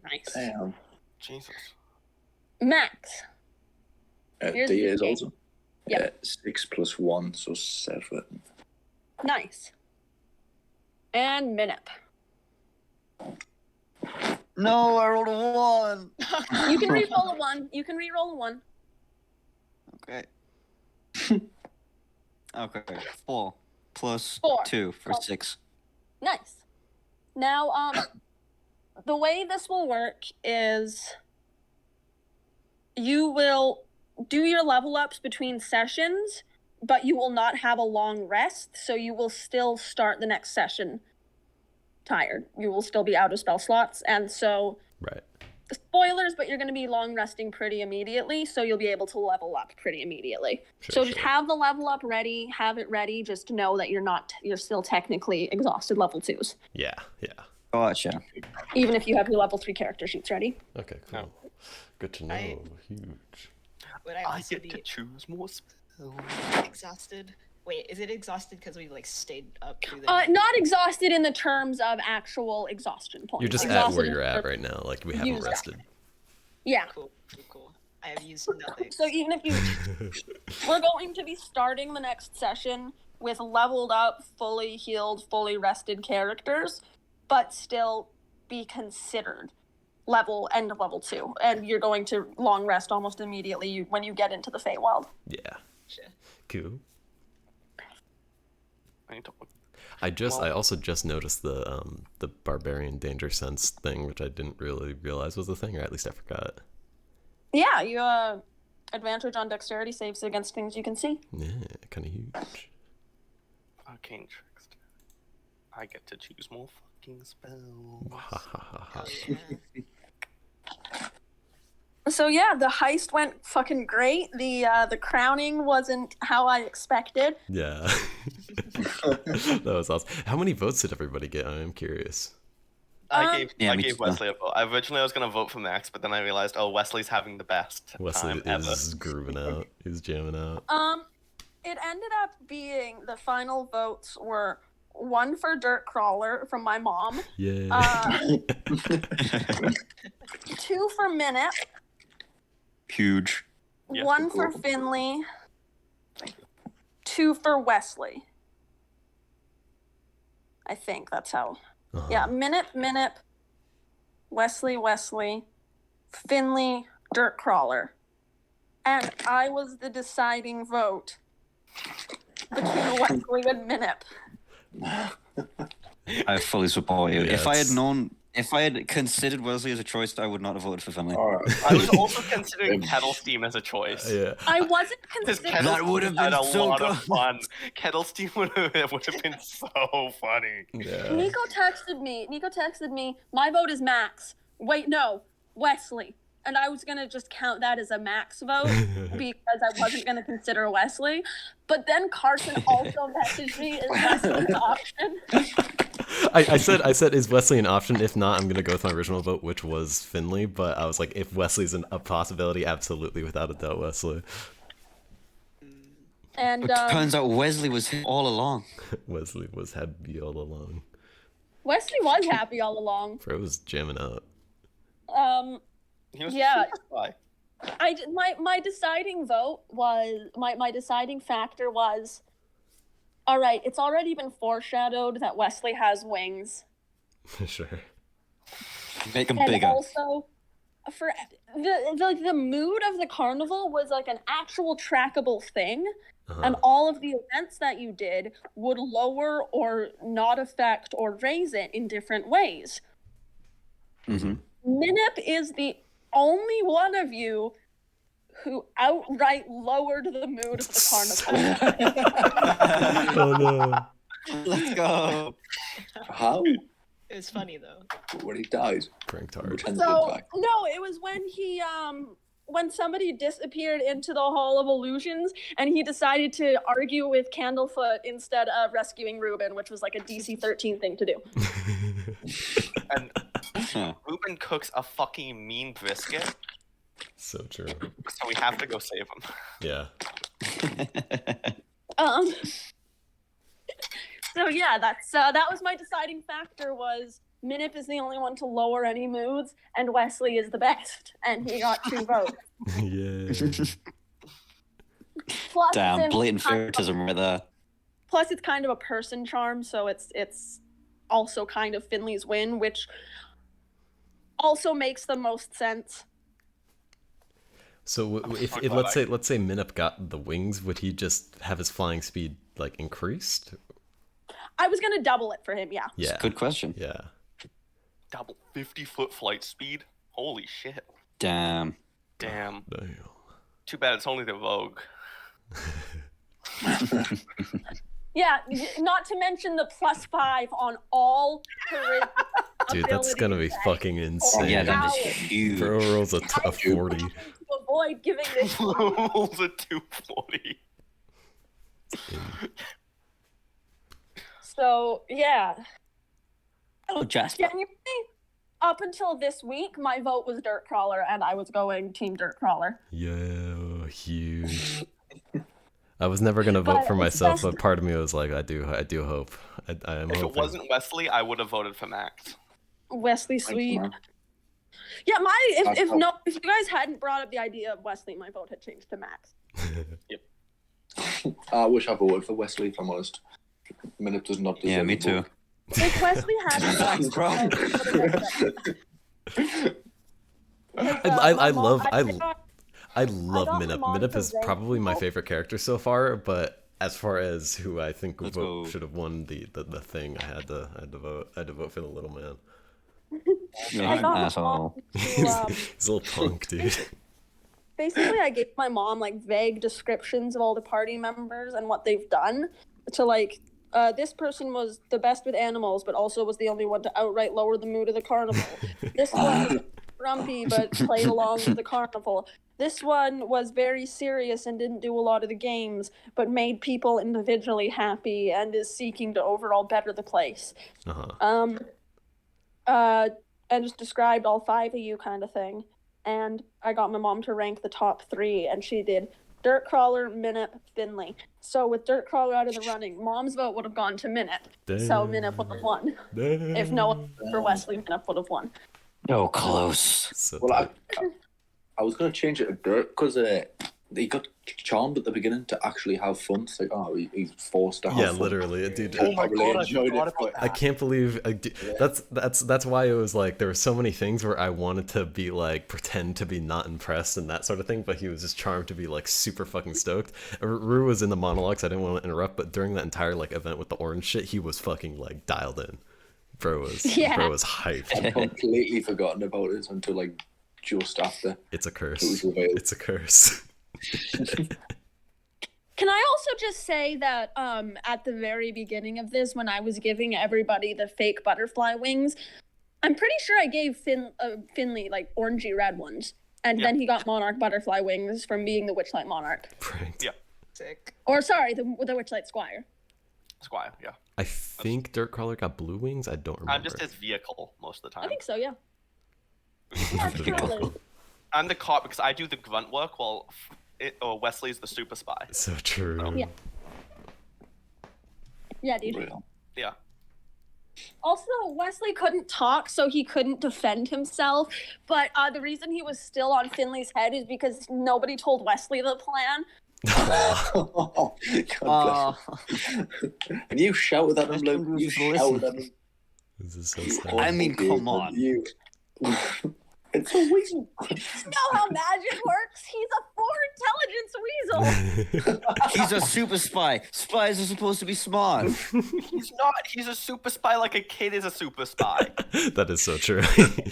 Speaker 1: Nice.
Speaker 4: Damn.
Speaker 2: Jesus.
Speaker 1: Max. Here's
Speaker 4: D
Speaker 1: the
Speaker 4: is
Speaker 1: D8.
Speaker 4: also.
Speaker 1: Yep.
Speaker 4: Yeah, 6 plus 1, so 7.
Speaker 1: Nice. And Minip.
Speaker 6: No, I rolled a 1.
Speaker 1: You can re-roll a 1. You can re-roll a 1.
Speaker 6: Okay. Okay. 4 plus
Speaker 1: 4.
Speaker 6: 2 for
Speaker 1: Oh.
Speaker 6: 6.
Speaker 1: Nice. Now, the way this will work is you will do your level ups between sessions, but you will not have a long rest, so you will still start the next session tired. You will still be out of spell slots, and so
Speaker 3: Right.
Speaker 1: spoilers, but you're going to be long resting pretty immediately, so you'll be able to level up pretty immediately. So just have the level up ready, have it ready, just know that you're still technically exhausted level 2s.
Speaker 3: Yeah. Yeah.
Speaker 6: Gotcha.
Speaker 1: Even if you have your level 3 character sheets ready.
Speaker 3: Okay. Cool. Good to know. Huge.
Speaker 5: Would I
Speaker 2: I
Speaker 5: also
Speaker 2: get
Speaker 5: be
Speaker 2: to choose more spells.
Speaker 5: exhausted? Wait, is it exhausted because we like stayed up through the
Speaker 1: Not exhausted in the terms of actual exhaustion points.
Speaker 3: You're just at
Speaker 1: Exhausted
Speaker 3: where
Speaker 1: in
Speaker 3: you're at
Speaker 1: terms-
Speaker 3: right now. Like we haven't
Speaker 1: Use that.
Speaker 3: rested.
Speaker 1: Yeah.
Speaker 5: Cool. I have used nothing.
Speaker 1: So even if you, we're going to be starting the next session with leveled up, fully healed, fully rested characters, but still be considered end of level 2, and you're going to long rest almost immediately when you get into the Feywild.
Speaker 3: Yeah.
Speaker 5: Sure.
Speaker 3: Cool.
Speaker 2: I need to look.
Speaker 3: I also just noticed the barbarian danger sense thing, which I didn't really realize was a thing, or at least I forgot.
Speaker 1: Yeah, you advantage on dexterity saves against things you can see.
Speaker 3: Yeah, kind of huge.
Speaker 2: Arcane Trickster. I get to choose more fucking spells.
Speaker 3: Ha ha ha ha.
Speaker 5: Oh, yeah.
Speaker 1: So yeah, the heist went fucking great. The crowning wasn't how I expected.
Speaker 3: Yeah. That was awesome. How many votes did everybody get? I am curious.
Speaker 2: I
Speaker 6: me
Speaker 2: gave
Speaker 6: too.
Speaker 2: Wesley a vote. Originally I was gonna vote for Max, but then I realized, Wesley's having the best
Speaker 3: Wesley
Speaker 2: time ever.
Speaker 3: is grooving out. He's jamming out.
Speaker 1: It ended up being the final votes were 1 for Dirt Crawler from my mom,
Speaker 3: Yeah.
Speaker 1: 2 for Minute,
Speaker 6: Huge.
Speaker 2: Yeah.
Speaker 1: 1 for Finley, 2 for Wesley. I think that's how.
Speaker 3: Uh-huh.
Speaker 1: Yeah, Minute, Wesley, Finley, Dirt Crawler. And I was the deciding vote between Wesley and Minute.
Speaker 6: I fully support you.
Speaker 3: Yeah,
Speaker 6: If I had considered Wesley as a choice, I would not have voted for Finley.
Speaker 4: Alright.
Speaker 2: I was also considering Kettle Steam as a choice.
Speaker 3: Yeah.
Speaker 1: I wasn't
Speaker 2: Because
Speaker 1: considering.
Speaker 2: Kettle
Speaker 6: That would have
Speaker 2: Steam had
Speaker 6: been
Speaker 2: a
Speaker 6: so
Speaker 2: lot of
Speaker 6: good.
Speaker 2: fun. Kettle Steam would have been so funny.
Speaker 3: Yeah.
Speaker 1: Nico texted me, my vote is Max. Wait, no, Wesley. And I was going to just count that as a Max vote because I wasn't going to consider Wesley. But then Carson also messaged me, is Wesley an option?
Speaker 3: I said, is Wesley an option? If not, I'm gonna go with my original vote, which was Finley. But I was like, if Wesley's a possibility, absolutely, without a doubt, Wesley.
Speaker 1: And
Speaker 6: Turns out Wesley was him all along.
Speaker 3: Wesley had me all along.
Speaker 1: Wesley was happy all along.
Speaker 3: Bro was jamming out.
Speaker 2: He was
Speaker 1: Yeah.
Speaker 2: a super spy.
Speaker 1: My deciding vote was my deciding factor was, all right, it's already been foreshadowed that Wesley has wings.
Speaker 3: Sure.
Speaker 6: Make them
Speaker 1: And
Speaker 6: bigger.
Speaker 1: also, for the mood of the carnival was like an actual trackable thing, and all of the events that you did would lower or not affect or raise it in different ways.
Speaker 6: Mm-hmm.
Speaker 1: Minip is the only one of you who outright lowered the mood of the carnival.
Speaker 3: Oh no.
Speaker 6: Let's go.
Speaker 4: How?
Speaker 5: It was funny though.
Speaker 4: When he died.
Speaker 3: Pranked hard.
Speaker 4: Pretend
Speaker 1: So
Speaker 4: he died.
Speaker 1: no, it was when somebody disappeared into the Hall of Illusions, and he decided to argue with Candlefoot instead of rescuing Ruben, which was like a DC-13 thing to do.
Speaker 2: And Ruben cooks a fucking mean brisket,
Speaker 3: So true.
Speaker 2: so we have to go save him.
Speaker 3: Yeah.
Speaker 1: So yeah, that was my deciding factor. Was Minip is the only one to lower any moods, and Wesley is the best, and he got 2 votes.
Speaker 3: Yeah.
Speaker 1: Plus,
Speaker 6: Damn,
Speaker 1: it's
Speaker 6: blatant
Speaker 1: kind of-
Speaker 6: favoritism right there.
Speaker 1: Plus, it's kind of a person charm, so it's also kind of Finley's win, which also makes the most sense.
Speaker 3: So if let's say Minip got the wings, would he just have his flying speed like increased?
Speaker 1: I was gonna double it for him, yeah.
Speaker 3: Yeah.
Speaker 6: Good question.
Speaker 3: Yeah.
Speaker 2: Double 50-foot flight speed? Holy shit.
Speaker 6: Damn.
Speaker 2: Damn.
Speaker 3: Damn.
Speaker 2: Too bad it's only the Vogue.
Speaker 1: Yeah, not to mention the +5 on all charisma.
Speaker 3: Dude, that's gonna be
Speaker 1: abilities
Speaker 3: fucking insane.
Speaker 6: Yeah, that
Speaker 1: Wow.
Speaker 6: is huge.
Speaker 3: Bro rolls a 40.
Speaker 1: to avoid giving this.
Speaker 2: Rolls a 240.
Speaker 1: So yeah,
Speaker 6: Hello, Jasper.
Speaker 1: genuinely, up until this week, my vote was Dirt Crawler, and I was going Team Dirt Crawler.
Speaker 3: Yo, huge. I was never gonna vote
Speaker 1: But
Speaker 3: for myself,
Speaker 1: especially-
Speaker 3: but part of me was like, I do hope. I am
Speaker 2: If it
Speaker 3: hoping.
Speaker 2: wasn't Wesley, I would have voted for Max.
Speaker 1: Wesley
Speaker 4: Thanks,
Speaker 1: Sweet.
Speaker 4: man.
Speaker 1: Yeah, if
Speaker 4: That's
Speaker 1: if you guys hadn't brought up the idea of Wesley, my vote had changed to Max.
Speaker 4: I wish I voted for Wesley, if I'm honest. Minip does not deserve
Speaker 6: Yeah, me
Speaker 4: a
Speaker 6: too.
Speaker 4: vote.
Speaker 1: If Wesley hadn't,
Speaker 6: Thanks, bro.
Speaker 3: I love
Speaker 1: I
Speaker 3: Minip.
Speaker 1: Mom
Speaker 3: Minip
Speaker 1: to
Speaker 3: is
Speaker 1: rank
Speaker 3: probably my
Speaker 1: people.
Speaker 3: favorite character so far, but as far as who I think
Speaker 6: Let's go.
Speaker 3: should have won the thing, I had to vote for the little man.
Speaker 6: You're
Speaker 1: I
Speaker 6: an
Speaker 1: got my
Speaker 6: asshole.
Speaker 1: mom to,
Speaker 3: He's a little punk, dude.
Speaker 1: basically, I gave my mom like vague descriptions of all the party members and what they've done to like. This person was the best with animals, but also was the only one to outright lower the mood of the carnival. This one was grumpy, but played along with the carnival. This one was very serious and didn't do a lot of the games, but made people individually happy and is seeking to overall better the place. And just described all 5 of you kind of thing. And I got my mom to rank the top 3, and she did Dirt Crawler, Minip, Finley. So with Dirt Crawler out of the running, Mom's vote would have gone to Minip. So Minip would have won. If no one for Wesley, Minip would have won.
Speaker 6: No close.
Speaker 3: So
Speaker 4: Well, I was going to change it to Dirt because he got charmed at the beginning to actually have fun. It's like, oh, he's forced to have
Speaker 3: yeah,
Speaker 4: fun.
Speaker 3: literally, dude.
Speaker 2: Oh my
Speaker 4: I really
Speaker 2: god, I
Speaker 4: enjoyed
Speaker 2: forgot
Speaker 4: it,
Speaker 2: about
Speaker 4: but-
Speaker 3: I
Speaker 2: that.
Speaker 3: can't believe that's why it was like there were so many things where I wanted to be like pretend to be not impressed and that sort of thing, but he was just charmed to be like super fucking stoked. Rue was in the monologues, I didn't want to interrupt, but during that entire like event with the orange shit, he was fucking like dialed in. Bro was hyped.
Speaker 4: I'd completely forgotten about it until like just after.
Speaker 3: It's a curse.
Speaker 4: It was revealed.
Speaker 3: It's a curse.
Speaker 1: Can I also just say that at the very beginning of this, when I was giving everybody the fake butterfly wings, I'm pretty sure I gave Finley like orangey red ones. And then he got monarch butterfly wings from being the Witchlight monarch.
Speaker 3: Pranked.
Speaker 2: Yeah.
Speaker 5: Sick.
Speaker 1: Or sorry, the Witchlight squire.
Speaker 2: Squire, yeah.
Speaker 3: I think Dirt Crawler got blue wings. I don't remember.
Speaker 2: I'm just his vehicle most of the
Speaker 1: I
Speaker 2: time.
Speaker 1: think so, yeah.
Speaker 2: I'm the cop because I do the grunt work while Wesley's the super spy.
Speaker 3: So true.
Speaker 1: Yeah. Yeah, dude.
Speaker 4: Real.
Speaker 2: Yeah.
Speaker 1: Also, Wesley couldn't talk, so he couldn't defend himself. But the reason he was still on Finley's head is because nobody told Wesley the plan.
Speaker 4: God bless him. And you shouted at him, Luke. You shouted at him.
Speaker 3: This is so sad.
Speaker 6: I mean, come on.
Speaker 4: You. It's a weasel.
Speaker 1: You know how magic works? He's a 4 intelligence weasel.
Speaker 6: He's a super spy. Spies are supposed to be smart.
Speaker 2: He's not. He's a super spy like a kid is a super spy.
Speaker 3: That is so true.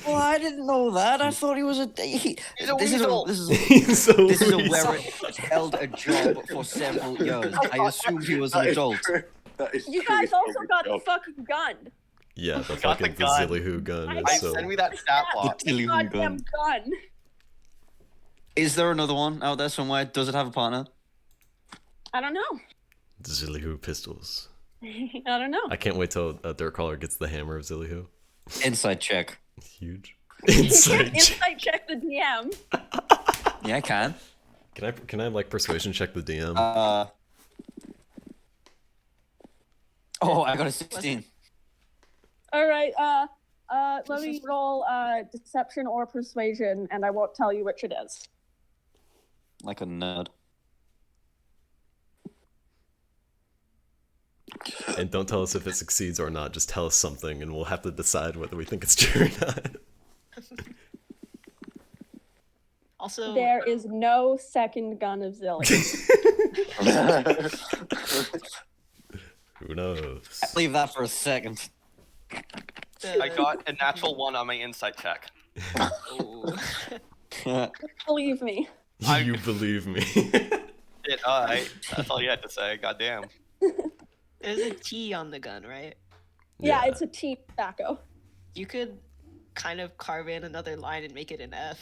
Speaker 6: Well, I didn't know that. I thought he was a.
Speaker 2: He's a weasel.
Speaker 6: This is
Speaker 3: This
Speaker 6: a where it held a job for several years. I assumed he was an adult.
Speaker 1: You guys also got the fucking gun.
Speaker 3: Yeah, the
Speaker 2: got
Speaker 3: fucking
Speaker 2: the gun.
Speaker 3: Zilly gun
Speaker 1: I
Speaker 3: is so.
Speaker 2: Send me that stat block.
Speaker 6: The
Speaker 1: Goddamn gun.
Speaker 6: Is there another one out there somewhere? Does it have a partner?
Speaker 1: I don't know.
Speaker 3: Zilly pistols.
Speaker 1: I don't know.
Speaker 3: I can't wait till Dirt Caller gets the hammer of Zilly.
Speaker 6: Inside check.
Speaker 3: Huge.
Speaker 1: You
Speaker 3: Inside
Speaker 1: can't insight check the DM.
Speaker 6: Yeah, I can.
Speaker 3: Can I like persuasion check the DM?
Speaker 6: Oh, I got a 16.
Speaker 1: All right. Let me roll deception or persuasion, and I won't tell you which it is.
Speaker 6: Like a nerd.
Speaker 3: And don't tell us if it succeeds or not. Just tell us something, and we'll have to decide whether we think it's true or not.
Speaker 5: Also,
Speaker 1: There is no second gun of Zilly.
Speaker 3: Who knows?
Speaker 6: Leave that for a second.
Speaker 2: I got a natural 1 on my insight check.
Speaker 1: Believe me.
Speaker 3: You believe me.
Speaker 2: Alright. That's all you had to say. Goddamn.
Speaker 5: there's a T on the gun, right?
Speaker 1: Yeah, it's a T tobacco.
Speaker 5: You could kind of carve in another line and make it an F.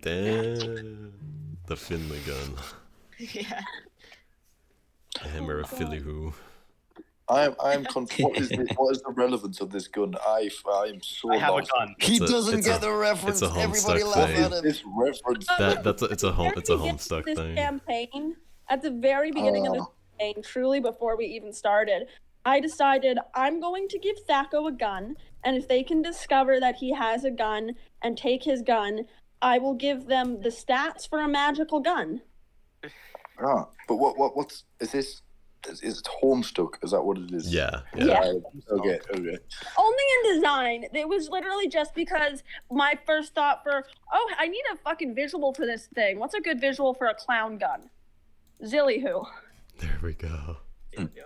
Speaker 3: Damn. The Finley gun.
Speaker 5: Yeah.
Speaker 3: The hammer of Philly who.
Speaker 4: I'm confused. What is the relevance of this gun? I am so
Speaker 2: I have
Speaker 4: lost.
Speaker 2: a gun.
Speaker 6: He
Speaker 3: It's a-
Speaker 6: doesn't
Speaker 3: it's
Speaker 6: get
Speaker 3: a-
Speaker 6: the reference.
Speaker 3: it's a
Speaker 6: Everybody
Speaker 3: Homestuck
Speaker 6: laugh
Speaker 3: thing.
Speaker 6: at him.
Speaker 4: This reference.
Speaker 3: It's a Homestuck
Speaker 1: this
Speaker 3: thing.
Speaker 1: campaign, at the very beginning of this campaign, truly before we even started, I decided I'm going to give Thaco a gun, and if they can discover that he has a gun and take his gun, I will give them the stats for a magical gun.
Speaker 4: But what's is this? Is it Homestuck? Is that what it is?
Speaker 3: Yeah.
Speaker 1: Yeah.
Speaker 4: Okay.
Speaker 1: Only in design. It was literally just because my first thought for, I need a fucking visual for this thing. What's a good visual for a clown gun? Zilly-hoo.
Speaker 3: There we go.
Speaker 4: Okay.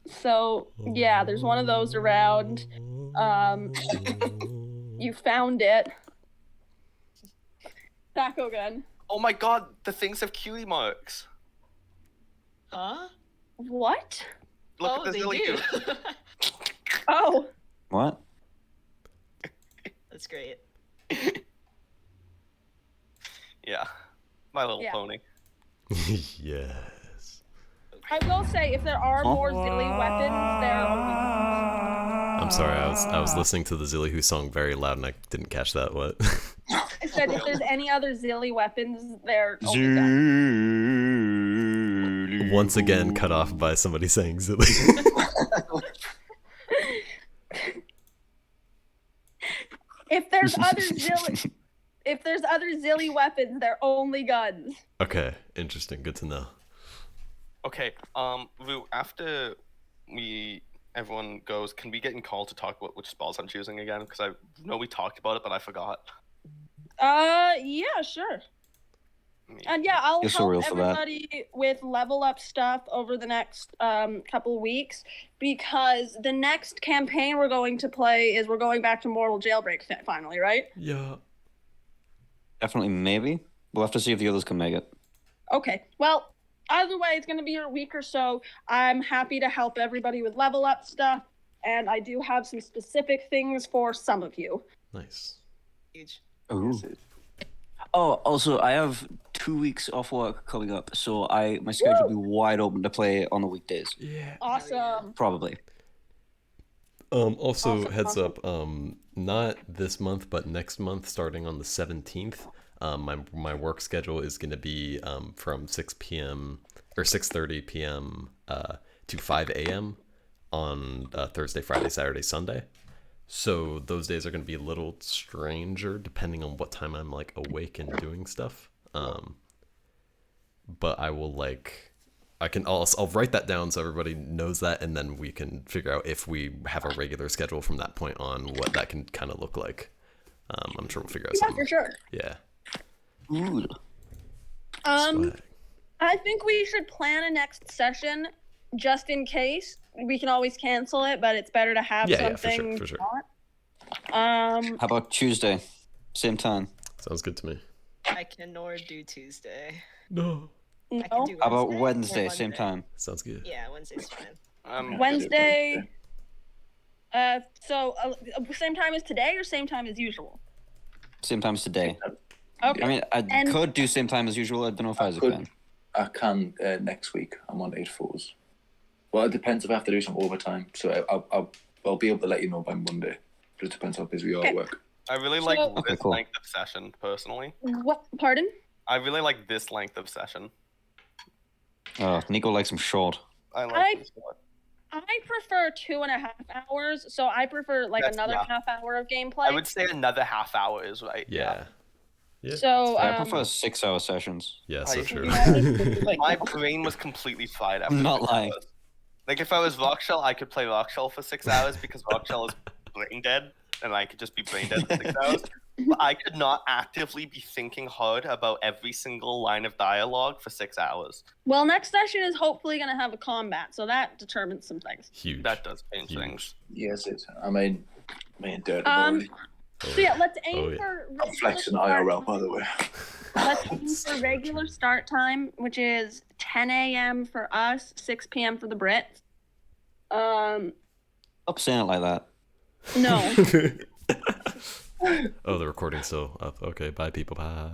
Speaker 1: So, yeah, there's one of those around. You found it. Thaco gun.
Speaker 2: Oh my god, the things have cutie marks.
Speaker 5: Huh?
Speaker 1: What?
Speaker 2: Look at the
Speaker 5: they
Speaker 2: Zilly
Speaker 5: do.
Speaker 2: goo.
Speaker 1: Oh,
Speaker 6: What?
Speaker 5: That's great.
Speaker 2: Yeah. My Little
Speaker 1: Yeah.
Speaker 2: Pony.
Speaker 3: Yes.
Speaker 1: I will say, if there are more Zilly weapons, they're only guns.
Speaker 3: I'm sorry. I was listening to the Zilly Who song very loud, and I didn't catch that. What?
Speaker 1: I said if there's any other Zilly weapons, they're only guns.
Speaker 3: Once again, cut off by somebody saying Zilly.
Speaker 1: If there's other Zilly weapons, they're only guns.
Speaker 3: Okay, interesting. Good to know.
Speaker 2: Okay, Vu, after everyone goes, can we get in call to talk about which spells I'm choosing again? Because I know we talked about it, but I forgot.
Speaker 1: Yeah, sure. And yeah, I'll
Speaker 6: You're so real
Speaker 1: help
Speaker 6: for that.
Speaker 1: everybody with level up stuff over the next couple weeks, because the next campaign we're going to play is we're going back to Mortal Jailbreak finally, right?
Speaker 3: Yeah.
Speaker 6: Definitely, maybe. We'll have to see if the others can make it.
Speaker 1: Okay. Well, either way, it's going to be a week or so. I'm happy to help everybody with level up stuff, and I do have some specific things for some of you.
Speaker 3: Nice.
Speaker 5: Huge.
Speaker 6: Ooh. Oh, also, I have 2 weeks off work coming up, so my schedule will be wide open to play on the weekdays.
Speaker 3: Yeah.
Speaker 1: Awesome.
Speaker 6: Probably.
Speaker 3: Also,
Speaker 1: Awesome,
Speaker 3: heads
Speaker 1: awesome.
Speaker 3: up. Not this month, but next month, starting on the 17th. My work schedule is going to be from 6 p.m. or 6:30 p.m. To 5 a.m. on Thursday, Friday, Saturday, Sunday. So those days are going to be a little stranger depending on what time I'm like awake and doing stuff. But I will like, I'll write that down so everybody knows that, and then we can figure out if we have a regular schedule from that point on, what that can kind of look like. I'm sure we'll figure out something.
Speaker 1: For sure.
Speaker 3: Yeah.
Speaker 6: Ooh.
Speaker 3: Swag.
Speaker 1: I think we should plan a next session just in case. We can always cancel it, but it's better to have something.
Speaker 3: Yeah, for sure.
Speaker 6: How about Tuesday? Same time.
Speaker 3: Sounds good to me.
Speaker 5: I can nor do Tuesday.
Speaker 3: No.
Speaker 5: I can do
Speaker 6: How about
Speaker 5: or
Speaker 6: Wednesday? Same
Speaker 5: Monday.
Speaker 6: time.
Speaker 3: Sounds good.
Speaker 5: Yeah, Wednesday's fine.
Speaker 1: Wednesday. So same time as today or same time as usual?
Speaker 6: Same time as today.
Speaker 1: Okay.
Speaker 6: I mean, I could do same time as usual. I don't know if Isaac can.
Speaker 4: I can next week. I'm on 8/4s. Well, it depends if I have to do some overtime. So I'll be able to let you know by Monday. But it depends how busy we are at work.
Speaker 2: I really like this length of session, personally.
Speaker 1: What? Pardon?
Speaker 2: I really like this length of session.
Speaker 6: Oh, Nico likes him short.
Speaker 2: I like this one.
Speaker 1: I prefer 2.5 hours, so I prefer another half hour of gameplay.
Speaker 2: I would say another half hour is right.
Speaker 3: Yeah.
Speaker 1: So
Speaker 6: I prefer 6-hour sessions.
Speaker 3: Yeah, so true.
Speaker 2: My brain was completely fried after
Speaker 6: I'm not
Speaker 2: 6
Speaker 6: lying.
Speaker 2: hours. Like if I was Rockshell, I could play Rockshell for 6 hours because Rockshell is brain dead, and I could just be brain dead for 6 hours. But I could not actively be thinking hard about every single line of dialogue for 6 hours.
Speaker 1: Well, next session is hopefully going to have a combat, so that determines some things.
Speaker 3: Huge.
Speaker 2: That does change things.
Speaker 4: Yes, it. I mean, dirty boy.
Speaker 1: So yeah, let's aim for.
Speaker 4: I'm flexing IRL, by the way.
Speaker 1: Let's aim for regular start time, which is 10 a.m. for us, 6 p.m. for the Brits.
Speaker 6: Stop saying it like that.
Speaker 1: No.
Speaker 3: Oh, the recording's still up. Okay, bye people. Bye.